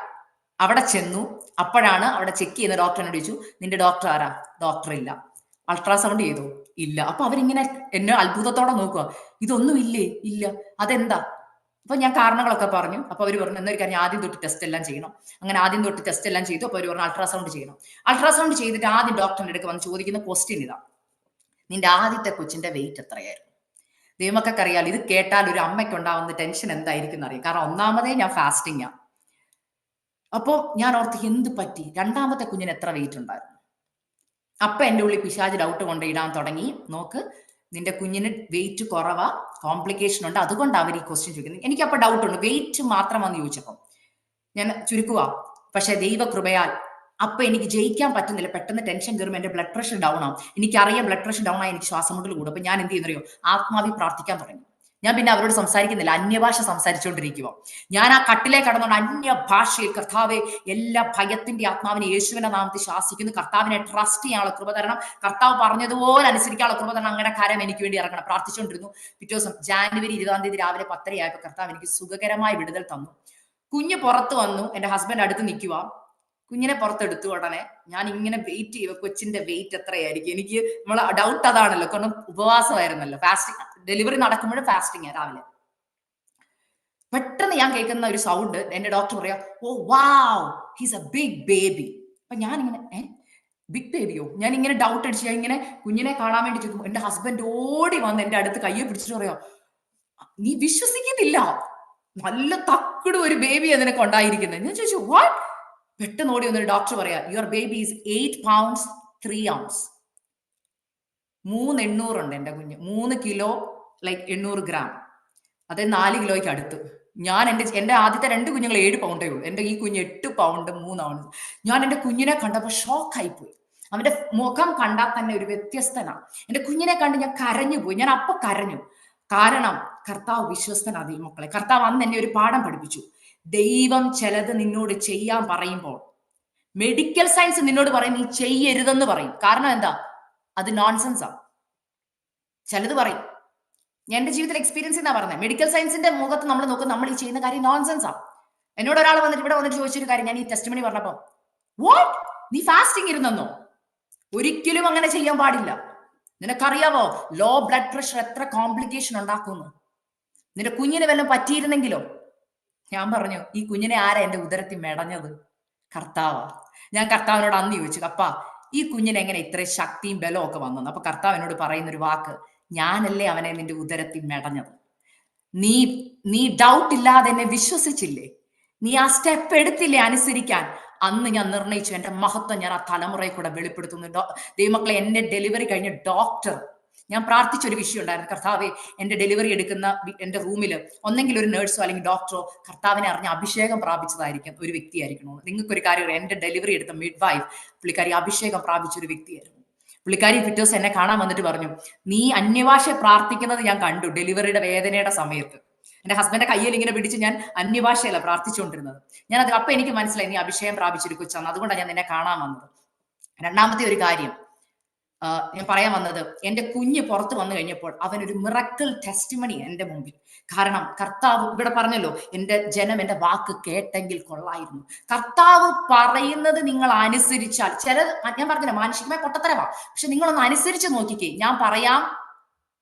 Speaker 1: അവിടെ ചെന്നു. അപ്പോഴാണ് അവിടെ ചെക്ക് ചെയ്യുന്ന ഡോക്ടറിനോട് ചോദിച്ചു, നിന്റെ ഡോക്ടർ ആരാ? ഡോക്ടർ ഇല്ല. അൾട്രാസൗണ്ട് ചെയ്തു? ഇല്ല. അപ്പൊ അവരിങ്ങനെ എന്നെ അത്ഭുതത്തോടെ നോക്കുക, ഇതൊന്നും ഇല്ലേ? ഇല്ല. അതെന്താ? അപ്പൊ ഞാൻ കാരണങ്ങളൊക്കെ പറഞ്ഞു. അപ്പൊ അവർ പറഞ്ഞു, എന്നൊരു കാര്യം, ആദ്യം തൊട്ട് ടെസ്റ്റ് എല്ലാം ചെയ്യണം. അങ്ങനെ ആദ്യം തൊട്ട് ടെസ്റ്റ് എല്ലാം ചെയ്തു. അപ്പൊ അവർ പറഞ്ഞു, അൾട്രാസൗണ്ട് ചെയ്യണം. അൾട്രാസൗണ്ട് ചെയ്തിട്ട് ആദ്യം ഡോക്ടറിന്റെ അടുക്ക് വന്ന് ചോദിക്കുന്ന ക്വസ്റ്റ്യൻ ഇതാ, നിന്റെ ആദ്യത്തെ കൊച്ചിന്റെ വെയിറ്റ് എത്രയായിരുന്നു? ദൈവമൊക്കെ അറിയാലോ, ഇത് കേട്ടാൽ ഒരു അമ്മയ്ക്ക് ഉണ്ടാവുന്ന ടെൻഷൻ എന്തായിരിക്കും എന്നറിയാം. കാരണം ഒന്നാമതേ ഞാൻ ഫാസ്റ്റിംഗാ. അപ്പൊ ഞാൻ ഓർത്ത്, എന്ത് പറ്റി? രണ്ടാമത്തെ കുഞ്ഞിന് എത്ര വെയിറ്റ് ഉണ്ടായിരുന്നു? അപ്പൊ എന്റെ ഉള്ളിൽ പിശാച് ഡൗട്ട് കൊണ്ട് ഇടാൻ തുടങ്ങി, നോക്ക്, നിന്റെ കുഞ്ഞിന് വെയിറ്റ് കുറവാ, കോംപ്ലിക്കേഷൻ ഉണ്ട്, അതുകൊണ്ട് അവർ ഈ ക്വസ്റ്റ്യൻ ചോദിക്കുന്നത്. എനിക്ക് അപ്പൊ ഡൗട്ട് ഉണ്ട്, വെയിറ്റ് മാത്രമാണെന്ന് ചോദിച്ചപ്പോൾ ഞാൻ ചുരുക്കുക. പക്ഷെ ദൈവകൃപയാൽ അപ്പൊ എനിക്ക് ജയിക്കാൻ പറ്റുന്നില്ല. പെട്ടെന്ന് ടെൻഷൻ കയറുമ്പോൾ എന്റെ ബ്ലഡ് പ്രഷർ ഡൗൺ ആവും. എനിക്കറിയാം ബ്ലഡ് പ്രഷർ ഡൗൺ ആയി എനിക്ക് ശ്വാസം മുട്ടൽ കൂടും. അപ്പൊ ഞാൻ എന്ത് ചെയ്യുന്നറിയോ, ആത്മാവി പ്രാർത്ഥിക്കാൻ തുടങ്ങി. ഞാൻ പിന്നെ അവരോട് സംസാരിക്കുന്നില്ല, അന്യഭാഷ സംസാരിച്ചുകൊണ്ടിരിക്കുക. ഞാൻ ആ കട്ടിലേക്ക് കടന്നുകൊണ്ട് അന്യഭാഷയിൽ, കർത്താവെ, എല്ലാ ഭയത്തിന്റെ ആത്മാവിനെ യേശുവിന്റെ നാമത്തിൽ ശാസിക്കുന്നു. കർത്താവിനെ ട്രസ്റ്റ് ചെയ്യാനുള്ള കൃപ തരണം. കർത്താവ് പറഞ്ഞതുപോലെ അനുസരിക്കാനുള്ള കൃപ തരണം. അങ്ങനെ കാര്യം എനിക്ക് വേണ്ടി ഇറങ്ങണം. പ്രാർത്ഥിച്ചുകൊണ്ടിരുന്നു. പിറ്റേ ദിവസം ജാനുവരി 20-ാം തീയതി രാവിലെ 10:30 ആയപ്പോൾ കർത്താവ് എനിക്ക് സുഖകരമായ വിടുതൽ തന്നു. കുഞ്ഞ് പുറത്ത് വന്നു. എന്റെ ഹസ്ബൻഡ് അടുത്ത് നിൽക്കുക. കുഞ്ഞിനെ പുറത്തെടുത്തു. ഉടനെ ഞാൻ ഇങ്ങനെ വെയിറ്റ് ചെയ്യുക, കൊച്ചിന്റെ വെയിറ്റ് എത്രയായിരിക്കും. എനിക്ക് നമ്മളെ ഡൗട്ട് അതാണല്ലോ, കാരണം ഉപവാസമായിരുന്നല്ലോ, ഫാസ്റ്റിംഗ്. ഡെലിവറി നടക്കുമ്പോഴും ഫാസ്റ്റിംഗ് രാവിലെ. പെട്ടെന്ന് ഞാൻ കേൾക്കുന്ന ഒരു സൗണ്ട്, എന്റെ ഡോക്ടർ പറയാ, ഓ വാവ്, ഹീസ് എ ബിഗ് ബേബി. അപ്പൊ ഞാനിങ്ങനെ, ബിഗ് ബേബിയോ? ഞാൻ ഇങ്ങനെ ഡൗട്ട് അടിച്ച് ഞാൻ ഇങ്ങനെ കുഞ്ഞിനെ കാണാൻ വേണ്ടി ചോദിക്കും. എന്റെ ഹസ്ബൻഡ് ഓടി വന്ന് എന്റെ അടുത്ത് കയ്യെ പിടിച്ചിട്ട് പറയാ, നീ വിശ്വസിക്കുന്നില്ല, നല്ല തക്കട് ഒരു ബേബി നിനക്ക് ഉണ്ടായിരിക്കുന്നത്. ഞാൻ ചോദിച്ചു, വാട്ട്? പെട്ടെന്ന് ഓടി വന്നൊരു ഡോക്ടർ പറയാ, your baby is 8 pounds 3 ounces. 3,800 ഉണ്ട് എന്റെ കുഞ്ഞ്. 3 കിലോ ലൈക്ക് 800 ഗ്രാം. അത് 4 കിലോയ്ക്ക് അടുത്ത്. ഞാൻ എന്റെ ആദ്യത്തെ 2 കുഞ്ഞുങ്ങൾ 7 പൗണ്ടേ ഉള്ളൂ. എന്റെ ഈ കുഞ്ഞ് 8 പൗണ്ട് 3 ounce. ഞാൻ എന്റെ കുഞ്ഞിനെ കണ്ടപ്പോൾ ഷോക്കായി പോയി. അവന്റെ മുഖം കണ്ടാൽ തന്നെ ഒരു വ്യത്യസ്തനാണ്. എന്റെ കുഞ്ഞിനെ കണ്ട് ഞാൻ കരഞ്ഞു പോയി. ഞാൻ അപ്പൊ കരഞ്ഞു. കാരണം കർത്താവ് വിശ്വസ്തനാ ദൈവമക്കളെ. കർത്താവ് അന്ന് എന്നെ ഒരു പാഠം പഠിപ്പിച്ചു. ദൈവം ചിലത് നിന്നോട് ചെയ്യാൻ പറയുമ്പോൾ മെഡിക്കൽ സയൻസ് നിന്നോട് പറയും നീ ചെയ്യരുതെന്ന് പറയും. കാരണം എന്താ? അത് നോൺസെൻസാ. ചിലത് പറയും. ഞാൻ എന്റെ ജീവിതത്തിൽ എക്സ്പീരിയൻസ് എന്നാ പറഞ്ഞത്. മെഡിക്കൽ സയൻസിന്റെ മുഖത്ത് നമ്മൾ നോക്കും, നമ്മൾ ഈ ചെയ്യുന്ന കാര്യം നോൺസെൻസാ. എന്നോട് ഒരാൾ വന്നിട്ട് ഇവിടെ വന്നിട്ട് ചോദിച്ചൊരു കാര്യം, ഞാൻ ഈ ടെസ്റ്റിമണി പറഞ്ഞപ്പോ, വാട്ട്, നീ ഫാസ്റ്റിംഗ് ഇരുന്നെന്നോ? ഒരിക്കലും അങ്ങനെ ചെയ്യാൻ പാടില്ല. നിനക്കറിയാവോ ലോ ബ്ലഡ് പ്രഷർ എത്ര കോംപ്ലിക്കേഷൻ ഉണ്ടാക്കുന്നു? നിന്റെ കുഞ്ഞിന് വല്ലതും പറ്റിയിരുന്നെങ്കിലോ? ഞാൻ പറഞ്ഞു, ഈ കുഞ്ഞിനെ ആരാ എന്റെ ഉദരത്തിൽ മെടഞ്ഞത്? കർത്താവാ. ഞാൻ കർത്താവിനോട് അന്ന് ചോദിച്ചു, അപ്പാ ഈ കുഞ്ഞിന് എങ്ങനെ ഇത്രയും ശക്തിയും ബലവും ഒക്കെ വന്നു? അപ്പൊ കർത്താവ് എന്നോട് പറയുന്ന ഒരു വാക്ക്, ഞാനല്ലേ അവനെ നിന്റെ ഉദരത്തിൽ മെടഞ്ഞത്. നീ നീ ഡൗട്ട് ഇല്ലാതെ എന്നെ വിശ്വസിച്ചില്ലേ? നീ ആ സ്റ്റെപ്പ് എടുത്തില്ലേ അനുസരിക്കാൻ? അന്ന് ഞാൻ നിർണയിച്ചു, എന്റെ മഹത്വം ഞാൻ ആ തലമുറയെ കൂടെ വെളിപ്പെടുത്തുന്നു. ദൈവമക്കളെ, എന്റെ ഡെലിവറി കഴിഞ്ഞ ഡോക്ടർ, ഞാൻ പ്രാർത്ഥിച്ച ഒരു വിഷയം ഉണ്ടായിരുന്നു. കർത്താവെ, എന്റെ ഡെലിവറി എടുക്കുന്ന എന്റെ റൂമിൽ ഒന്നെങ്കിൽ ഒരു നേഴ്സോ അല്ലെങ്കിൽ ഡോക്ടറോ കർത്താവിനെ അറിഞ്ഞ അഭിഷേകം പ്രാപിച്ചതായിരിക്കും ഒരു വ്യക്തിയായിരിക്കണോ. നിങ്ങൾക്കൊരു കാര്യം, എന്റെ ഡെലിവറി എടുത്ത മിഡ് വൈഫ് പുള്ളിക്കാരി അഭിഷേകം പ്രാപിച്ച ഒരു വ്യക്തിയായിരുന്നു. പുള്ളിക്കാരി പിറ്റേ ദിവസം എന്നെ കാണാൻ വന്നിട്ട് പറഞ്ഞു, നീ അന്യഭാഷ പ്രാർത്ഥിക്കുന്നത് ഞാൻ കണ്ടു ഡെലിവറിയുടെ വേദനയുടെ സമയത്ത്. എന്റെ ഹസ്ബൻഡിന്റെ കയ്യിൽ ഇങ്ങനെ പിടിച്ച് ഞാൻ അന്യഭാഷയല്ല പ്രാർത്ഥിച്ചുകൊണ്ടിരുന്നത്. ഞാനത് അപ്പൊ എനിക്ക് മനസ്സിലായി, നീ അഭിഷേകം പ്രാപിച്ചൊരു കൊച്ചാണ്, അതുകൊണ്ടാണ് ഞാൻ നിന്നെ കാണാൻ വന്നത്. രണ്ടാമത്തെ ഒരു കാര്യം ഞാൻ പറയാൻ വന്നത്, എന്റെ കുഞ്ഞ് പുറത്ത് വന്നു കഴിഞ്ഞപ്പോൾ അവനൊരു മിറക്കിൾ ടെസ്റ്റിമണി എന്റെ മുമ്പിൽ. കാരണം കർത്താവ് ഇവിടെ പറഞ്ഞല്ലോ, എന്റെ ജനം എന്റെ വാക്ക് കേട്ടെങ്കിൽ കൊള്ളായിരുന്നു. കർത്താവ് പറയുന്നത് നിങ്ങൾ അനുസരിച്ചാൽ, ചില ഞാൻ പറഞ്ഞില്ല മാനുഷികമായ പൊട്ടത്തരവാ, പക്ഷെ നിങ്ങളൊന്ന് അനുസരിച്ച് നോക്കിക്കേ. ഞാൻ പറയാം,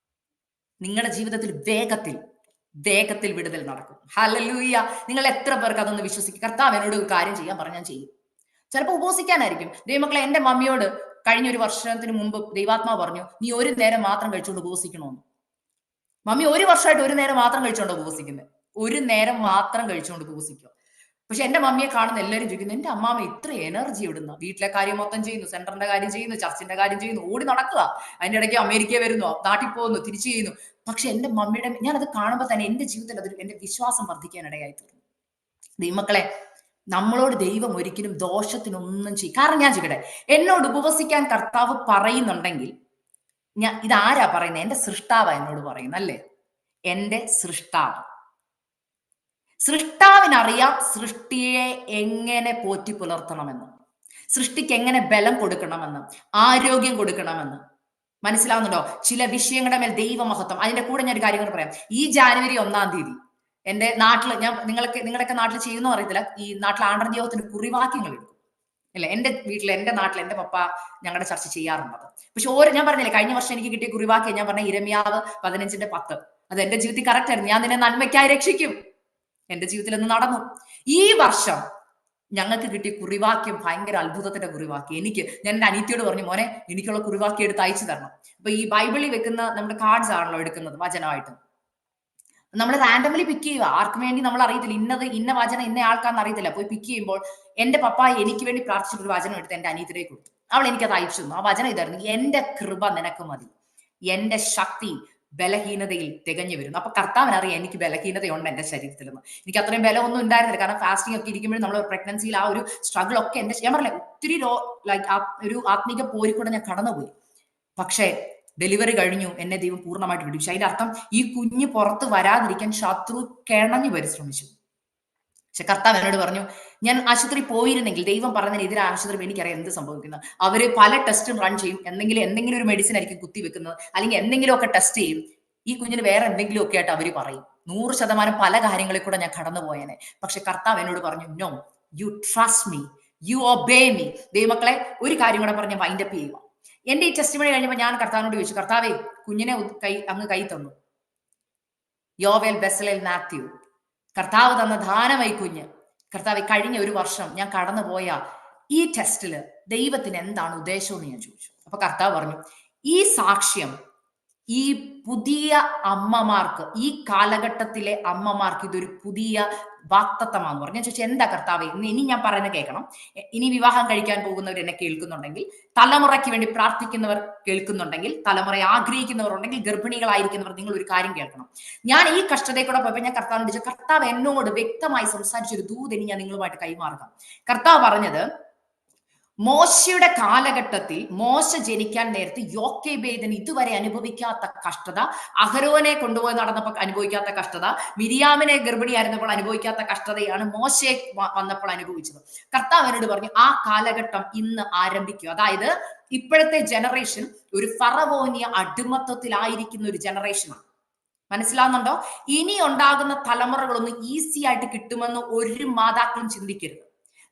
Speaker 1: നിങ്ങളുടെ ജീവിതത്തിൽ വേഗത്തിൽ വിടുതൽ നടക്കും. ഹല്ലേലൂയ. നിങ്ങൾ എത്ര പേർക്ക് അതൊന്ന് വിശ്വസിക്കും? കർത്താവ് എന്നോട് ഒരു കാര്യം ചെയ്യാൻ പറഞ്ഞാൽ ചെയ്യും. ചിലപ്പോൾ ഉപവസിക്കാനായിരിക്കും. ദൈവമക്കളെ, എന്റെ മമ്മിയോട് കഴിഞ്ഞ ഒരു വർഷത്തിന് മുമ്പ് ദൈവാത്മാവ് പറഞ്ഞു, നീ ഒരു നേരം മാത്രം കഴിച്ചുകൊണ്ട് ഉപവസിക്കണമെന്ന്. മമ്മി ഒരു വർഷമായിട്ട് ഒരു നേരം മാത്രം കഴിച്ചുകൊണ്ട് ഉപവസിക്കുന്നത്. ഒരു നേരം മാത്രം കഴിച്ചുകൊണ്ട് ഉപവസിക്കുക. പക്ഷെ എന്റെ മമ്മിയെ കാണുന്ന എല്ലാവരും ചോദിക്കുന്നു, എന്റെ അമ്മാമ്മ ഇത്ര എനർജി ഇടുന്ന, വീട്ടിലെ കാര്യം മൊത്തം ചെയ്യുന്നു, സെന്ററിന്റെ കാര്യം ചെയ്യുന്നു, ചർച്ചിന്റെ കാര്യം ചെയ്യുന്നു, ഓടി നടക്കുക. അതിന്റെ ഇടയ്ക്ക് അമേരിക്ക വരുന്നു, നാട്ടിൽ പോകുന്നു, തിരിച്ചു ചെയ്യുന്നു. പക്ഷെ എന്റെ മമ്മിയുടെ, ഞാനത് കാണുമ്പോൾ തന്നെ എന്റെ ജീവിതത്തിൽ അതൊരു എന്റെ വിശ്വാസം വർദ്ധിക്കാനിടയായി തീർന്നു. ദൈവമക്കളെ, നമ്മളോട് ദൈവം ഒരിക്കലും ദോഷത്തിനൊന്നും ചെയ്യും. കാരണം ഞാൻ ചോദിക്കട്ടെ, എന്നോട് ഉപവസിക്കാൻ കർത്താവ് പറയുന്നുണ്ടെങ്കിൽ, ഞാൻ ഇതാരാ പറയുന്നത്? എന്റെ സൃഷ്ടാവാ എന്നോട് പറയുന്നത്, അല്ലേ? എന്റെ സൃഷ്ടാവ്. സൃഷ്ടാവിനറിയാം സൃഷ്ടിയെ എങ്ങനെ പോറ്റി പുലർത്തണമെന്ന്, സൃഷ്ടിക്ക് എങ്ങനെ ബലം കൊടുക്കണമെന്ന്, ആരോഗ്യം കൊടുക്കണമെന്ന്. മനസ്സിലാവുന്നുണ്ടോ? ചില വിഷയങ്ങളുടെ മേൽ ദൈവമഹത്വം. അതിന്റെ കൂടെ ഞാൻ ഒരു കാര്യം കൂടെ പറയാം. ഈ ജാനുവരി 1 എന്റെ നാട്ടിൽ, ഞാൻ നിങ്ങളുടെയൊക്കെ നാട്ടിൽ ചെയ്യുന്നോ അറിയത്തില്ല, ഈ നാട്ടിൽ ആണ്ടർജീവത്തിന് കുറിവാക്യങ്ങൾ എടുക്കും, അല്ലെ? എന്റെ വീട്ടിൽ, എന്റെ നാട്ടിൽ എന്റെ പപ്പ ഞങ്ങളുടെ ചർച്ച ചെയ്യാറുണ്ട്. പക്ഷെ ഞാൻ പറഞ്ഞില്ലേ, കഴിഞ്ഞ വർഷം എനിക്ക് കിട്ടിയ കുറിവാക്യം ഞാൻ പറഞ്ഞ ഇരമ്യാവ് 15:10. അത് എന്റെ ജീവിതത്തിൽ കറക്റ്റ് ആയിരുന്നു. ഞാൻ നിന്നെ നന്മയ്ക്കായി രക്ഷിക്കും. എന്റെ ജീവിതത്തിൽ ഒന്ന് നടന്നു. ഈ വർഷം ഞങ്ങൾക്ക് കിട്ടിയ കുറിവാക്യം ഭയങ്കര അത്ഭുതത്തിന്റെ കുറിവാക്യം. ഞാൻ എന്റെ അനിയത്തിയോട് പറഞ്ഞു, മോനെ എനിക്കുള്ള കുറിവാക്യം എടുത്ത് അയച്ചു തരണം. അപ്പൊ ഈ ബൈബിളിൽ വെക്കുന്ന നമ്മുടെ കാർഡ്സ് ആണല്ലോ എടുക്കുന്നത് വചനമായിട്ട്. നമ്മൾ റാൻഡംലി പിക്ക് ചെയ്യുക. ആർക്കും വേണ്ടി നമ്മൾ അറിയത്തില്ല, ഇന്ന വചനം ഇന്ന ആൾക്കാന്ന് അറിയത്തില്ല. പോയി പിക്ക് ചെയ്യുമ്പോൾ എന്റെ പപ്പ എനിക്ക് വേണ്ടി പ്രാർത്ഥിച്ചിട്ടൊരു വചനം എടുത്ത് എന്റെ അനിയത്തിലേക്ക് കൊടുത്തു. അവൾ എനിക്കത് അയച്ചു തന്നു. ആ വചനം ഇതായിരുന്നു, എന്റെ കൃപ നിനക്ക് മതി, എന്റെ ശക്തി ബലഹീനതയിൽ തികഞ്ഞു വരുന്നു. അപ്പൊ കർത്താവിനറിയാം എനിക്ക് ബലഹീനതയുണ്ട് എന്റെ ശരീരത്തിൽ നിന്ന്. എനിക്ക് അത്രയും ബലമൊന്നും ഉണ്ടായിരുന്നില്ല. കാരണം ഫാസ്റ്റിംഗ് ഒക്കെ ഇരിക്കുമ്പോഴും നമ്മൾ പ്രഗ്നൻസിയിൽ ആ ഒരു സ്ട്രഗിൾ ഒക്കെ ഞാൻ പറഞ്ഞില്ല, ഒത്തിരി ഒരു ആത്മീക പോരിക്കൂടെ ഞാൻ കടന്നുപോയി. പക്ഷേ ഡെലിവറി കഴിഞ്ഞു, എന്നെ ദൈവം പൂർണ്ണമായിട്ട് വിടുവിച്ചു. അതിന്റെ അർത്ഥം, ഈ കുഞ്ഞ് പുറത്ത് വരാതിരിക്കാൻ ശത്രു കിണഞ്ഞു പരിശ്രമിച്ചു. പക്ഷെ കർത്താവ് എന്നോട് പറഞ്ഞു, ഞാൻ ആശുപത്രി പോയിരുന്നെങ്കിൽ, ദൈവം പറഞ്ഞതിന് എതിരെ ആശുപത്രി, എനിക്കറിയാം എന്ത് സംഭവിക്കുന്നത്. അവര് പല ടെസ്റ്റും റൺ ചെയ്യും, എന്തെങ്കിലും ഒരു മെഡിസിൻ ആയിരിക്കും കുത്തിവെക്കുന്നത്, അല്ലെങ്കിൽ എന്തെങ്കിലുമൊക്കെ ടെസ്റ്റ് ചെയ്യും. ഈ കുഞ്ഞിന് വേറെ എന്തെങ്കിലും ഒക്കെ ആയിട്ട് അവർ പറയും. 100% പല കാര്യങ്ങളിൽ കൂടെ ഞാൻ കടന്നു പോയേനെ. പക്ഷെ കർത്താവ് എന്നോട് പറഞ്ഞു, no, you trust me, you obey me. ദൈവമക്കളെ, ഒരു കാര്യം കൂടെ പറഞ്ഞ് വൈൻഡപ്പ് ചെയ്യുക. എന്റെ ഈ ടെസ്റ്റിമണി കഴിഞ്ഞപ്പോൾ ഞാൻ കർത്താവിനോട് ചോദിച്ചു, കർത്താവേ, കുഞ്ഞിനെ അങ്ങ് കൈ തന്നു, യോവേൽ ബെസലേൽ മാത്യു, കർത്താവ് തന്ന ദാനമായി കുഞ്ഞ്. കർത്താവ്, കഴിഞ്ഞ ഒരു വർഷം ഞാൻ കടന്നുപോയ ഈ ടെസ്റ്റില് ദൈവത്തിന് എന്താണ് ഉദ്ദേശം എന്ന് ഞാൻ ചോദിച്ചു. അപ്പൊ കർത്താവ് പറഞ്ഞു, ഈ സാക്ഷ്യം ഈ പുതിയ അമ്മമാർക്ക്, ഈ കാലഘട്ടത്തിലെ അമ്മമാർക്ക് ഇതൊരു പുതിയ വാക്തത്വമാണെന്ന് പറഞ്ഞു. ഞാൻ ചോദിച്ചു, എന്താ കർത്താവേ? ഇനി ഞാൻ പറയുന്നത് കേൾക്കണം. ഇനി വിവാഹം കഴിക്കാൻ പോകുന്നവർ എന്നെ കേൾക്കുന്നുണ്ടെങ്കിൽ, തലമുറയ്ക്ക് വേണ്ടി പ്രാർത്ഥിക്കുന്നവർ കേൾക്കുന്നുണ്ടെങ്കിൽ, തലമുറയെ ആഗ്രഹിക്കുന്നവർ ഉണ്ടെങ്കിൽ, ഗർഭിണികളായിരിക്കുന്നവർ, നിങ്ങൾ ഒരു കാര്യം കേൾക്കണം. ഞാൻ ഈ കഷ്ടതയിൽ കൂടെ പോയപ്പോൾ ഞാൻ കർത്താവിനോട് ചോദിച്ചു, കർത്താവ് എന്നോട് വ്യക്തമായി സംസാരിച്ചൊരു ദൂത് ഇനി ഞാൻ നിങ്ങളുമായിട്ട് കൈമാറുക. കർത്താവ് പറഞ്ഞത്, മോശയുടെ കാലഘട്ടത്തിൽ മോശ ജനിക്കാൻ നേരത്ത് യോക്കേബേദിന് ഇതുവരെ അനുഭവിക്കാത്ത കഷ്ടത, അഹരോനെ കൊണ്ടുപോയി നടന്നപ്പോൾ അനുഭവിക്കാത്ത കഷ്ടത, മിരിയാമിനെ ഗർഭിണിയായിരുന്നപ്പോൾ അനുഭവിക്കാത്ത കഷ്ടതയാണ് മോശയെ വന്നപ്പോൾ അനുഭവിച്ചത്. കർത്താവ് എന്നോട് പറഞ്ഞു, ആ കാലഘട്ടം ഇന്ന് ആരംഭിക്കും. അതായത് ഇപ്പോഴത്തെ ജനറേഷൻ ഒരു ഫറവോനിയ അടിമത്വത്തിലായിരിക്കുന്ന ഒരു ജനറേഷനാണ്. മനസ്സിലാവുന്നുണ്ടോ? ഇനി ഉണ്ടാകുന്ന തലമുറകളൊന്നും ഈസി ആയിട്ട് കിട്ടുമെന്ന് ഒരു മാതാക്കളും ചിന്തിക്കരുത്.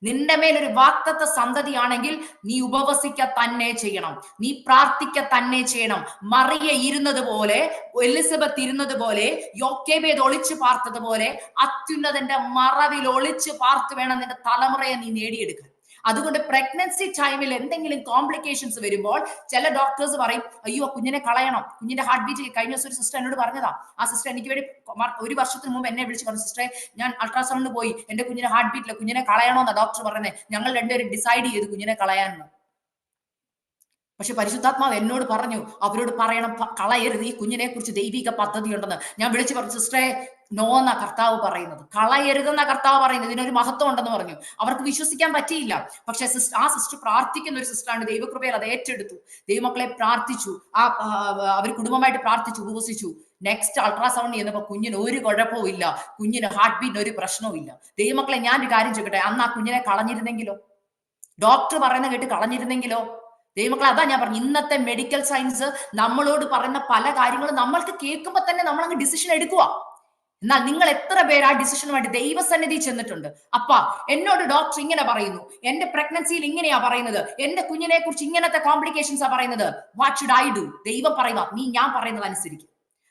Speaker 1: നിന്റെ മേലൊരു വാഗ്ദത്ത സന്തതിയാണെങ്കിൽ നീ ഉപവസിക്ക തന്നെ ചെയ്യണം, നീ പ്രാർത്ഥിക്ക തന്നെ ചെയ്യണം. മറിയ ഇരുന്നത് പോലെ, എലിസബത്ത് ഇരുന്നത് പോലെ, യോക്കേബേദ് ഒളിച്ചു പാർത്തതുപോലെ അത്യുന്നതന്റെ മറവിൽ ഒളിച്ചു പാർത്ത് വേണം നിന്റെ തലമുറയെ നീ നേടിയെടുക്കാൻ. അതുകൊണ്ട് പ്രഗ്നൻസി ടൈമിൽ എന്തെങ്കിലും കോംപ്ലിക്കേഷൻസ് വരുമ്പോൾ ചില ഡോക്ടേഴ്സ് പറയും, അയ്യോ കുഞ്ഞിനെ കളയണം, കുഞ്ഞിന്റെ ഹാർട്ട് ബീറ്റ്. കഴിഞ്ഞ ദിവസം ഒരു സിസ്റ്റർ എന്നോട് പറഞ്ഞതാ, ആ സിസ്റ്റർ എനിക്ക് വേണ്ടി 1 വർഷത്തിന് മുമ്പ് എന്നെ വിളിച്ച് പറഞ്ഞു, സിസ്റ്ററെ ഞാൻ അൾട്രാസൗണ്ടിന് പോയി, എന്റെ കുഞ്ഞിന്റെ ഹാർട്ട് ബീറ്റില്ല, കുഞ്ഞിനെ കളയണമെന്നാ ഡോക്ടർ പറഞ്ഞത്, ഞങ്ങൾ രണ്ടുപേരും ഡിസൈഡ് ചെയ്തു കുഞ്ഞിനെ കളയാനെന്ന്. പക്ഷെ പരിശുദ്ധാത്മാവ് എന്നോട് പറഞ്ഞു, അവരോട് പറയണം കളയരുത്, ഈ കുഞ്ഞിനെ കുറിച്ച് ദൈവിക പദ്ധതി ഉണ്ടെന്ന്. ഞാൻ വിളിച്ചു പറഞ്ഞു, സിസ്റ്ററെ നോന്ന കർത്താവ് പറയുന്നത്, കളയരുതെന്ന കർത്താവ് പറയുന്നത്, ഇതിനൊരു മഹത്വം ഉണ്ടെന്ന് പറഞ്ഞു. അവർക്ക് വിശ്വസിക്കാൻ പറ്റിയില്ല. പക്ഷെ ആ സിസ്റ്റർ പ്രാർത്ഥിക്കുന്ന ഒരു സിസ്റ്ററാണ്, ദൈവകൃപയിൽ അത് ഏറ്റെടുത്തു. ദൈവമക്കളെ പ്രാർത്ഥിച്ചു, അവർ കുടുംബമായിട്ട് പ്രാർത്ഥിച്ചു, ഉപവസിച്ചു. നെക്സ്റ്റ് അൾട്രാസൗണ്ട് ചെയ്യുന്നപ്പോ കുഞ്ഞിന് ഒരു കുഴപ്പവും ഇല്ല, കുഞ്ഞിന് ഹാർട്ട് ബീറ്റിന് ഒരു പ്രശ്നവും ഇല്ല. ദൈവമക്കളെ ഞാനൊരു കാര്യം ചോദിക്കട്ടെ, അന്ന് ആ കുഞ്ഞിനെ കളഞ്ഞിരുന്നെങ്കിലോ, ഡോക്ടർ പറയുന്ന കേട്ട് കളഞ്ഞിരുന്നെങ്കിലോ? ദൈവമക്കളെ അതാ ഞാൻ പറഞ്ഞു, ഇന്നത്തെ മെഡിക്കൽ സയൻസ് നമ്മളോട് പറയുന്ന പല കാര്യങ്ങളും നമ്മൾക്ക് കേൾക്കുമ്പോൾ തന്നെ നമ്മൾ അങ്ങ് ഡിസിഷൻ എടുക്കുക. എന്നാൽ നിങ്ങൾ എത്ര പേര് ആ ഡിസിഷനുമായിട്ട് ദൈവസന്നിധി ചെന്നിട്ടുണ്ട്? അപ്പ എന്നോട് ഡോക്ടർ ഇങ്ങനെ പറയുന്നു, എന്റെ പ്രഗ്നൻസിയിൽ ഇങ്ങനെയാ പറയുന്നത്, എന്റെ കുഞ്ഞിനെ കുറിച്ച് ഇങ്ങനത്തെ കോംപ്ലിക്കേഷൻസ് ആ പറയുന്നത്, വാട്ട് ഷുഡ് ഐ ഡു? ദൈവം പറയുക, നീ ഞാൻ പറയുന്നത് അനുസരിക്കും.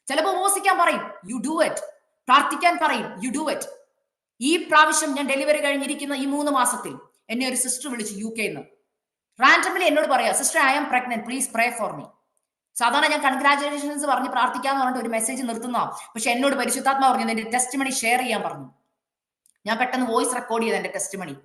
Speaker 1: ചിലപ്പോൾ ഉപവസിക്കാൻ പറയും, യു ഡു ഇറ്റ്. പ്രാർത്ഥിക്കാൻ പറയും, യു ഡു ഇറ്റ്. ഈ പ്രാവശ്യം ഞാൻ ഡെലിവറി കഴിഞ്ഞിരിക്കുന്ന ഈ 3 മാസത്തിൽ എന്നെ ഒരു സിസ്റ്റർ വിളിച്ചു UK-ന്ന്. റാൻഡംലി എന്നോട് പറയാ, sister I am pregnant, please pray for me. സാധാരണ ഞാൻ കൺഗ്രാജുലേഷൻസ് പറഞ്ഞ് പ്രാർത്ഥിക്കാന്ന് പറഞ്ഞിട്ട് ഒരു മെസ്സേജ് നിർത്തുന്ന, പക്ഷെ എന്നോട് പരിശുദ്ധാത്മാ പറഞ്ഞു എന്റെ ടെസ്റ്റ് മണി ഷെയർ ചെയ്യാൻ പറഞ്ഞു. ഞാൻ പെട്ടെന്ന് വോയിസ് റെക്കോർഡ് ചെയ്ത് എന്റെ ടെസ്റ്റ് മണി,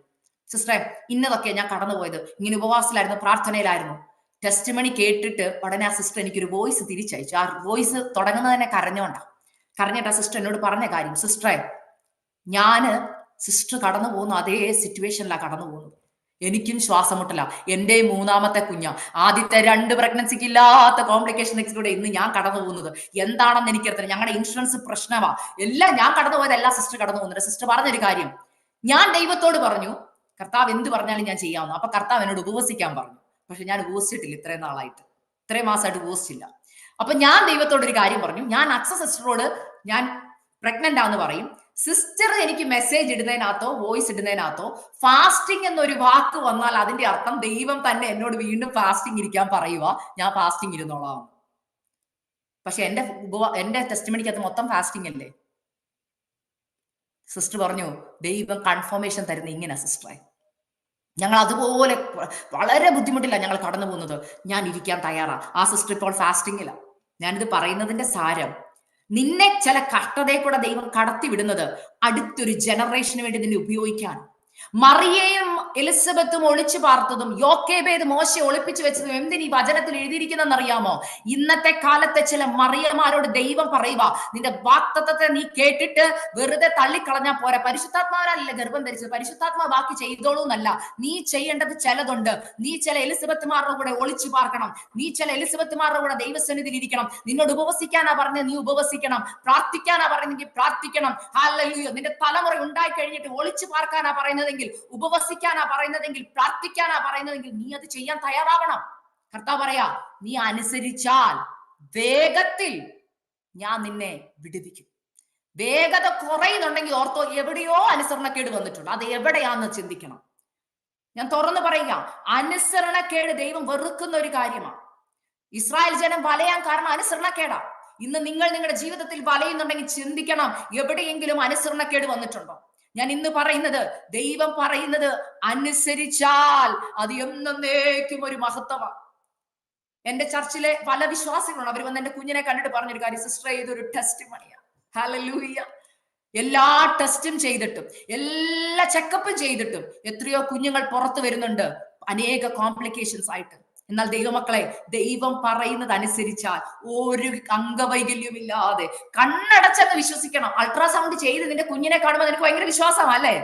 Speaker 1: സിസ്റ്ററെ ഇന്നതൊക്കെ ഞാൻ കടന്നുപോയത്, ഇങ്ങനെ ഉപവാസത്തിലായിരുന്നു, പ്രാർത്ഥനയിലായിരുന്നു. ടെസ്റ്റ് മണി കേട്ടിട്ട് ഉടനെ ആ സിസ്റ്റർ എനിക്കൊരു വോയിസ് തിരിച്ചയച്ചു. ആ വോയിസ് തുടങ്ങുന്നത് തന്നെ കരഞ്ഞിട്ട് ആ സിസ്റ്റർ എന്നോട് പറഞ്ഞ കാര്യം, സിസ്റ്ററെ ഞാന് സിസ്റ്റർ കടന്നു പോകുന്നു അതേ സിറ്റുവേഷനിലാണ് കടന്നു പോകുന്നത്. എനിക്കും ശ്വാസമുട്ടല, എന്റെ 3ാമത്തെ കുഞ്ഞ, ആദ്യത്തെ 2 പ്രഗ്നൻസിക്ക് ഇല്ലാത്ത കോംപ്ലിക്കേഷൻസിലൂടെ ഇന്ന് ഞാൻ കടന്നു പോകുന്നത്. എന്താണെന്ന് എനിക്കറിയില്ല, ഞങ്ങളുടെ ഇൻഷുറൻസ് പ്രശ്നമാ, എല്ലാം ഞാൻ കടന്നു പോയത്, എല്ലാ സിസ്റ്റർ കടന്നു പോകുന്നുണ്ട്. സിസ്റ്റർ പറഞ്ഞൊരു കാര്യം, ഞാൻ ദൈവത്തോട് പറഞ്ഞു കർത്താവ് എന്ത് പറഞ്ഞാലും ഞാൻ ചെയ്യാവുന്നു. അപ്പൊ കർത്താവ് എന്നോട് ഉപവസിക്കാൻ പറഞ്ഞു. പക്ഷെ ഞാൻ ഉപവസിച്ചിട്ടില്ല, ഇത്രയും നാളായിട്ട്, ഇത്രയും മാസമായിട്ട് ഉപവസിച്ചില്ല. അപ്പൊ ഞാൻ ദൈവത്തോട് ഒരു കാര്യം പറഞ്ഞു, ഞാൻ അക്സ സിസ്റ്ററോട് ഞാൻ പ്രഗ്നന്റ് ആണെന്ന് പറയും. സിസ്റ്റർ എനിക്ക് മെസ്സേജ് ഇടുന്നതിനകത്തോ വോയിസ് ഇടുന്നതിനകത്തോ ഫാസ്റ്റിംഗ് എന്നൊരു വാക്ക് വന്നാൽ അതിന്റെ അർത്ഥം ദൈവം തന്നെ എന്നോട് വീണ്ടും ഫാസ്റ്റിംഗ് ഇരിക്കാൻ പറയുക, ഞാൻ ഫാസ്റ്റിംഗ് ഇരുന്നോളാം. പക്ഷെ എന്റെ ടെസ്റ്റിമണിക്കകത്ത് മൊത്തം ഫാസ്റ്റിംഗ് അല്ലേ. സിസ്റ്റർ പറഞ്ഞു, ദൈവം കൺഫർമേഷൻ തരുന്ന ഇങ്ങനെ സിസ്റ്ററെ, ഞങ്ങൾ അതുപോലെ വളരെ ബുദ്ധിമുട്ടില്ല ഞങ്ങൾ കടന്നു പോകുന്നത്, ഞാൻ ഇരിക്കാൻ തയ്യാറാ. ആ സിസ്റ്റർ ഇപ്പോൾ ഫാസ്റ്റിംഗില്ല. ഞാനിത് പറയുന്നതിന്റെ സാരം, നിന്നെ ചില കഷ്ടതയെ കൂടെ ദൈവം കടത്തിവിടുന്നത് അടുത്തൊരു ജനറേഷന് വേണ്ടി നിന്നെ ഉപയോഗിക്കാൻ. മറിയയും എലിസബത്തും ഒളിച്ചു പാർത്തതും യോക്കേബേദ് മോശയെ ഒളിപ്പിച്ചു വെച്ചതും എന്തിന് ഈ വചനത്തിൽ എഴുതിയിരിക്കുന്നറിയാമോ? ഇന്നത്തെ കാലത്തെ ചില മറിയമാരോട് ദൈവം പറയുക, നിന്റെ വാഗ്ദത്തത്തെ നീ കേട്ടിട്ട് വെറുതെ തള്ളിക്കളഞ്ഞാൽ പോരാ. പരിശുദ്ധാത്മാവല്ല ഗർഭം ധരിച്ചത്, പരിശുദ്ധാത്മാ ബാക്കി ചെയ്തോളൂ എന്നല്ല. നീ ചെയ്യേണ്ടത് ചിലതുണ്ട്. നീ ചില എലിസബത്തുമാരുടെ കൂടെ ഒളിച്ചു പാർക്കണം, നീ ചില എലിസബത്തുമാരുടെ കൂടെ ദൈവസന്നിധിയിൽ ഇരിക്കണം. നിന്നോട് ഉപവസിക്കാനാ പറഞ്ഞത്, നീ ഉപവസിക്കണം. പ്രാർത്ഥിക്കാനാ പറയുന്നെങ്കിൽ പ്രാർത്ഥിക്കണം. ഹല്ലേലൂയ. നിന്റെ തലമുറ ഉണ്ടായി കഴിഞ്ഞിട്ട് ഒളിച്ചു പാർക്കാനാ പറയുന്നത്, ഉപവസിക്കാനാ പറയുന്നതെങ്കിൽ, പ്രാർത്ഥിക്കാനാ പറയുന്നതെങ്കിൽ നീ അത് ചെയ്യാൻ തയ്യാറാവണം. കർത്താവ് പറയാ, നീ അനുസരിച്ചാൽ വേഗത്തിൽ ഞാൻ നിന്നെ വിടുവിക്കും. വേഗത കുറയുന്നുണ്ടെങ്കിൽ ഓർത്തോ, എവിടെയോ അനുസരണക്കേട് വന്നിട്ടുണ്ട്. അത് എവിടെയാന്ന് ചിന്തിക്കണം. ഞാൻ തുറന്നു പറയുക, അനുസരണക്കേട് ദൈവം വെറുക്കുന്ന ഒരു കാര്യമാണ്. ഇസ്രായേൽ ജനം വലയാൻ കാരണം അനുസരണക്കേടാ. ഇന്ന് നിങ്ങൾ നിങ്ങളുടെ ജീവിതത്തിൽ വലയുന്നുണ്ടെങ്കിൽ ചിന്തിക്കണം, എവിടെയെങ്കിലും അനുസരണക്കേട് വന്നിട്ടുണ്ടോ? ഞാൻ ഇന്ന് പറയുന്നത്, ദൈവം പറയുന്നത് അനുസരിച്ചാൽ അത് എന്നേക്കും ഒരു മഹത്വമാണ്. എന്റെ ചർച്ചിലെ പല വിശ്വാസികളുണ്ട്, അവർ വന്ന് എന്റെ കുഞ്ഞിനെ കണ്ടിട്ട് പറഞ്ഞൊരു കാര്യം, സിസ്റ്റർ ഇതൊരു ടെസ്റ്റ് മണിയാ. ഹല്ലേലൂയ. എല്ലാ ടെസ്റ്റും ചെയ്തിട്ടും എല്ലാ ചെക്കപ്പും ചെയ്തിട്ടും എത്രയോ കുഞ്ഞുങ്ങൾ പുറത്തു വരുന്നുണ്ട് അനേക കോംപ്ലിക്കേഷൻസ് ആയിട്ട്. എന്നാൽ ദൈവമക്കളെ, ദൈവം പറയുന്നത് അനുസരിച്ചാൽ ഒരു അംഗവൈകല്യമില്ലാതെ കണ്ണടച്ചങ്ങ് വിശ്വസിക്കണം. അൾട്രാസൗണ്ട് ചെയ്ത് നിന്റെ കുഞ്ഞിനെ കാണുമ്പോൾ നിനക്ക് ഭയങ്കര വിശ്വാസമാണ് അല്ലേ?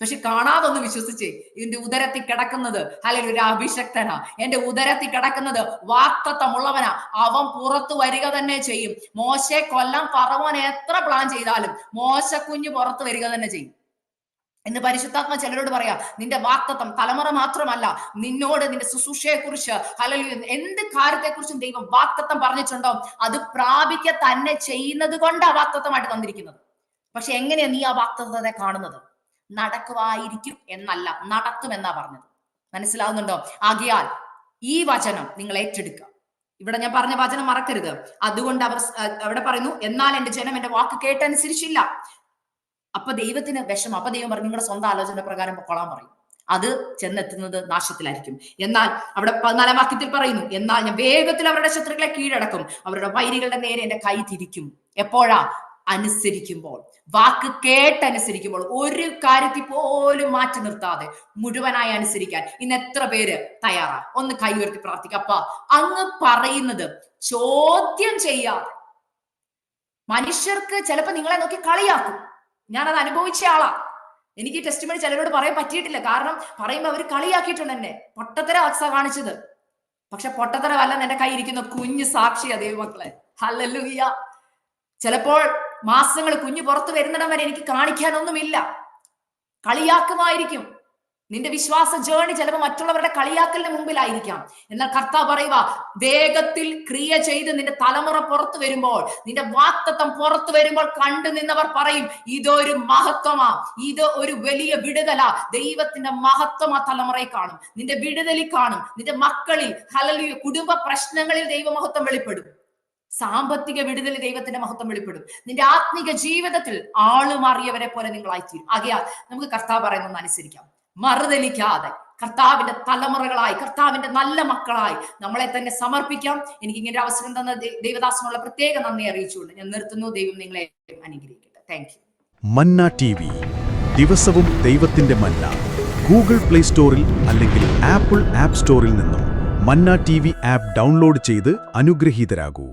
Speaker 1: പക്ഷെ കാണാതൊന്ന് വിശ്വസിച്ചേ, ഇതിന്റെ ഉദരത്തിൽ കിടക്കുന്നത് അല്ലെങ്കിൽ ഒരു അഭിഷക്തനാ, എന്റെ ഉദരത്തിൽ കിടക്കുന്നത് വാക്തത്വമുള്ളവനാ, അവൻ പുറത്തു വരിക തന്നെ ചെയ്യും. മോശയെ കൊല്ലാൻ ഫറവോൻ എത്ര പ്ലാൻ ചെയ്താലും മോശ കുഞ്ഞ് പുറത്തു വരിക തന്നെ ചെയ്യും എന്ന് പരിശുദ്ധാത്മ ചിലരോട് പറയാ. നിന്റെ വാക്തത്വം തലമുറ മാത്രമല്ല, നിന്നോട് നിന്റെ ശുശ്രൂഷയെ കുറിച്ച് അല്ലെങ്കിൽ എന്ത് കാര്യത്തെക്കുറിച്ചും ദൈവം വാക്തത്വം പറഞ്ഞിട്ടുണ്ടോ അത് പ്രാപിക്ക തന്നെ ചെയ്യുന്നത് കൊണ്ട് ആ വാക്തത്വമായിട്ട് തന്നിരിക്കുന്നത്. പക്ഷെ എങ്ങനെയാ നീ ആ വാക്തത്വത്തെ കാണുന്നത്? നടക്കുവായിരിക്കും എന്നല്ല, നടത്തുമെന്നാ പറഞ്ഞത്. മനസ്സിലാവുന്നുണ്ടോ? ആകയാൽ ഈ വചനം നിങ്ങൾ ഏറ്റെടുക്കുക. ഇവിടെ ഞാൻ പറഞ്ഞ വചനം മറക്കരുത്. അതുകൊണ്ട് അവർ അവിടെ പറയുന്നു, എന്നാൽ എന്റെ ജനം എന്റെ വാക്ക് കേട്ടനുസരിച്ചില്ല. അപ്പൊ ദൈവത്തിന് വിഷമം. അപ്പൊ ദൈവം പറഞ്ഞു, നിങ്ങളുടെ സ്വന്തം ആലോചന പ്രകാരം പൊക്കോളാൻ പറയും. അത് ചെന്നെത്തുന്നത് നാശത്തിലായിരിക്കും. എന്നാൽ അവിടെ 14 വാക്യത്തിൽ പറയുന്നു, എന്നാൽ ഞാൻ വേഗത്തിൽ അവരുടെ ശത്രുക്കളെ കീഴടക്കും, അവരുടെ വൈരികളുടെ നേരെ എന്റെ കൈ തിരിക്കും. എപ്പോഴാ? അനുസരിക്കുമ്പോൾ, വാക്ക് കേട്ടനുസരിക്കുമ്പോൾ, ഒരു കാര്യത്തിൽ പോലും മാറ്റി നിർത്താതെ മുഴുവനായി അനുസരിക്കാൻ. ഇന്ന് എത്ര പേര് തയ്യാറാ? ഒന്ന് കൈ ഉയർത്തി പ്രാർത്ഥിക്കുക. അപ്പ അങ്ങ് പറയുന്നത് ചോദ്യം ചെയ്യാതെ. മനുഷ്യർക്ക് ചിലപ്പോ നിങ്ങളെ നോക്കി കളിയാക്കും. ഞാനത് അനുഭവിച്ച ആളാ. എനിക്ക് ടെസ്റ്റിമണി ചിലരോട് പറയാൻ പറ്റിയിട്ടില്ല. കാരണം പറയുമ്പോൾ അവർ കളിയാക്കിയിട്ടുണ്ട് എന്നെ. പൊട്ടത്തര അവസ്ഥ കാണിച്ചത്. പക്ഷെ പൊട്ടത്തരമല്ല, എന്റെ കൈ ഇരിക്കുന്ന കുഞ്ഞ് സാക്ഷിയാ ദൈവമക്കളെ. ഹല്ലേലൂയ. ചിലപ്പോൾ മാസങ്ങൾ കുഞ്ഞ് പുറത്തു വരുന്നിടം വരെ എനിക്ക് കാണിക്കാനൊന്നുമില്ല. കളിയാക്കുമായിരിക്കും. നിന്റെ വിശ്വാസ ജേണി ചിലപ്പോൾ മറ്റുള്ളവരുടെ കളിയാക്കലിന് മുമ്പിലായിരിക്കാം. എന്നാൽ കർത്താവ് പറയുക, വേഗത്തിൽ ക്രിയ ചെയ്ത് നിന്റെ തലമുറ പുറത്തു വരുമ്പോൾ, നിന്റെ വാക്തത്വം പുറത്തു വരുമ്പോൾ കണ്ടു നിന്നവർ പറയും, ഇതൊരു മഹത്വമാ, ഇത് ഒരു വലിയ വിടുതലാ. ദൈവത്തിന്റെ മഹത്വം ആ തലമുറയിൽ കാണും, നിന്റെ വിടുതലിൽ കാണും, നിന്റെ മക്കളിൽ, ഹല്ലേലൂയ, കുടുംബ പ്രശ്നങ്ങളിൽ ദൈവമഹത്വം വെളിപ്പെടും. സാമ്പത്തിക വിടുതൽ ദൈവത്തിന്റെ മഹത്വം വെളിപ്പെടും. നിന്റെ ആത്മീക ജീവിതത്തിൽ ആളുമാറിയവരെ പോലെ നിങ്ങളായിത്തീരും. ആകയാൽ നമുക്ക് കർത്താവ് പറയുന്നത് അനുസരിക്കാം. മറുതലിക്കാതെ കർത്താവിന്റെ തലമുറകളായി, കർത്താവിന്റെ നല്ല മക്കളായി നമ്മളെ തന്നെ സമർപ്പിക്കാം. എനിക്ക് ഇങ്ങനെ അവസരം തന്ന ദൈവദാസനുള്ള പ്രത്യേക നന്ദി അറിയിച്ചുകൊണ്ട് ഞാൻ നിർത്തുന്നു. ദൈവം നിങ്ങളെ അനുഗ്രഹിക്കട്ടെ. Thank you.
Speaker 2: മന്ന TV, ദിവസവും ദൈവത്തിന്റെ മന്ന. ഗൂഗിൾ പ്ലേ സ്റ്റോറിൽ അല്ലെങ്കിൽ ആപ്പിൾ ആപ്പ് സ്റ്റോറിൽ നിന്നും മന്ന TV ആപ്പ് ഡൗൺലോഡ് ചെയ്ത് അനുഗ്രഹീതരാകൂ.